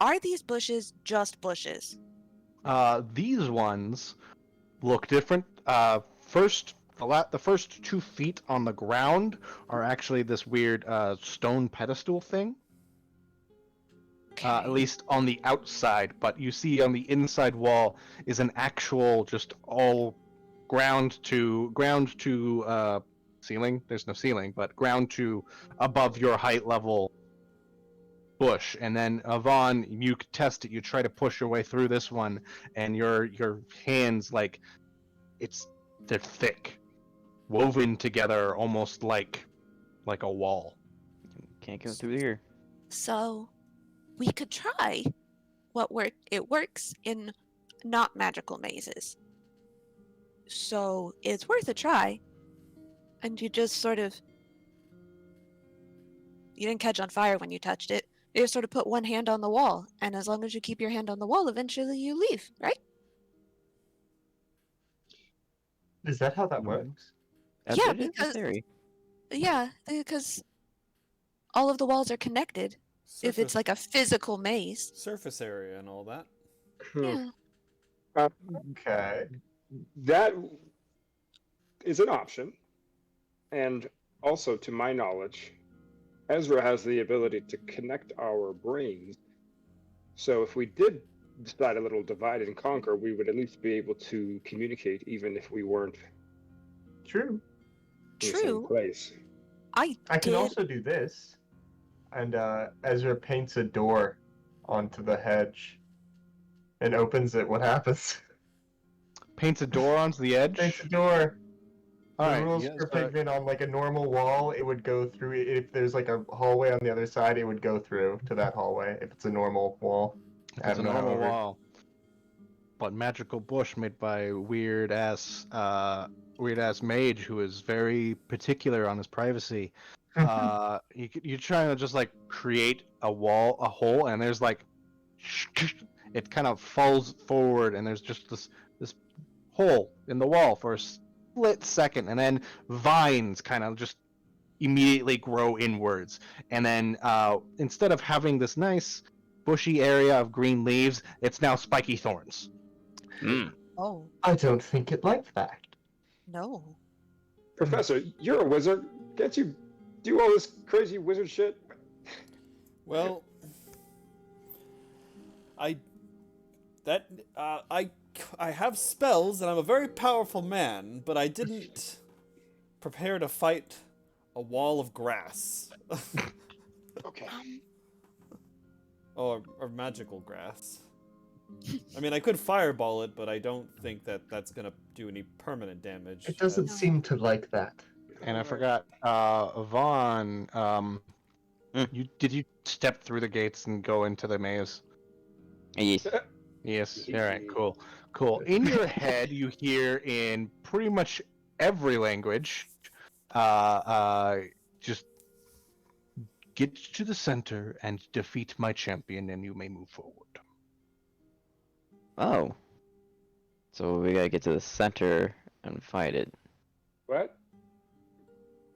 E: are these bushes just bushes?
B: These ones look different. The first 2 feet on the ground are actually this weird stone pedestal thing. At least on the outside, but you see on the inside wall is an actual just all ground to ceiling. There's no ceiling, but ground to above your height level bush. And then Vaughn, you test it. You try to push your way through this one, and your hands they're thick, woven together almost like a wall.
C: Can't go through here.
E: So, we could try it works in not magical mazes. So, it's worth a try. And you just sort of... You didn't catch on fire when you touched it. You just sort of put one hand on the wall, and as long as you keep your hand on the wall, eventually you leave, right?
G: Is that how that works?
C: That's
E: Yeah,
C: it is a
E: because-
C: theory.
E: Yeah, because all of the walls are connected. If it's like a physical maze.
F: surface area and all that.
E: Yeah.
G: Okay.
A: That is an option. And also, to my knowledge, Ezra has the ability to connect our brains. So if we did decide a little divide and conquer, we would at least be able to communicate even if we weren't
G: True.
A: in the same
E: True.
A: place.
G: I can
E: did-
G: also do this. And Ezra paints a door onto the hedge and opens it. What happens?
B: Paints a door onto the edge.
G: Paints a door.
B: All
G: The
B: right.
G: rules
B: yes,
G: for pigment on like a normal wall, it would go through. If there's like a hallway on the other side, it would go through to that hallway. If it's a normal wall.
B: If
G: I
B: it's a
G: don't know,
B: normal
G: however.
B: wall, but magical bush made by weird ass mage who is very particular on his privacy. You're trying to just like create a hole, and there's like it kind of falls forward, and there's just this hole in the wall for a split second, and then vines kind of just immediately grow inwards, and then instead of having this nice bushy area of green leaves, it's now spiky thorns.
E: Oh,
G: I don't think it like that.
E: no.
A: Professor, you're a wizard. Can't you do all this crazy wizard shit?
F: Well, I have spells and I'm a very powerful man, but I didn't prepare to fight a wall of grass.
A: Okay.
F: or magical grass. I mean, I could fireball it, but I don't think that that's gonna do any permanent damage.
G: It doesn't
E: No.
G: seem to like that.
B: And I forgot, Vaughn, did you step through the gates and go into the maze?
C: Yes.
B: Yes. All right. Cool. In your head, you hear in pretty much every language, just get to the center and defeat my champion, and you may move forward.
C: Oh. So we gotta get to the center and fight it.
A: What?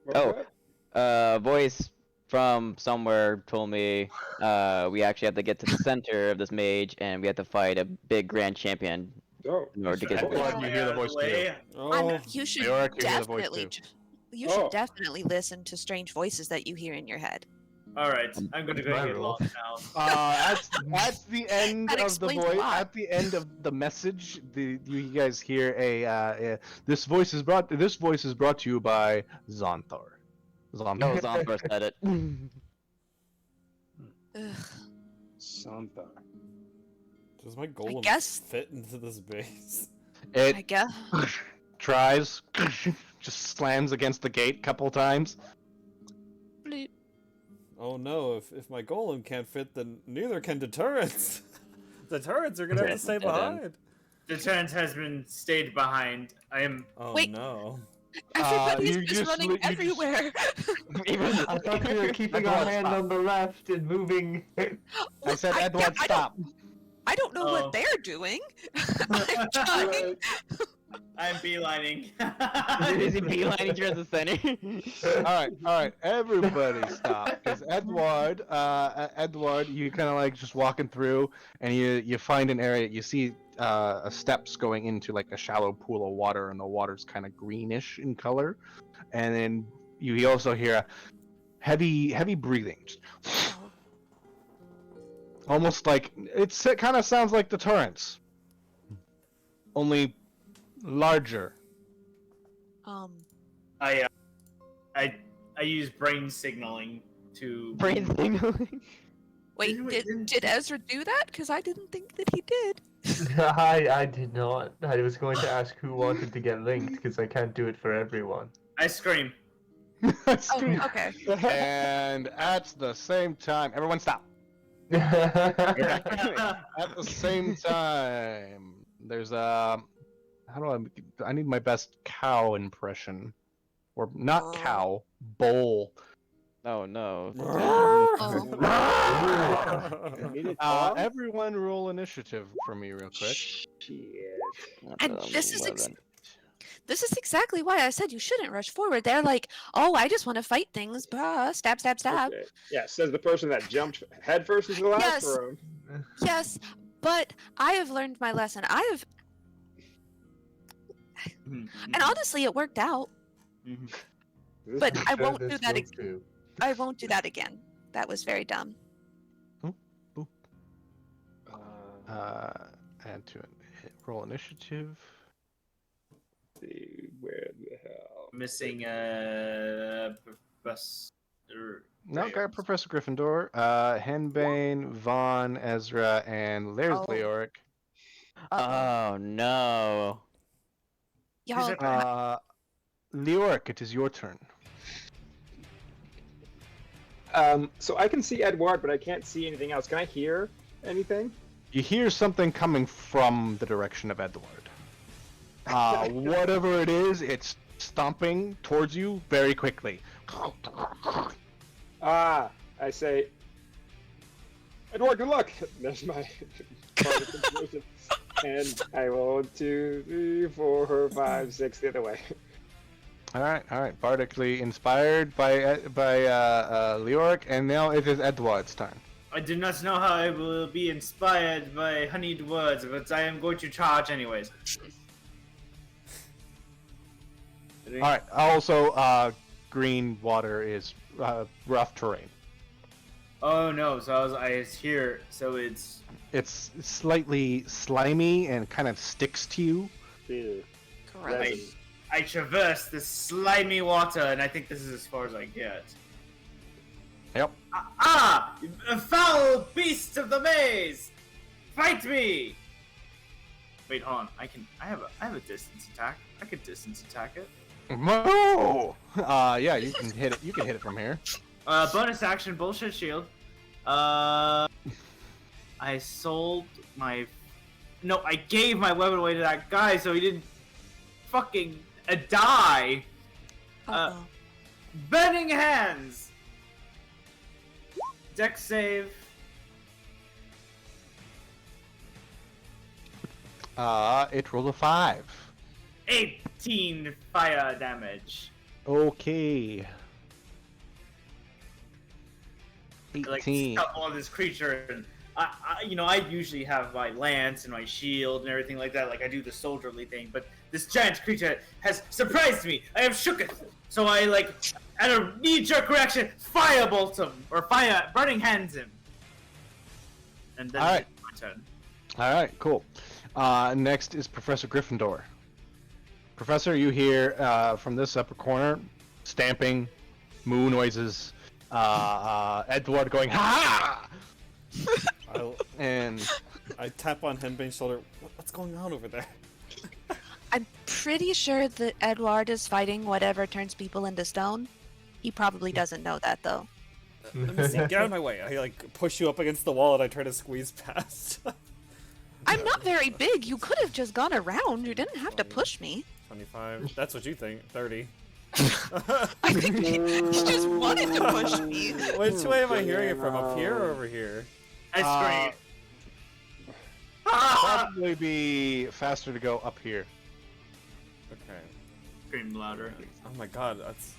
A: What
C: Oh.
A: was that?
C: Voice from somewhere told me we actually have to get to the center of this mage and we have to fight a big grand champion
A: Oh.
C: in order to get
D: Should I
C: to
B: Well,
C: the
B: you
D: stay
B: hear the
D: out of
B: voice
D: way?
F: Oh,
E: You should
B: Bjork, you hear the voice
E: definitely,
B: too.
E: you
A: Oh.
E: should definitely listen to strange voices that you hear in your head.
D: All right, I'm gonna go
G: My
D: get
G: rule.
D: lost now.
B: At the end
E: That
B: of the
E: explains a
B: voice,
E: lot.
B: at the end of the message, you guys hear this voice is brought to you by Zonthar.
C: No, Zombor said it.
E: Ugh.
A: Santa.
F: does my golem
E: guess-
F: fit into this base?
B: It
E: I guess.
B: tries, just slams against the gate a couple times.
F: Oh no, if my golem can't fit, then neither can deterrents. The turrets are gonna have to stay behind.
D: Deterrent has been stayed behind. I am.
F: Oh
E: Wait.
F: no.
E: Everybody's
B: you
E: just
B: just
E: running
B: you just-
E: everywhere.
G: I thought we were keeping our
B: Edward,
G: hand
B: stop.
G: on the left and moving.
B: I said,
E: I-
B: Edward,
E: yeah, I don't-
B: stop.
E: I don't know
D: Oh.
E: what they're doing. I'm trying.
D: I'm beelining.
C: Is he beelining towards the center?
B: All right, everybody stop. Because Edward, you kind of like just walking through, and you find an area. You see steps going into like a shallow pool of water, and the water's kind of greenish in color. And then you also hear heavy breathing, almost like it kind of sounds like the torrents, only larger.
D: I use brain signaling to
C: Brain signaling.
E: Wait, did Ezra do that? Because I didn't think that he did.
G: I did not. I was going to ask who wanted to get linked because I can't do it for everyone.
D: I scream.
E: Oh, okay.
B: And at the same time, everyone stop.
G: That's
B: At the same time, there's how do I need my best cow impression, or not cow, bull.
C: Oh no.
B: Everyone roll initiative for me real quick.
E: And this is exactly why I said you shouldn't rush forward. They're like, oh, I just want to fight things. Bah, stab, stab, stab.
A: Okay. Yeah, says the person that jumped headfirst into the last
E: Yes.
A: room.
E: Yes, but I have learned my lesson. And honestly, it worked out. But I won't do that. I won't do that again. That was very dumb.
B: Add to it. Roll initiative.
A: See where the hell.
D: Missing Professor.
B: No, got Professor Gryffindor, Henbane, Vaughn, Ezra, and there's
E: Oh.
B: Leoric.
C: Oh no.
E: Y'all,
B: Leoric, it is your turn.
A: So I can see Edward, but I can't see anything else. Can I hear anything?
B: You hear something coming from the direction of Edward. Whatever it is, it's stomping towards you very quickly.
A: I say, Edward, good luck. There's my bardic inspiration. And I roll 1, 2, 3, 4, 5, 6 the other way.
B: All right. Bardically inspired by Leoric, and now it is Edward's turn.
D: I do not know how I will be inspired by honeyed words, but I am going to charge anyways.
B: All right. Also, green water is rough terrain.
D: Oh no! So I was here. So it's
B: It's slightly slimy and kind of sticks to you.
A: Ew.
E: gross.
D: I traverse this slimy water, and I think this is as far as I get.
B: Yep.
D: Foul beast of the maze! Fight me! Wait, hold on. I have a distance attack. I could distance attack it.
B: No. Yeah, you can hit it. You can hit it from here.
D: Bonus action, bullshit shield. I sold my. No, I gave my weapon away to that guy, so he didn't fucking die.
E: Uh-oh.
D: Burning hands. Dex save.
B: It rolled a 5.
D: 18 fire damage.
B: Okay.
D: Like
B: 18.
D: stuck on this creature, and I usually have my lance and my shield and everything like that. Like I do the soldierly thing, but this giant creature has surprised me. I am shooketh. So I at a knee-jerk reaction, firebolt him or burning hands him. And then
B: All right.
D: it's my turn.
B: All right, cool. Next is Professor Gryffindor. Professor, you hear from this upper corner stamping, moo noises, Edward going, ha! And
F: I tap on Henbane's shoulder. What's going on over there?
E: I'm pretty sure that Edward is fighting whatever turns people into stone. He probably doesn't know that, though.
F: Let me see. Get out of my way. I like push you up against the wall and I try to squeeze past.
E: I'm not very big. You could have just gone around. You didn't have to push me.
F: 25. That's what you think. 30.
E: I think you just wanted to push me.
F: Which way am I hearing it from? Up here or over here?
D: I scream.
B: Probably be faster to go up here.
F: Okay.
D: Scream louder.
F: Oh my god, that's...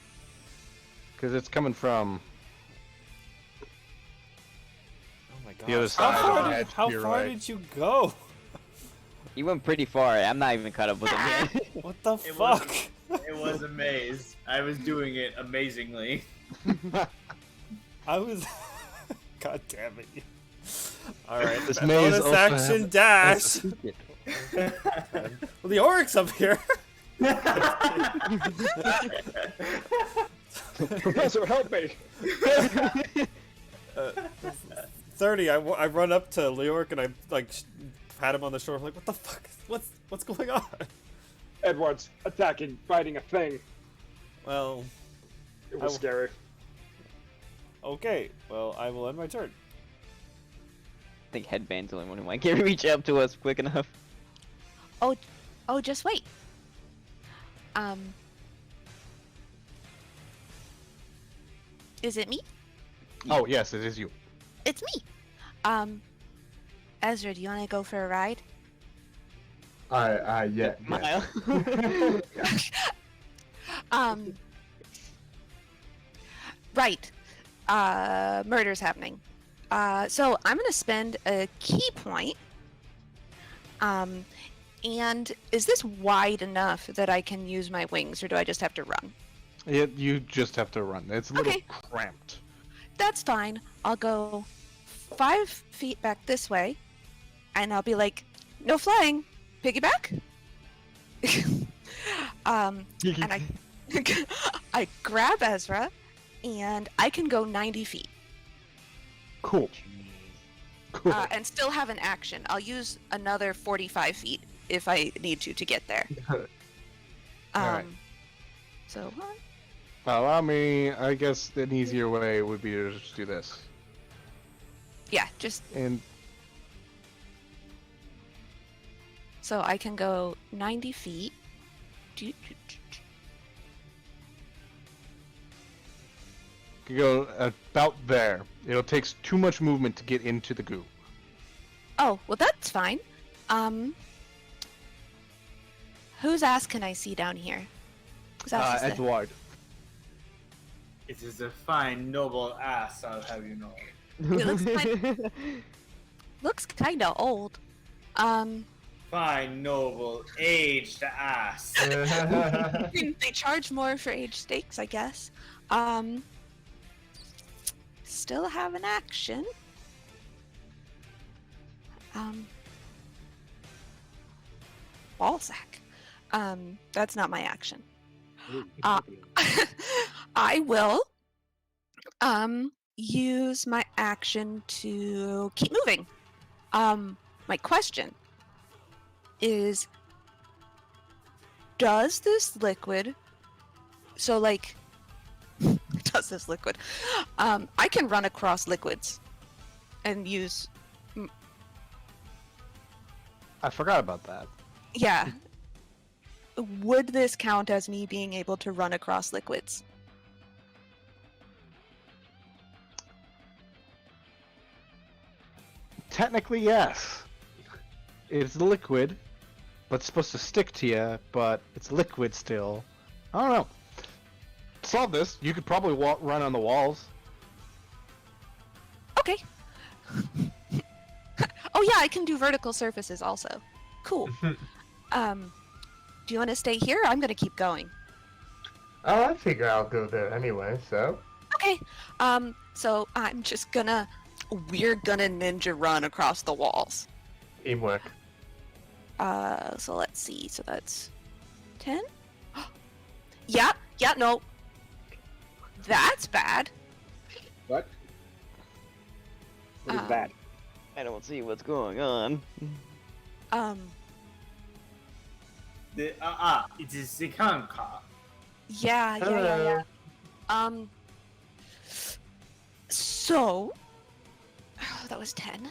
B: Because it's coming from
F: Oh my god.
B: the other side.
F: How
B: of the
F: far,
B: hedge
F: did,
B: to
F: how
B: your
F: far
B: right.
F: did you go?
C: You went pretty far. I'm not even caught up with him yet.
F: What the
D: It
F: fuck?
D: It was a maze. I was doing it amazingly.
F: I was... God damn it. Alright,
B: This maze
F: bonus
B: also
F: action
B: has-
F: dash! Well, the Oryx up here!
A: Professor, help me!
F: 30, I run up to Leoric and I like pat him on the shoulder. I'm like, what the fuck? What's going on?
A: Edward's attacking, fighting a thing.
F: Well,
A: It was scary.
F: okay. Well, I will end my turn.
C: I think Headband's the only one who might can reach up to us quick enough.
E: Oh, just wait. Is it me?
B: Oh yes, it is you.
E: It's me. Ezra, do you want to go for a ride?
G: Yeah.
C: Mile.
E: Right. Murder's happening. So I'm gonna spend a key point. And is this wide enough that I can use my wings, or do I just have to run?
B: You just have to run. It's a little
E: Okay.
B: cramped.
E: That's fine. I'll go 5 feet back this way, and I'll be like, no flying, piggyback. And I grab Ezra, and I can go 90 feet,
B: Cool. Cool.
E: and still have an action. I'll use another 45 feet if I need to get there.
B: Alright.
E: So,
B: Allow me. I guess an easier way would be to just do this.
E: yeah, just
B: And
E: so I can go 90 feet.
B: you go about there. It'll take too much movement to get into the goo.
E: Oh, well, that's fine. Whose ass can I see down here? Whose ass is this?
B: Edward.
D: It is a fine, noble ass, I'll have you know.
E: It looks kinda old.
D: Fine, noble, aged ass.
E: They charge more for age stakes, I guess. Still have an action. Ballsack. That's not my action. I will use my action to keep moving. My question is, does this liquid, so like, does this liquid, I can run across liquids and use,
B: I forgot about that.
E: yeah. Would this count as me being able to run across liquids?
B: Technically, yes. It's liquid, but it's supposed to stick to you, but it's liquid still. I don't know. To solve this, you could probably run on the walls.
E: Okay. Oh yeah, I can do vertical surfaces also. Cool. Do you want to stay here? I'm gonna keep going.
G: Oh, I figure I'll go there anyway, so.
E: Okay. So I'm just gonna, we're gonna ninja run across the walls.
G: Teamwork.
E: So let's see. So that's 10. Yeah. No. That's bad.
A: What? What is
E: Um,
A: that?
C: I don't see what's going on.
D: It is the Kanka.
E: Yeah. So, oh, that was 10.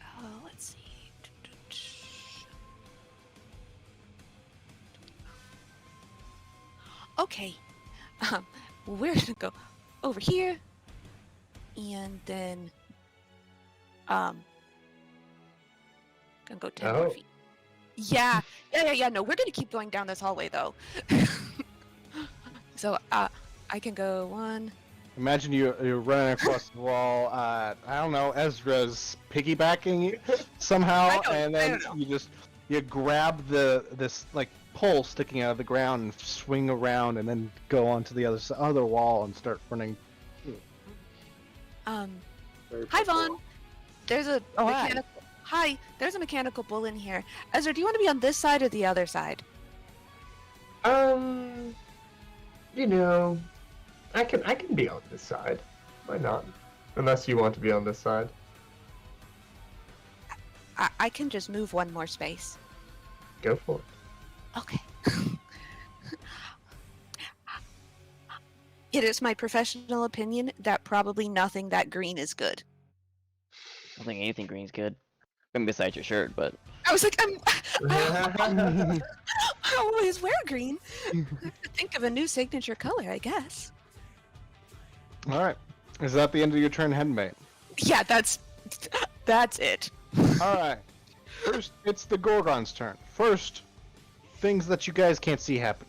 E: Oh, let's see. Okay. We're gonna go over here, and then gonna go 10 more
G: Oh.
E: feet. Yeah. No, we're gonna keep going down this hallway though. So I can go 1.
B: Imagine you're running across the wall. I don't know. Ezra's piggybacking somehow, and
E: I
B: then
E: don't know.
B: you grab this like pole sticking out of the ground and swing around, and then go onto the other wall and start running.
A: Very
E: Hi
A: parkour.
E: Vaughn. There's a
C: Oh, hi.
E: mechanical. Hi. There's a mechanical bull in here. Ezra, do you want to be on this side or the other side?
G: You know, I can be on this side. Why not? Unless you want to be on this side.
E: I can just move 1 more space.
G: Go for it.
E: Okay. It is my professional opinion that probably nothing that green is good.
C: I don't think anything green's good. I mean, besides your shirt, but
E: I was like, I always wear green. I have to think of a new signature color, I guess.
B: All right. Is that the end of your turn, Headmate?
E: Yeah, that's it.
B: All right. First, it's the Gorgon's turn. First, things that you guys can't see happen.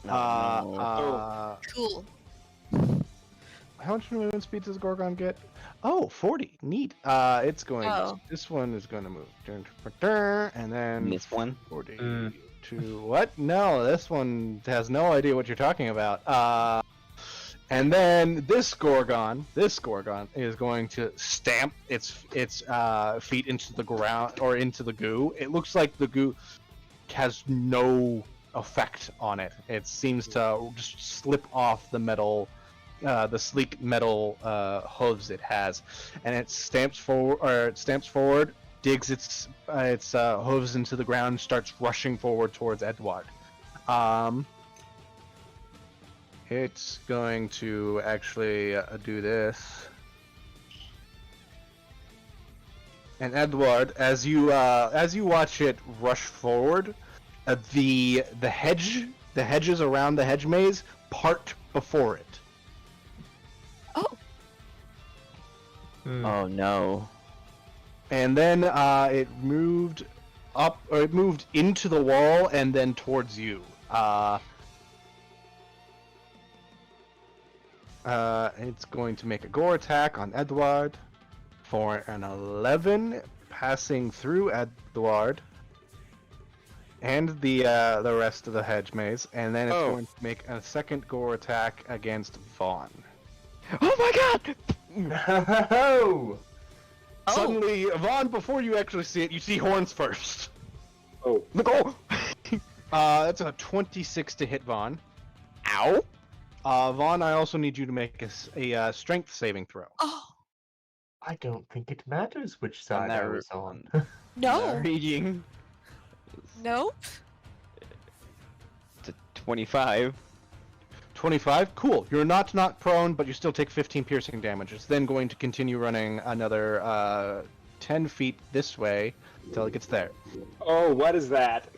C: no.
E: Cool.
B: How much movement speed does Gorgon get? Oh, 40. Neat. It's going.
E: Oh.
B: This one is going to move. And then
C: This one?
B: 40
G: Mm.
B: to what? No, this one has no idea what you're talking about. And then this Gorgon is going to stamp its feet into the ground or into the goo. It looks like the goo has no effect on it. It seems to just slip off the metal, the sleek metal hooves it has, and it stamps forward, digs its hooves into the ground, and starts rushing forward towards Edward. It's going to actually do this. And Edward, as you watch it rush forward, the hedges around the hedge maze part before it.
E: Oh,
C: Oh no.
B: And then it moved up, or it moved into the wall and then towards you. It's going to make a gore attack on Edward for an 11, passing through Edward and the rest of the hedge maze, and then it's going to make a second gore attack against Vaughn.
C: Oh my god!
G: Oh!
B: Suddenly, Vaughn, before you actually see it, you see horns first.
A: Oh,
C: Look! Oh!
B: That's a 26 to hit Vaughn.
C: Ow!
B: Vaughn, I also need you to make a strength saving throw.
E: oh,
G: I don't think it matters which
C: I'm
G: side
C: not
G: I was on.
E: no,
C: Raging.
E: nope.
C: To 25.
B: 25, cool. You're not knocked prone, but you still take 15 piercing damage. It's then going to continue running another 10 feet this way until it gets there.
A: oh, what is that?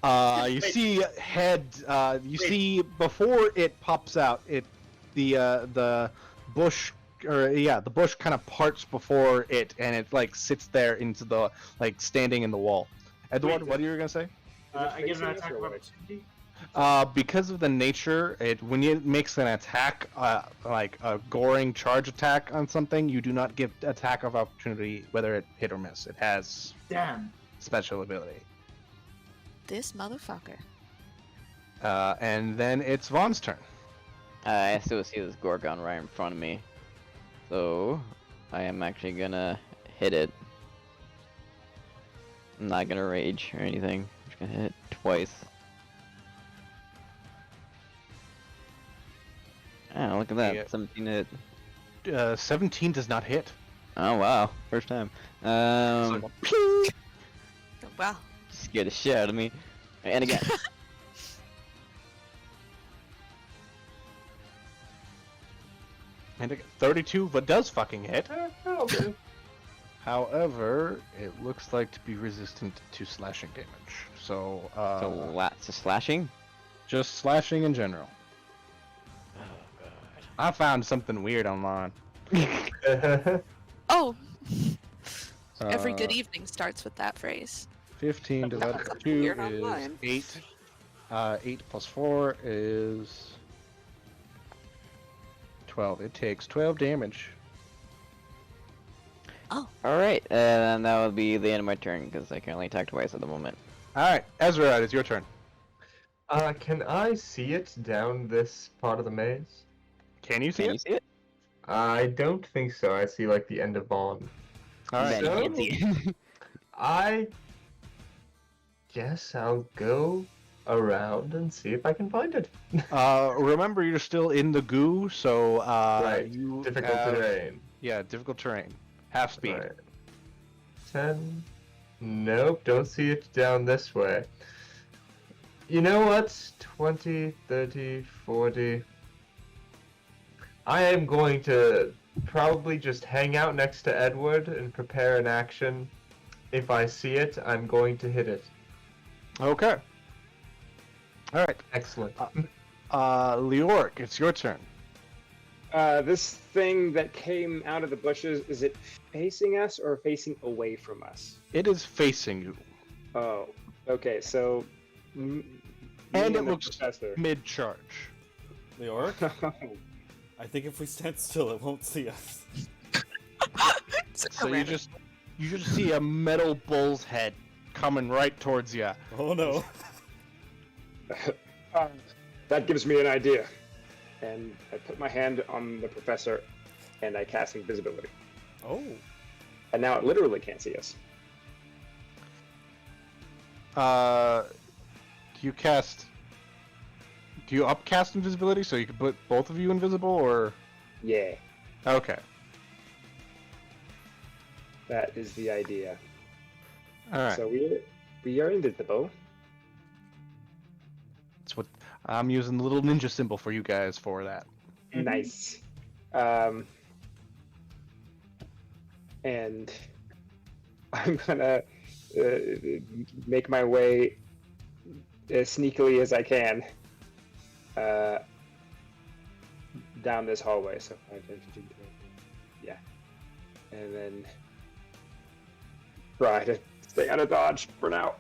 B: You see head. You see before it pops out. The bush, the bush kind of parts before it, and it like sits there into the standing in the wall. Edward, what are you gonna say?
D: I give an
A: facing us
D: attack
A: or
D: of
A: what?
D: opportunity.
B: Because of the nature, when it makes an attack, like a goring charge attack on something, you do not give attack of opportunity whether it hit or miss. It has
D: Damn.
B: special ability.
E: This motherfucker.
B: And then it's Vaughn's turn.
C: I still see this Gorgon right in front of me. So, I am actually gonna hit it. I'm not gonna rage or anything. I'm just gonna hit it twice. Oh, look at that.
B: Yeah.
C: 17 hit.
B: 17 does not hit.
C: Oh, wow. First time.
B: It's like a ping!
E: Oh, wow.
C: Scared the shit out of me. And again.
B: And 32, but does fucking hit.
G: That'll do.
B: However, it looks like to be resistant to slashing damage. So,
C: So slashing?
B: just slashing in general.
C: Oh
B: I found something weird online.
E: Oh, every good
B: Uh,
E: evening starts with that phrase.
B: 15 divided by
E: Something
B: 2
E: weird
B: is
E: online.
B: 8. 8 plus 4 is 12. It takes 12 damage.
C: Alright, and that will be the end of my turn, because I can only attack twice at the moment.
B: Alright, Ezra, it's your turn.
G: Can I see it down this part of the maze?
B: Can you see
C: Can
B: it?
C: you see it?
G: I don't think so. I see like the end of Vaughn.
B: Alright.
C: Then you can't see it.
G: I guess I'll go around and see if I can find it.
B: Remember, you're still in the goo, so
G: Right.
B: you
G: Difficult
B: have-
G: terrain.
B: Yeah, difficult terrain. Half speed.
G: Right. 10. Nope, don't see it down this way. You know what? 20, 30, 40. I am going to probably just hang out next to Edward and prepare an action. If I see it, I'm going to hit it.
B: Okay. Alright.
G: Excellent.
B: Leoric, it's your turn.
A: This thing that came out of the bushes, is it facing us or facing away from us?
B: It is facing you.
A: Oh, okay. So,
B: And
A: me
B: it
A: the
B: looks
A: professor.
B: mid-charge.
F: Leoric, I think if we stand still, it won't see us.
B: So you just see a metal bull's head coming right towards you.
F: Oh no.
A: That gives me an idea. And I put my hand on the professor, and I cast invisibility.
F: Oh.
A: And now it literally can't see us.
B: Do you upcast invisibility so you can put both of you invisible, or?
A: Yeah,
B: Okay.
A: that is the idea.
B: Alright.
A: So we are invisible.
B: That's what I'm using the little ninja symbol for you guys for that.
A: Nice. And I'm gonna make my way as sneakily as I can down this hallway. So 5, 10, 15, 20, yeah, and then try to stay out of dodge for now.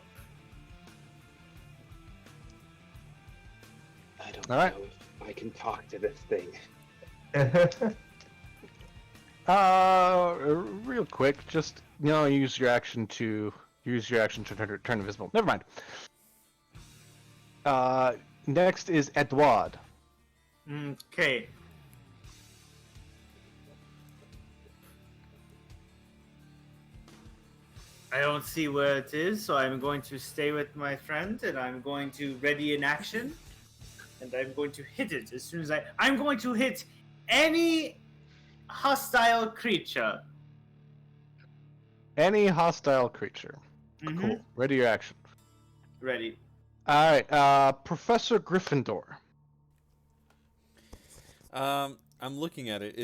A: I don't
B: All right.
A: know if I can talk to this thing.
B: Real quick, just use your action to turn invisible. Never mind. Next is Edouard.
D: Okay. I don't see where it is, so I'm going to stay with my friend, and I'm going to ready an action, and I'm going to hit it as soon as I'm going to hit any hostile creature.
B: Any hostile creature.
D: Mhm.
B: Cool. Ready your action.
D: Ready.
B: All right. Professor Gryffindor.
F: I'm looking at it.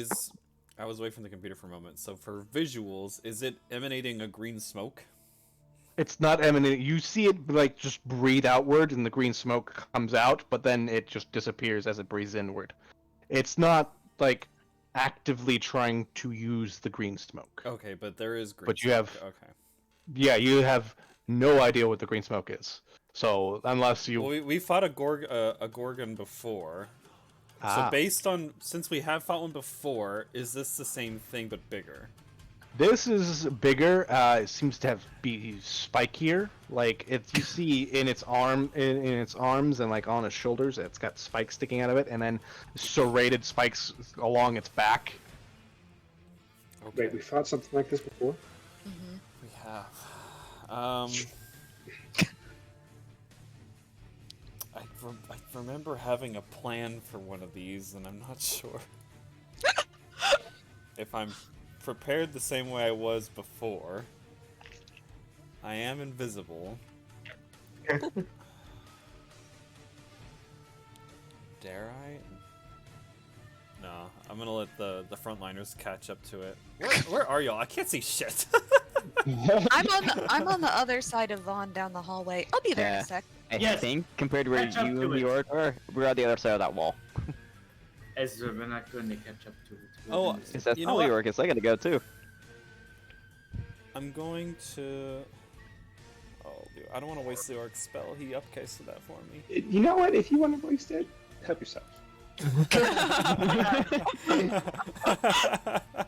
F: I was away from the computer for a moment. So for visuals, is it emanating a green smoke?
B: It's not emanating. You see it like just breathe outward, and the green smoke comes out, but then it just disappears as it breathes inward. It's not like actively trying to use the green smoke.
F: Okay, but there is green
B: But you
F: smoke.
B: have-
F: Okay.
B: Yeah, you have no idea what the green smoke is. So unless you
F: Well, we fought a Gorgon before. So since we have fought one before, is this the same thing but bigger?
B: This is bigger. It seems to be spikier. Like you see in its arms and like on its shoulders, it's got spikes sticking out of it, and then serrated spikes along its back.
F: Okay.
A: Wait, we fought something like this before?
F: We have. I remember having a plan for one of these, and I'm not sure if I'm prepared the same way I was before. I am invisible. Dare I? No, I'm gonna let the frontliners catch up to it. Where are y'all? I can't see shit.
E: I'm on the other side of Vaughn down the hallway. I'll be there in
C: Yeah.
E: a sec.
C: I
D: Yes.
C: think compared to where
D: Catch up
C: you
D: to
C: and the
D: it.
C: orc are, we're on the other side of that wall.
D: Ezra, we're not going to catch up to it. We're
F: Oh,
D: gonna
C: Because that's
F: You
C: not
F: know
C: where the
F: what?
C: orc is. I gotta go too.
F: I'm going to. Oh, dude, I don't want to waste the orc spell. He upcasted that for me.
A: You know what? If you want to waste it, help yourself.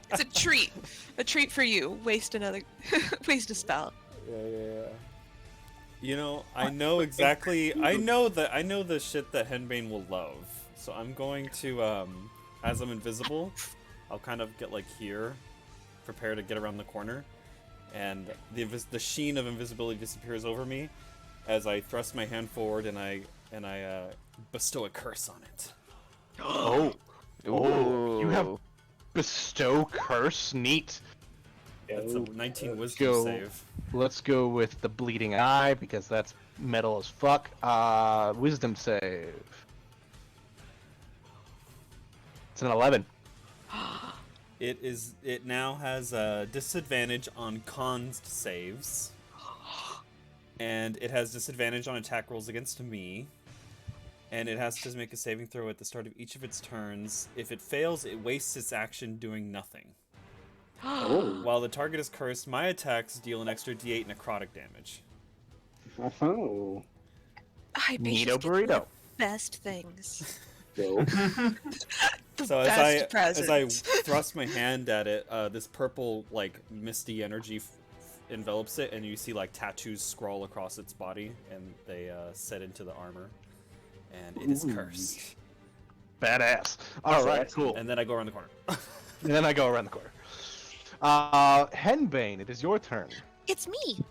E: It's a treat for you. Waste a spell.
F: Yeah. You know, I know exactly. I know the shit that Henbane will love. So I'm going to, as I'm invisible, I'll kind of get like here, prepare to get around the corner, and the sheen of invisibility disappears over me, as I thrust my hand forward and I bestow a curse on it.
B: Oh, you have
C: Ooh.
B: bestow curse. Neat.
F: That's a 19
B: Let's
F: wisdom
B: go.
F: save.
B: Let's go with the bleeding eye because that's metal as fuck. Wisdom save. It's an 11.
F: It now has a disadvantage on con saves, and it has disadvantage on attack rolls against me, and it has to make a saving throw at the start of each of its turns. If it fails, it wastes its action doing nothing.
A: Oh.
F: While the target is cursed, my attacks deal an extra d8 necrotic damage.
A: Oh.
E: I
B: Neato burrito.
E: best things.
A: Go.
E: The
F: So
E: best
F: as I
E: presents.
F: thrust my hand at it, this purple like misty energy envelops it, and you see like tattoos scroll across its body, and they set into the armor, and it is
A: Ooh.
F: cursed.
B: Badass. All right, cool.
F: And then I go around the corner.
B: And then I go around the corner. Henbane, it is your turn.
E: It's me.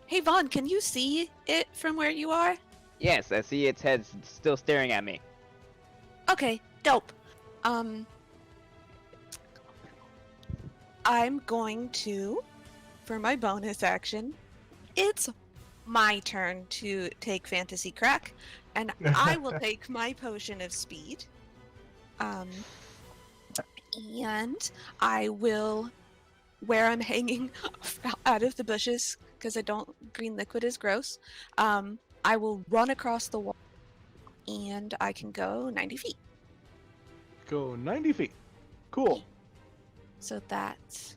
E: Hey Vaughn, can you see it from where you are?
C: Yes, I see its head still staring at me.
E: Okay, dope. I'm going to, for my bonus action, it's my turn to take Fantasy Crack, and I will take my potion of speed. And I will, where I'm hanging out of the bushes, because green liquid is gross, I will run across the wall, and I can go 90 feet.
B: Go 90 feet. Cool.
E: So that's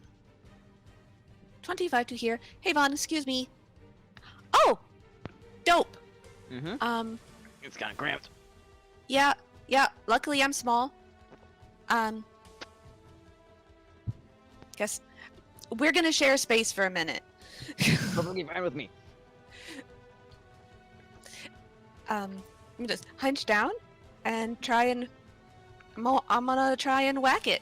E: 25 to here. Hey Vaughn, excuse me. Oh, dope.
C: Mm-hmm. It's kind of cramped.
E: Yeah. Luckily, I'm small. Guess we're gonna share space for a minute.
C: Perfectly fine with me.
E: I'm just hunch down and try and I'm gonna try and whack it.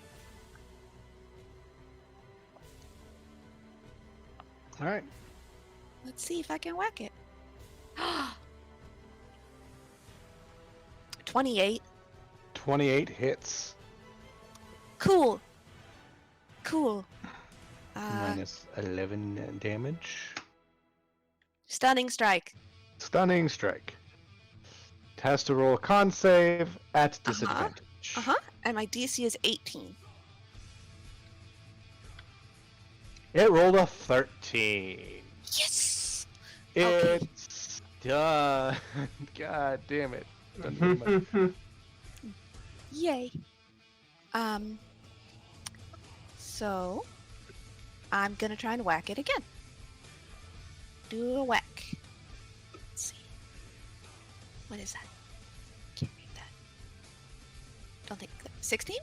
B: All right.
E: Let's see if I can whack it. 28.
B: 28 hits.
E: Cool.
B: Minus 11 damage.
E: Stunning strike.
B: Stunning strike. It has to roll a con save at disadvantage.
E: And my DC is 18.
B: It rolled a 13.
E: Yes. Okay.
B: It's done. God damn it. Doesn't do much.
E: Yay. So I'm gonna try and whack it again. Do a whack. Let's see. What is that? Can't read that. Don't think 16?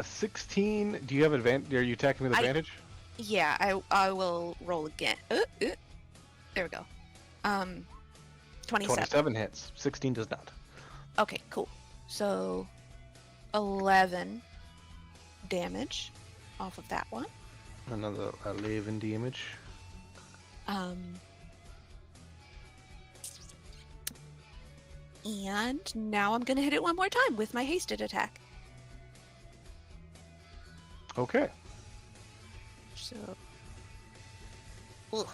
B: 16. Do you have advantage? Are you attacking with advantage?
E: Yeah, I will roll again. There we go. 27.
B: 27 hits. 16 does not.
E: Okay, cool. So 11 damage off of that one.
B: Another 11 damage.
E: And now I'm gonna hit it one more time with my hasted attack.
B: Okay.
E: So, ugh.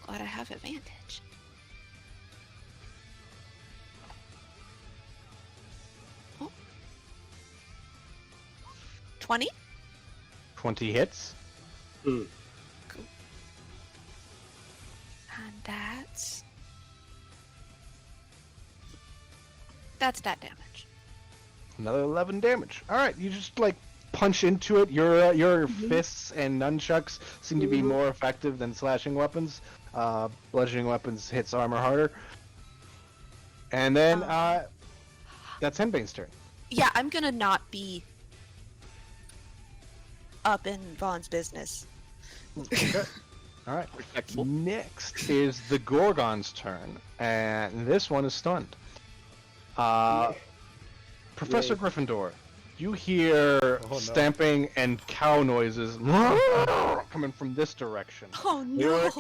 E: Glad I have advantage. 20.
B: 20 hits.
E: And that's that damage.
B: Another 11 damage. All right, you just like punch into it. Your fists and nunchucks seem to be more effective than slashing weapons. Bludgeoning weapons hits armor harder. And then that's Henbane's turn.
E: Yeah, I'm gonna not be up in Vaughn's business.
B: Okay. All right.
C: Respectable.
B: Next is the Gorgon's turn, and this one is stunned. Professor
A: Yay.
B: Gryffindor, you hear
F: no.
B: stamping and cow noises coming from this direction.
E: Oh no!
B: Lyric,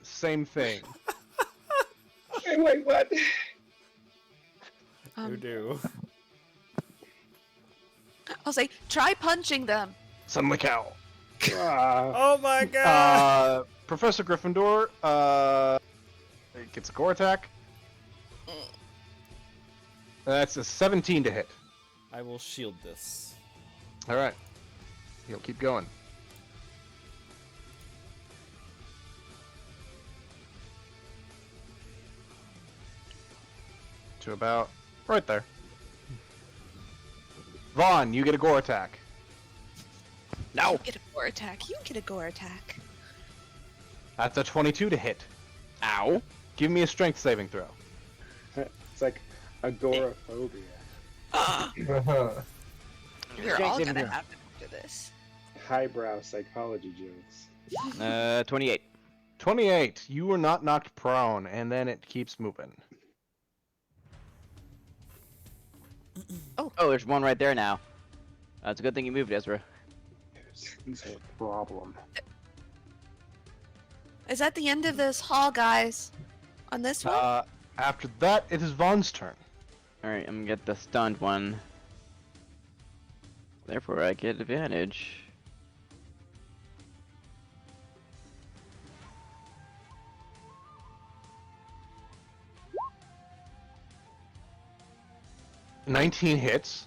B: same thing.
A: Wait, what?
F: Who do?
E: I'll say, try punching them.
B: Suddenly cow.
F: Oh my god!
B: Professor Gryffindor gets a core attack. That's a 17 to hit.
F: I will shield this.
B: All right. He'll keep going. To about right there. Vaughn, you get a gore attack.
C: No.
E: You get a gore attack. You get a gore attack.
B: That's a 22 to hit.
C: Ow.
B: Give me a strength saving throw.
A: It's like agoraphobia.
E: We're all gonna have it after this.
A: Highbrow psychology jokes.
C: 28.
B: 28. You were not knocked prone, and then it keeps moving.
C: Oh, there's one right there now. It's a good thing you moved, Ezra.
A: There's a problem.
E: Is that the end of this hall, guys? On this one?
B: After that, it is Vaughn's turn.
C: Alright, I'm gonna get the stunned one. Therefore, I get advantage.
B: Uh, 19 hits.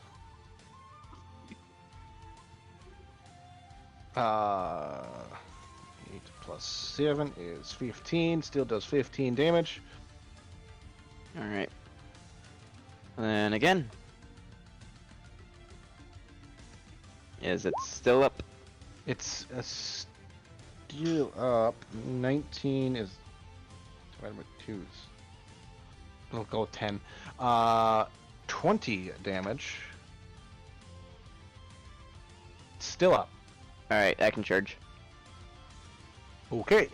B: 8 plus 7 is 15. Still does 15 damage.
C: Alright. And then again. Is it still up?
B: It's still up. 19 is divided by 2s. We'll go 10. 20 damage. Still up.
C: Alright, I can charge.
B: Okay.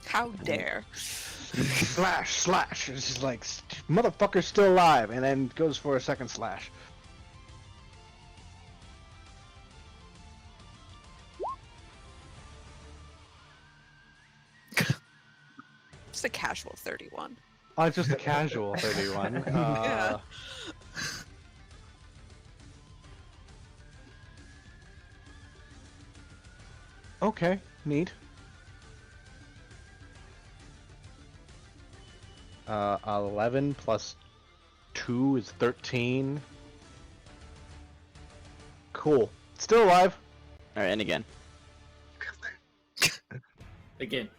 E: How dare.
B: Slash, slash. It's just like, motherfucker's still alive, and then goes for a second slash.
E: Just a casual 31.
B: Oh, it's just a casual 31.
E: Yeah.
B: Okay, neat. 11 plus 2 is 13. Cool. Still alive.
C: Alright, and again.
D: Again.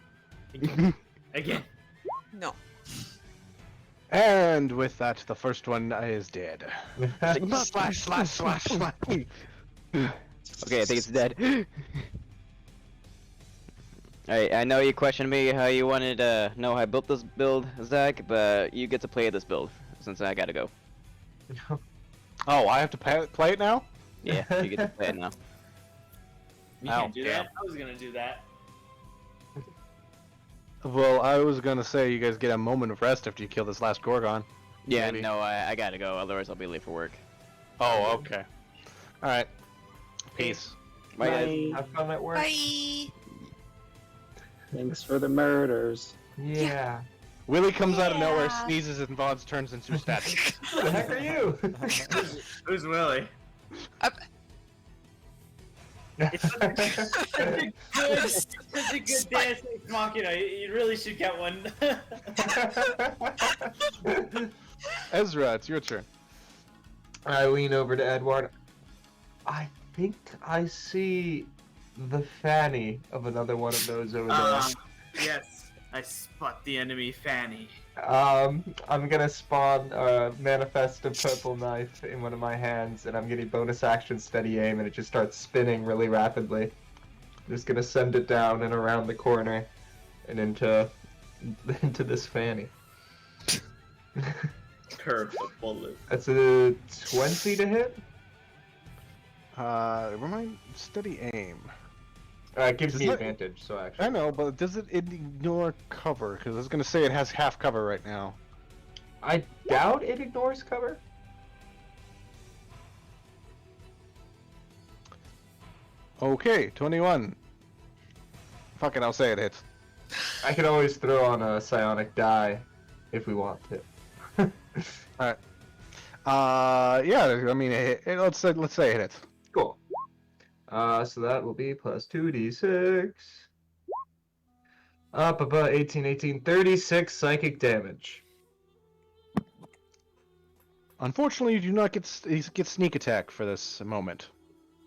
D: Again. Again.
E: No.
B: And with that, the first one is dead. Slash, slash, slash, slash.
C: Okay, I think it's dead. Alright, I know you questioned me how you wanted to know how I built this build, Zach, but you get to play this build, since I gotta go.
B: Oh, I have to play it now?
C: Yeah, you get to play it now.
D: You
B: Ow,
D: can't do
B: damn.
D: that. I was gonna do that.
B: Well, I was gonna say you guys get a moment of rest after you kill this last Gorgon.
C: Yeah,
B: Maybe.
C: no, I gotta go, otherwise I'll be late for work.
B: Oh, okay. Alright. Peace.
C: Bye, guys.
G: Have fun at work.
E: Bye.
A: Thanks for the murders.
G: Yeah.
B: Willie comes out of nowhere,
E: Yeah.
B: sneezes, and Vaughn turns into a statue.
G: Who the heck are you?
D: Who's Willie? It's such a good Deus Ex Machina. You really should get one.
B: Ezra, it's your turn.
G: I lean over to Edward. I think I see the fanny of another one of those over there.
D: Yes, I spot the enemy fanny.
G: I'm gonna spawn manifest a purple knife in one of my hands, and I'm getting bonus action steady aim, and it just starts spinning really rapidly. I'm just gonna send it down and around the corner, and into this fanny.
D: Purple bullet.
G: That's a 20 to hit.
B: Remind steady aim.
G: It gives
B: Does
G: me
B: that-
G: advantage, so actually.
B: I know, but does it ignore cover? Because I was gonna say it has half cover right now.
G: I doubt it ignores cover.
B: Okay, 21. Fuck it, I'll say it hits.
G: I can always throw on a psionic die if we want to.
B: Yeah, I mean, let's say it hits.
G: Cool. So that will be plus 2d6. Up above 18, 36 psychic damage.
B: Unfortunately, you do not get sneak attack for this moment.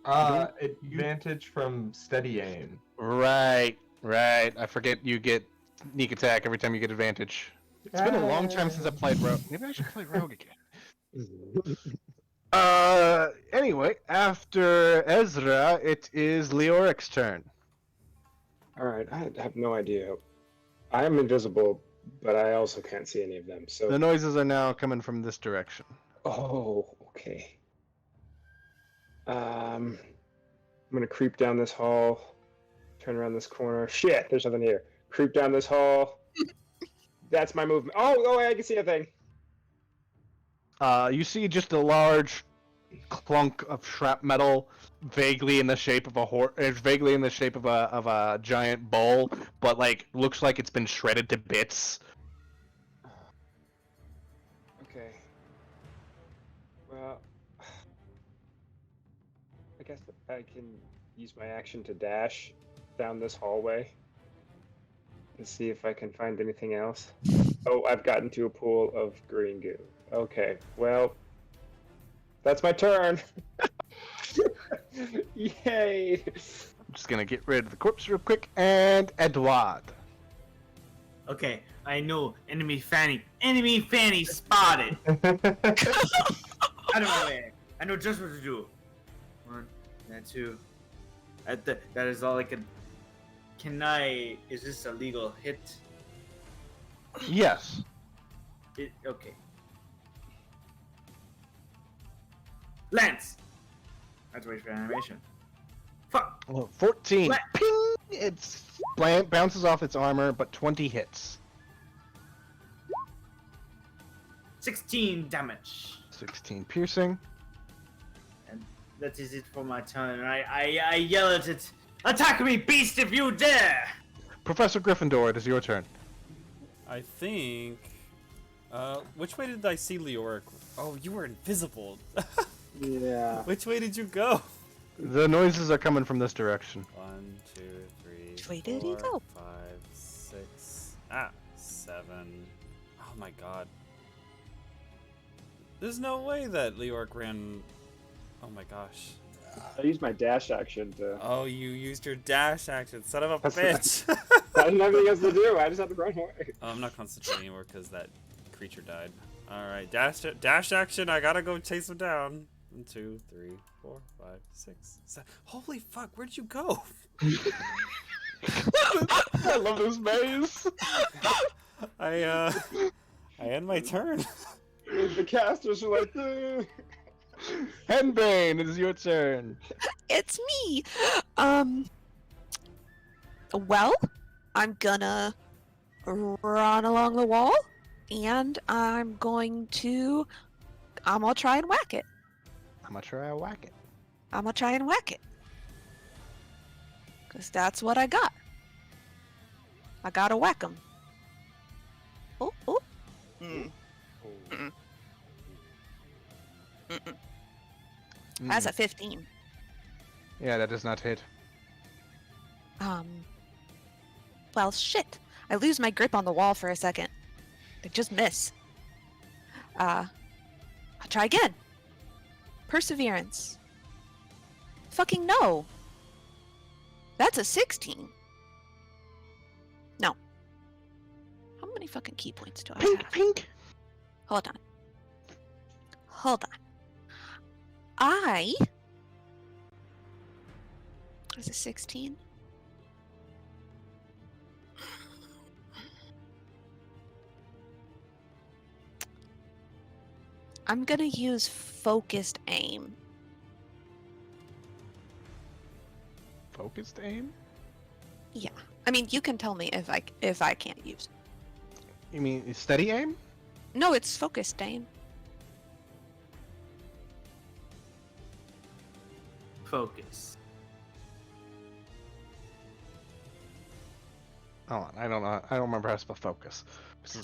G: Advantage from steady aim.
B: Right. I forget you get sneak attack every time you get advantage. It's been a long time since I played Rogue. Maybe I should play Rogue again. Anyway, after Ezra, it is Leoric's turn.
A: All right, I have no idea. I am invisible, but I also can't see any of them. So.
B: The noises are now coming from this direction.
A: Oh, okay. I'm gonna creep down this hall, turn around this corner. Shit, there's nothing here. Creep down this hall. That's my movement. Oh, I can see a thing.
B: You see just a large clunk of shrapnel, vaguely in the shape of vaguely in the shape of a giant bowl, but like looks like it's been shredded to bits.
A: Okay. Well, I guess I can use my action to dash down this hallway and see if I can find anything else. Oh, I've gotten to a pool of green goo. Okay, well, that's my turn. Yay!
B: I'm just gonna get rid of the corpse real quick, and Edward.
D: Okay, I know. Enemy fanny. Enemy fanny spotted. Out of my way. I know just what to do. 1 and 2. That is all I can. Can I? Is this a legal hit?
B: Yes.
D: Okay. Lance. I have to wait for animation. Fuck.
B: Well, 14.
D: What?
B: Ping! It bounces off its armor, but 20 hits.
D: 16 damage.
B: 16 piercing.
D: And that is it for my turn. I yell at it. Attack me, beast, if you dare!
B: Professor Gryffindor, it is your turn.
F: I think. Which way did I see Leoric? Oh, you were invisible.
A: Yeah.
F: Which way did you go?
B: The noises are coming from this direction.
F: 1, 2, 3,
E: Which way did he
F: 4,
E: go?
F: 5, 6, 7. Oh my god. There's no way that Leoric ran. Oh my gosh.
A: I used my dash action to.
F: Oh, you used your dash action, son of a
A: That's
F: bitch.
A: I didn't have anything else to do. I just had to run away.
F: Oh, I'm not concentrating anymore because that creature died. Alright, dash action. I gotta go chase him down. 1, 2, 3, 4, 5, 6, 7. Holy fuck, where'd you go?
B: I love this maze.
F: I end my turn.
A: The casters are like, "Ugh."
B: Henbane, it is your turn.
E: It's me. Well, I'm gonna run along the wall, and I'm gonna try and whack it.
B: I'm gonna try to whack it.
E: I'm gonna try and whack it. Cause that's what I got. I gotta whack him. Oh. Mm. Mm-mm. Mm-mm. That's a 15.
B: Yeah, that does not hit.
E: Well, shit. I lose my grip on the wall for a second. I just miss. I'll try again. Perseverance. Fucking no. That's a 16. No. How many fucking key points do I
B: Pink,
E: have?
B: pink.
E: Hold on. Hold on. I... Is it 16? I'm gonna use focused aim.
B: Focused aim?
E: Yeah. I mean, you can tell me if I can't use it.
B: You mean steady aim?
E: No, it's focused aim.
D: Focus.
B: Hold on, I don't know. I don't remember how to spell focus.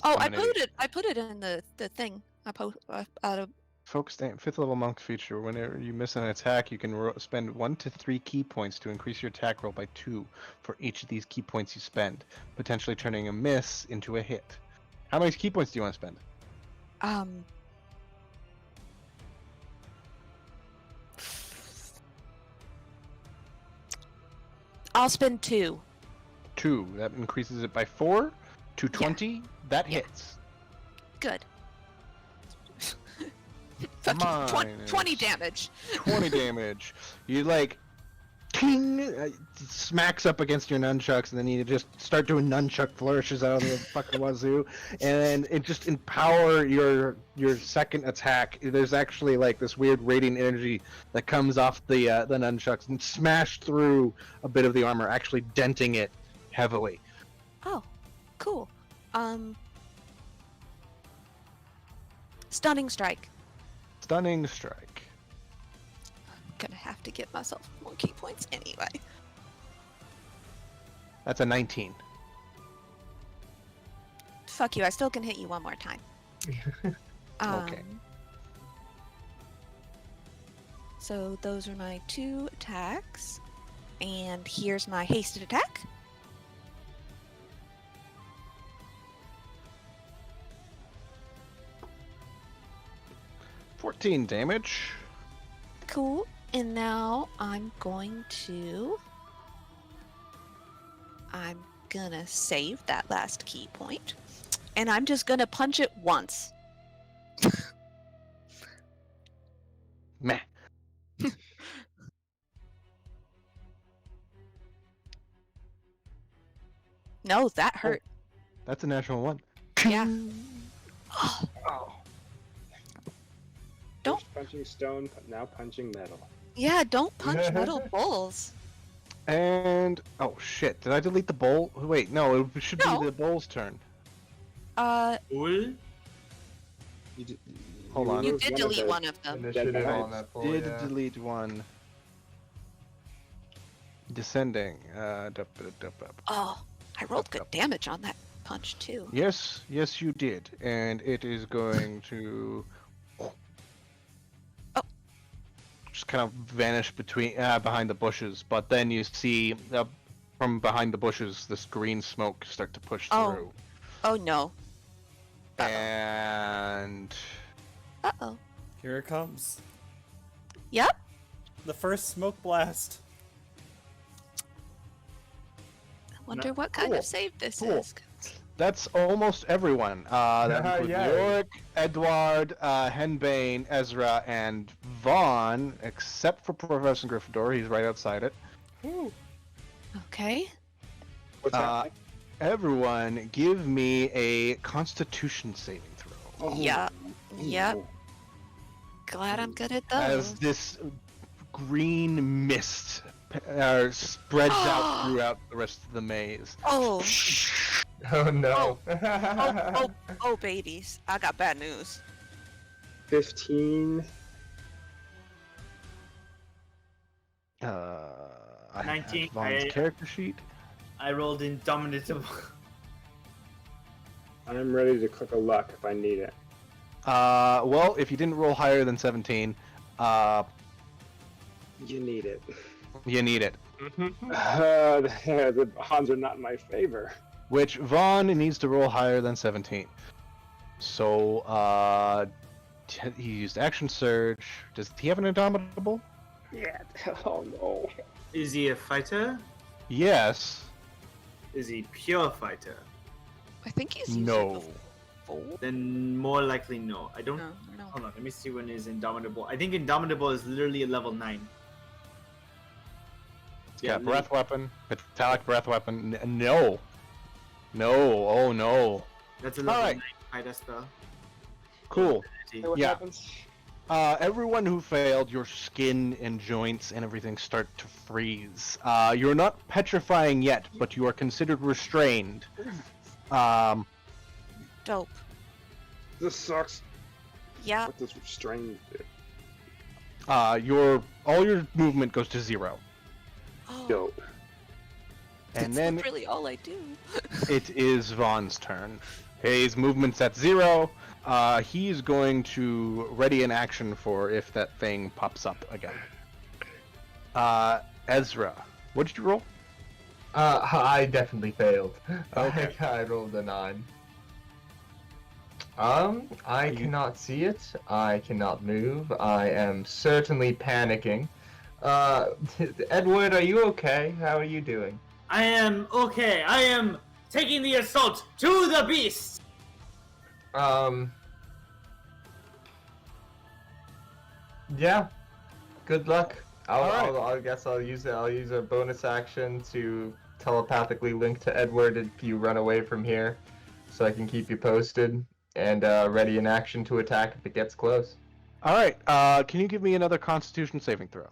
E: Oh,
B: I'm an idiot.
E: I put it in the thing. Out of
B: Focused aim, 5th level monk feature. Whenever you miss an attack, you can spend 1 to 3 key points to increase your attack roll by 2 for each of these key points you spend, potentially turning a miss into a hit. How many key points do you want to spend?
E: I'll spend 2.
B: 2. That increases it by 4 to 20. That
E: Yeah.
B: hits.
E: Good.
B: Come
E: Fucking
B: on,
E: 20
B: it's
E: damage.
B: 20 damage. You like, ting, smacks up against your nunchucks, and then you just start doing nunchuck flourishes out of the fucking wazoo, and it just empower your second attack. There's actually like this weird radiant energy that comes off the nunchucks and smash through a bit of the armor, actually denting it heavily.
E: Oh, cool. Stunning strike.
B: Stunning strike.
E: Gonna have to get myself more key points anyway.
B: That's a 19.
E: Fuck you, I still can hit you one more time.
B: Okay.
E: So those are my 2 attacks. And here's my hasted attack.
B: $14 damage.
E: Cool. And now I'm gonna save that last key point. And I'm just gonna punch it once.
B: Meh.
E: No, that hurt.
B: That's a natural 1.
E: Yeah. Oh,
B: Oh.
E: Don't-
A: First punching stone, now punching metal.
E: yeah, don't punch metal bulls.
B: And oh shit! Did I delete the bowl? Wait, no. It should
E: No.
B: be the bowl's turn.
D: Bull?
A: You did,
B: Hold on.
E: You
A: removed
E: did
A: of
E: delete
A: the-
E: one of them.
G: Initiative
A: Dead
G: on
A: vibes.
G: that pull,
B: Did
G: yeah.
B: delete one. Descending.
E: Oh, I rolled good damage on that punch too.
B: Yes, yes, you did, and it is going to.
E: Oh.
B: Just kind of vanish behind the bushes, but then you see from behind the bushes this green smoke start to push
E: Oh.
B: through,
E: Oh no.
B: and
E: Uh-oh.
F: Here it comes.
E: Yep.
F: The first smoke blast.
E: I wonder what kind
B: Cool.
E: of save this
B: Cool.
E: is.
B: that's almost everyone. That includes
G: Yeah.
B: Yorick, Edward, Henbane, Ezra, and Vaughn, except for Professor Gryffindor. He's right outside it.
E: Okay.
A: What's happening?
B: Everyone, give me a Constitution saving throw.
A: Oh.
E: Yeah. Yep. Glad I'm good at
B: As
E: those.
B: this green mist spreads out throughout the rest of the maze.
E: Oh.
G: Oh no.
E: Oh, babies. I got bad news.
A: 15.
B: I
D: 19,
B: have Vaughn's
D: I-
B: character sheet.
D: I rolled Indomitable.
A: I'm ready to click a luck if I need it.
B: Well, if you didn't roll higher than 17,
A: You need it.
B: you need it.
A: The odds are not in my favor.
B: Which Vaughn needs to roll higher than 17. So, he used action surge. Does he have an indomitable?
A: Yeah. Oh no.
D: Is he a fighter?
B: Yes.
D: Is he pure fighter?
E: I think he's used it
B: No.
E: before.
D: Then more likely no. I don't.
E: No, no.
D: Hold on, let me see when is Indomitable. I think Indomitable is literally a level 9.
B: It's got breath weapon, metallic breath weapon. No. No. Oh no.
D: That's a level
B: Alright.
D: 9 fighter spell.
B: Cool.
A: Hey, what
B: Yeah.
A: happens?
B: Everyone who failed, your skin and joints and everything start to freeze. You're not petrifying yet, but you are considered restrained.
E: Dope.
A: This sucks.
E: Yeah.
A: What does restrain do?
B: All your movement goes to 0.
E: Oh,
A: Dope.
B: And
E: that's
B: then
E: not really all I do.
B: it is Vaughn's turn. His movement's at 0. He's going to ready an action for if that thing pops up again. Ezra, what did you roll?
G: I definitely failed.
B: Okay.
G: I rolled a 9. I cannot see it. I cannot move. I am certainly panicking. Edward, are you okay? How are you doing?
D: I am okay. I am taking the assault to the beast.
G: Yeah. Good luck.
B: Alright.
G: I guess I'll use it. I'll use a bonus action to telepathically link to Edward if you run away from here, so I can keep you posted and ready in action to attack if it gets close.
B: All right. Can you give me another Constitution saving throw?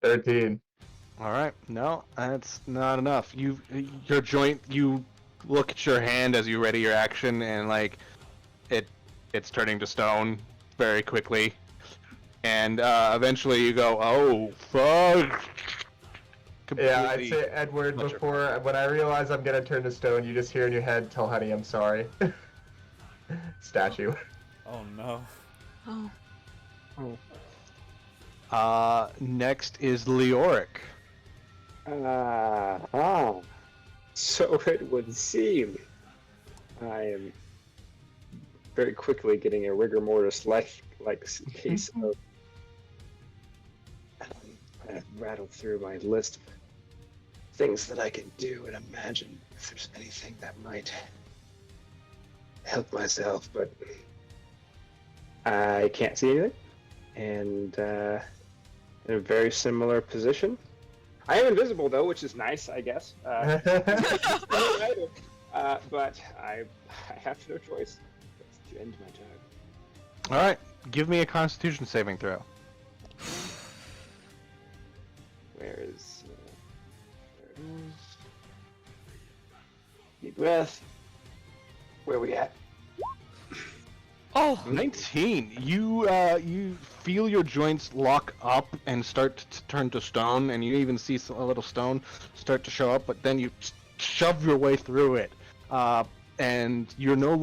G: 13.
B: All right. No, that's not enough. Your joint. You look at your hand as you ready your action, and like, it's turning to stone very quickly, and eventually you go, "Oh fuck!"
G: Yeah, I'd
B: Completely-
G: say Edward.
B: Not your
G: Before when I realize I'm gonna turn to stone, you just hear in your head, "Tell Honey I'm sorry." Statue.
F: Oh no.
E: Oh.
B: Next is Leoric.
A: So it would seem. I am very quickly getting a rigor mortis like case of. I rattled through my list of things that I can do and imagine if there's anything that might help myself, but I can't see anything. And in a very similar position. I am invisible though, which is nice, I guess. But I have no choice to end my time.
B: All right. Give me a Constitution saving throw.
A: Where is? There it is. Deep breath. Where we at?
E: Oh.
B: 19. You feel your joints lock up and start to turn to stone, and you even see a little stone start to show up. But then you shove your way through it, and you're no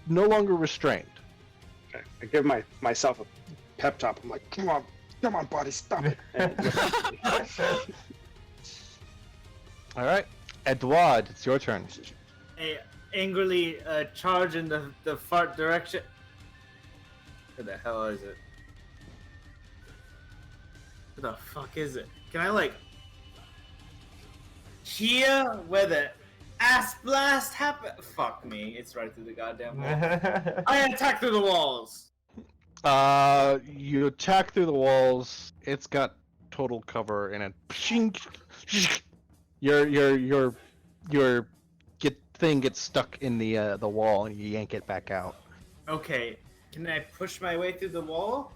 B: longer restrained.
A: Okay. I give myself a pep talk. I'm like, come on, buddy, stop it.
B: All right, Edouard, it's your turn.
D: I angrily charge in the fart direction. Where the hell is it? Where the fuck is it? Can I like here where the ass blast happened? Fuck me, it's right through the goddamn wall. I attack through the walls.
B: You attack through the walls. It's got total cover in it. Your thing gets stuck in the wall, and you yank it back out.
D: Okay, can I push my way through the wall?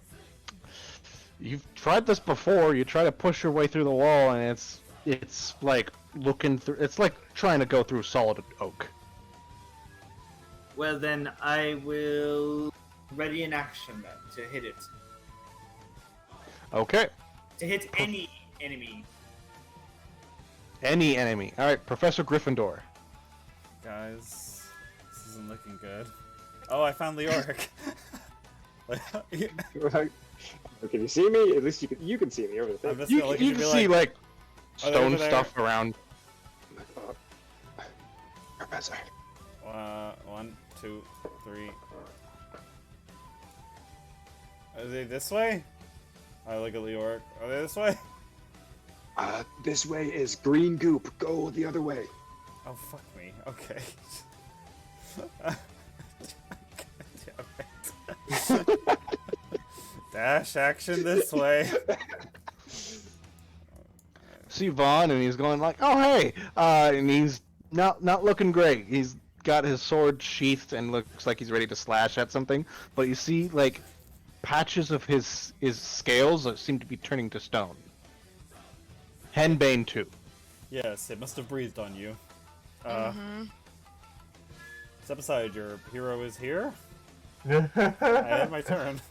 B: You've tried this before. You try to push your way through the wall, and it's like looking through. It's like trying to go through solid oak.
D: Well then, I will ready an action then to hit it.
B: Okay.
D: To hit any enemy.
B: Any enemy. All right, Professor Gryffindor.
F: Guys, this isn't looking good. Oh, I found Leoric.
A: Can you see me? At least you can see me over the thing.
F: I'm just
B: You
F: gonna look
B: can
F: and be
B: see like
F: "Oh, they're
B: stone
F: over there."
B: stuff around.
A: Professor.
F: 1, 2, 3. Are they this way? I look at Leoric. Are they this way?
A: This way is green goop. Go the other way.
F: Oh, fuck me. Okay. God damn it. Dash action this way.
B: See Vaughn, and he's going like, "Oh hey," and he's not looking great. He's got his sword sheathed and looks like he's ready to slash at something. But you see like patches of his scales that seem to be turning to stone. Henbane too.
F: Yes, it must have breathed on you. Step aside, your hero is here. I had my turn.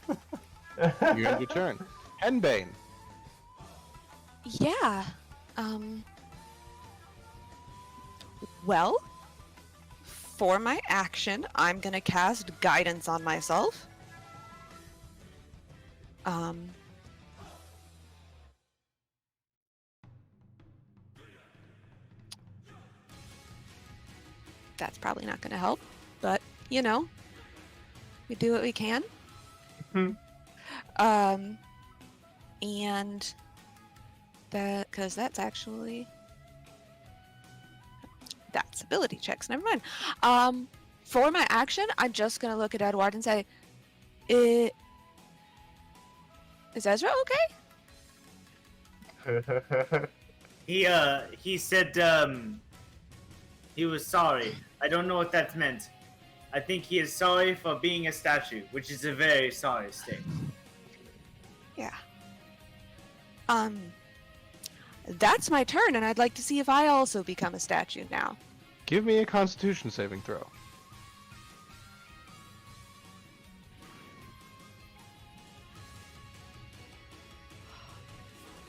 B: You had your turn. Henbane.
E: Yeah. Well, for my action, I'm gonna cast guidance on myself. That's probably not gonna help, but you know, we do what we can. And that, because that's ability checks. Never mind. For my action, I'm just gonna look at Edward and say, "Is Ezra okay?"
D: He said he was sorry. I don't know what that meant. I think he is sorry for being a statue, which is a very sorry state.
E: Yeah. That's my turn, and I'd like to see if I also become a statue now.
B: Give me a Constitution saving throw.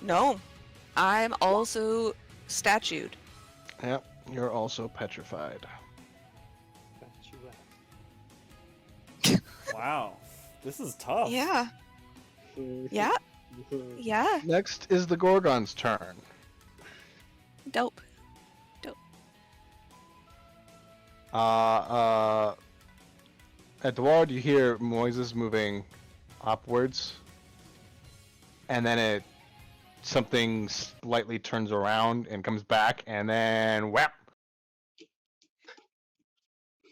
E: No, I'm also statued.
B: Yep, you're also petrified.
F: Wow, this is tough.
E: Yeah. Yeah. Yeah.
B: Next is the Gorgon's turn.
E: Dope.
B: Edward, you hear Moises moving upwards, and then something slightly turns around and comes back, and then whap.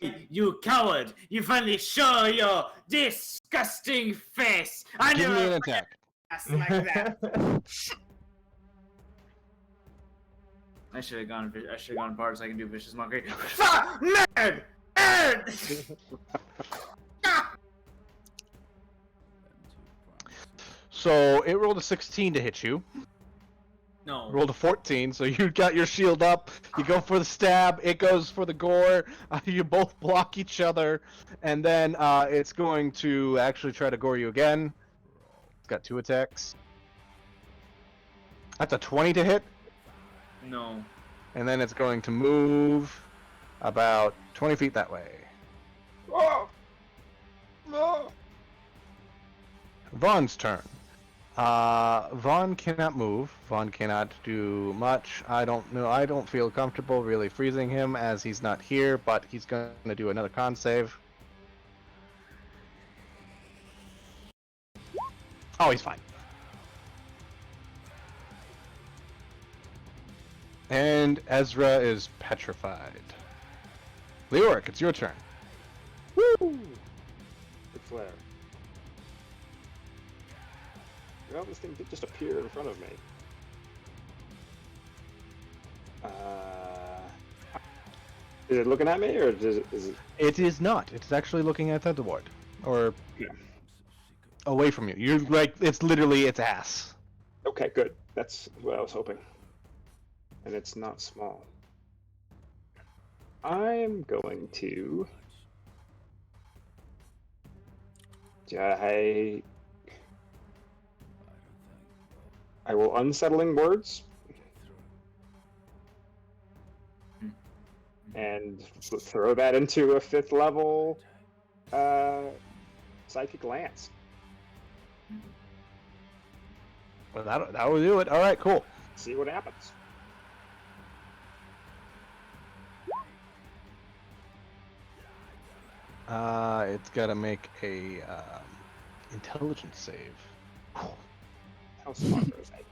D: You coward! You finally show your disgusting face! I
B: Give me an
D: never
B: attack.
D: asked like that. I should have gone bard so I can do vicious mockery. Fuck! Nerd! Nerd!
B: So it rolled a 16 to hit you.
D: No.
B: Rolled a 14, so you got your shield up. You go for the stab. It goes for the gore. You both block each other, and then it's going to actually try to gore you again. It's got 2 attacks. That's a 20 to hit,
D: No.
B: and then it's going to move about 20 feet that way.
A: Oh! Oh!
B: Vaughn's turn. Vaughn cannot move. Vaughn cannot do much. I don't feel comfortable really freezing him as he's not here, but he's going to do another con save. Oh, he's fine. And Ezra is petrified. Leoric, it's your turn.
A: Woo! Good flare. Well, this thing did just appear in front of me. Is it looking at me, or is it...
B: It is not. It's actually looking at Edward. Or
A: Yeah.
B: away from you. You're like, it's literally its ass.
A: Okay, good. That's what I was hoping. And it's not small. I'm going to... I will unsettling words and throw that into a 5th level psychic lance.
B: Well, that will do it. All right, cool.
A: See what happens.
B: It's got to make a intelligence save.
A: How smart is that?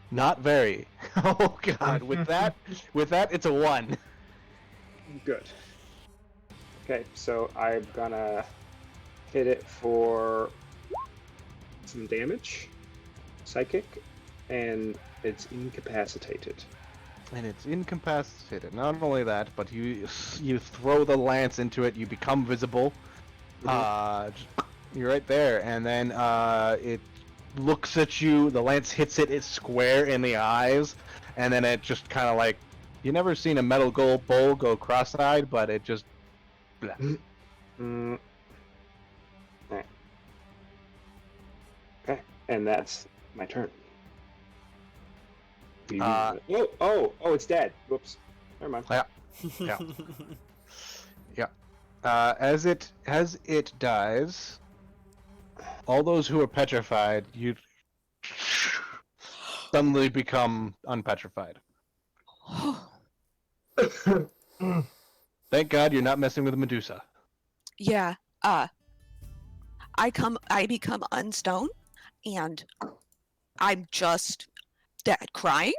B: Not very. Oh god, with that, it's a 1.
A: Good. Okay, so I'm gonna hit it for some damage, psychic, and it's incapacitated.
B: And it's incapacitated. Not only that, but you throw the lance into it, you become visible. You're right there, and then it looks at you, the lance hits it square in the eyes, and then it just kind of like, you never seen a metal bull go cross-eyed, but it just...
A: Mm. Right. Okay, and that's my turn. It's dead. Whoops. Never mind.
B: Yeah. Yeah. As it dies, all those who are petrified, you suddenly become unpetrified. Thank God you're not messing with Medusa.
E: Yeah. I become unstone, and I'm just dead crying.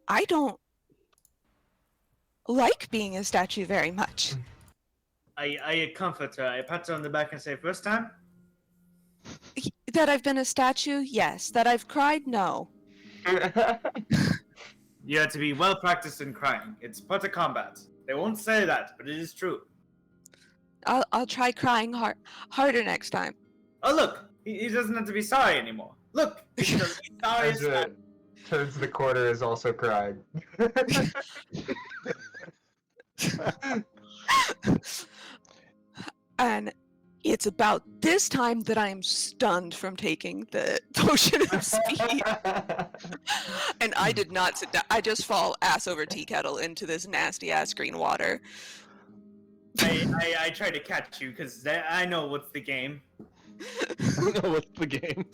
E: I don't like being a statue very much.
D: I comfort her. I pat her on the back and say, "First time?"
E: That I've been a statue, yes. That I've cried, no.
D: You have to be well practiced in crying. It's part of combat. They won't say that, but it is true.
E: I'll try crying harder next time.
D: Oh look, he doesn't have to be sorry anymore. Look, he's sorry.
G: Ezra turns the corner is also crying.
E: And it's about this time that I'm stunned from taking the potion of speed. And I did not sit down. I just fall ass over tea kettle into this nasty ass green water.
D: I try to catch you because I know what's the game.
B: I know what's the game.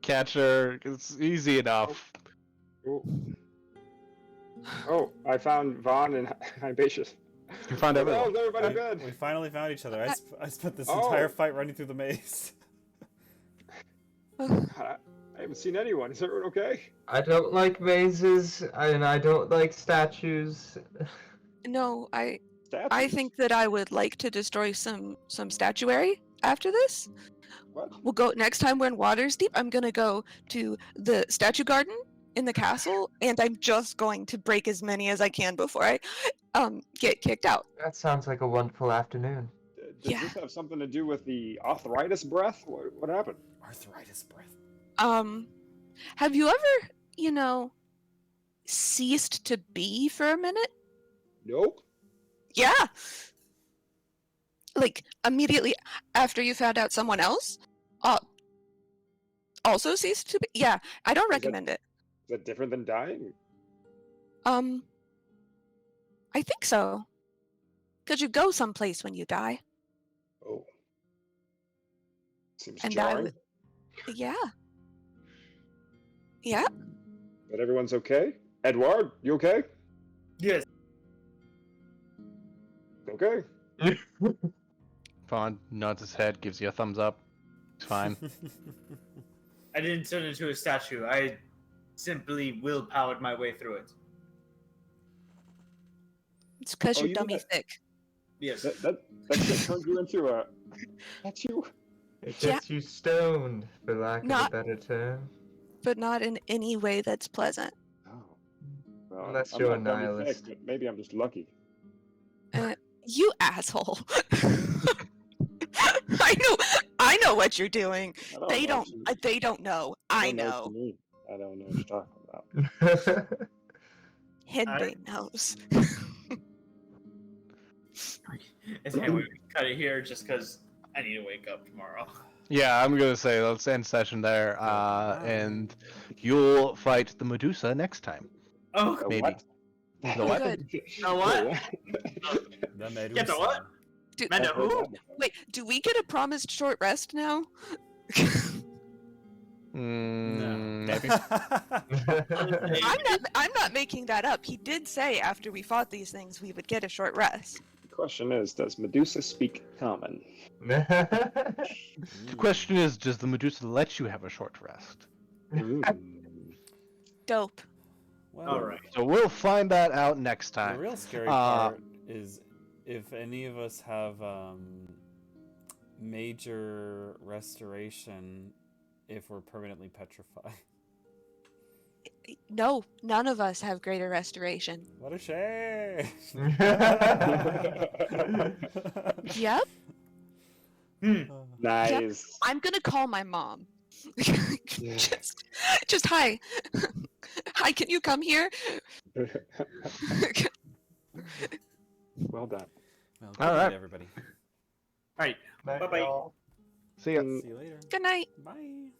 B: Catcher, it's easy enough.
A: Oh, I found Vaughn and Hypatius.
B: You found
A: Oh,
B: everyone.
A: is everybody good?
F: We finally found each other. I spent this
A: Oh.
F: entire fight running through the maze.
A: God, I haven't seen anyone. Is everyone okay?
G: I don't like mazes, and I don't like statues.
E: No, I
A: Statues?
E: think that I would like to destroy some statuary after this.
A: What?
E: We'll go next time we're in Waters Deep. I'm gonna go to the statue garden in the castle, and I'm just going to break as many as I can before I get kicked out.
G: That sounds like a wonderful afternoon.
A: Does
E: Yeah.
A: this have something to do with the arthritis breath? What happened?
F: Arthritis breath.
E: Have you ever, ceased to be for a minute?
A: Nope.
E: Yeah. Like immediately after you found out someone else also ceased to be. Yeah, I don't recommend it.
A: Is that different than dying?
E: I think so. Cause you go someplace when you die.
A: Oh. Seems
E: And
A: jarring.
E: Yeah. Yeah.
A: But everyone's okay? Edward, you okay?
D: Yes.
A: Okay.
B: Vaughn nods his head, gives you a thumbs up. It's fine.
D: I didn't turn into a statue. I simply willpowered my way through it.
E: It's because
A: Oh,
E: you're
A: you did
E: dummy
A: that.
E: thick.
D: Yes.
A: That shit turned you into a statue?
G: It
E: Yeah.
G: gets you stoned, for lack of
E: Not-
G: a better term.
E: But not in any way that's pleasant.
A: Oh. Well,
G: Unless
A: I'm
G: you're
A: not
G: a
A: dummy thick,
G: nihilist.
A: but maybe I'm just lucky.
E: You asshole. I know what you're doing. They don't know. I know.
A: I don't know what you're talking about.
E: Henry knows.
D: I think we cut it here just because I need to wake up tomorrow.
B: Yeah, I'm gonna say let's end session there, and you'll fight the Medusa next time.
D: Oh,
A: The
B: Maybe.
A: what?
B: The what?
E: Good.
D: The what?
F: The Medusa.
D: Get the what?
E: Do,
D: Mendo who?
E: wait, do we get a promised short rest now?
B: Maybe.
E: I'm not making that up. He did say after we fought these things we would get a short rest.
A: Of question is, does Medusa speak common?
B: The question is, does the Medusa let you have a short rest?
E: Dope.
F: Well,
D: All right.
B: So we'll find that out next
F: The
B: time.
F: real scary part is if any of us have major restoration if we're permanently petrified.
E: No, none of us have greater restoration.
F: What a shame!
E: Yep.
A: Nice.
E: I'm gonna call my mom. just hi. Hi, can you come here?
A: Well done.
F: Well, good
B: All
F: night,
B: right.
F: everybody.
D: All right.
G: Night,
D: Bye-bye.
G: y'all.
B: See ya.
F: See you later.
E: Good night.
F: Bye.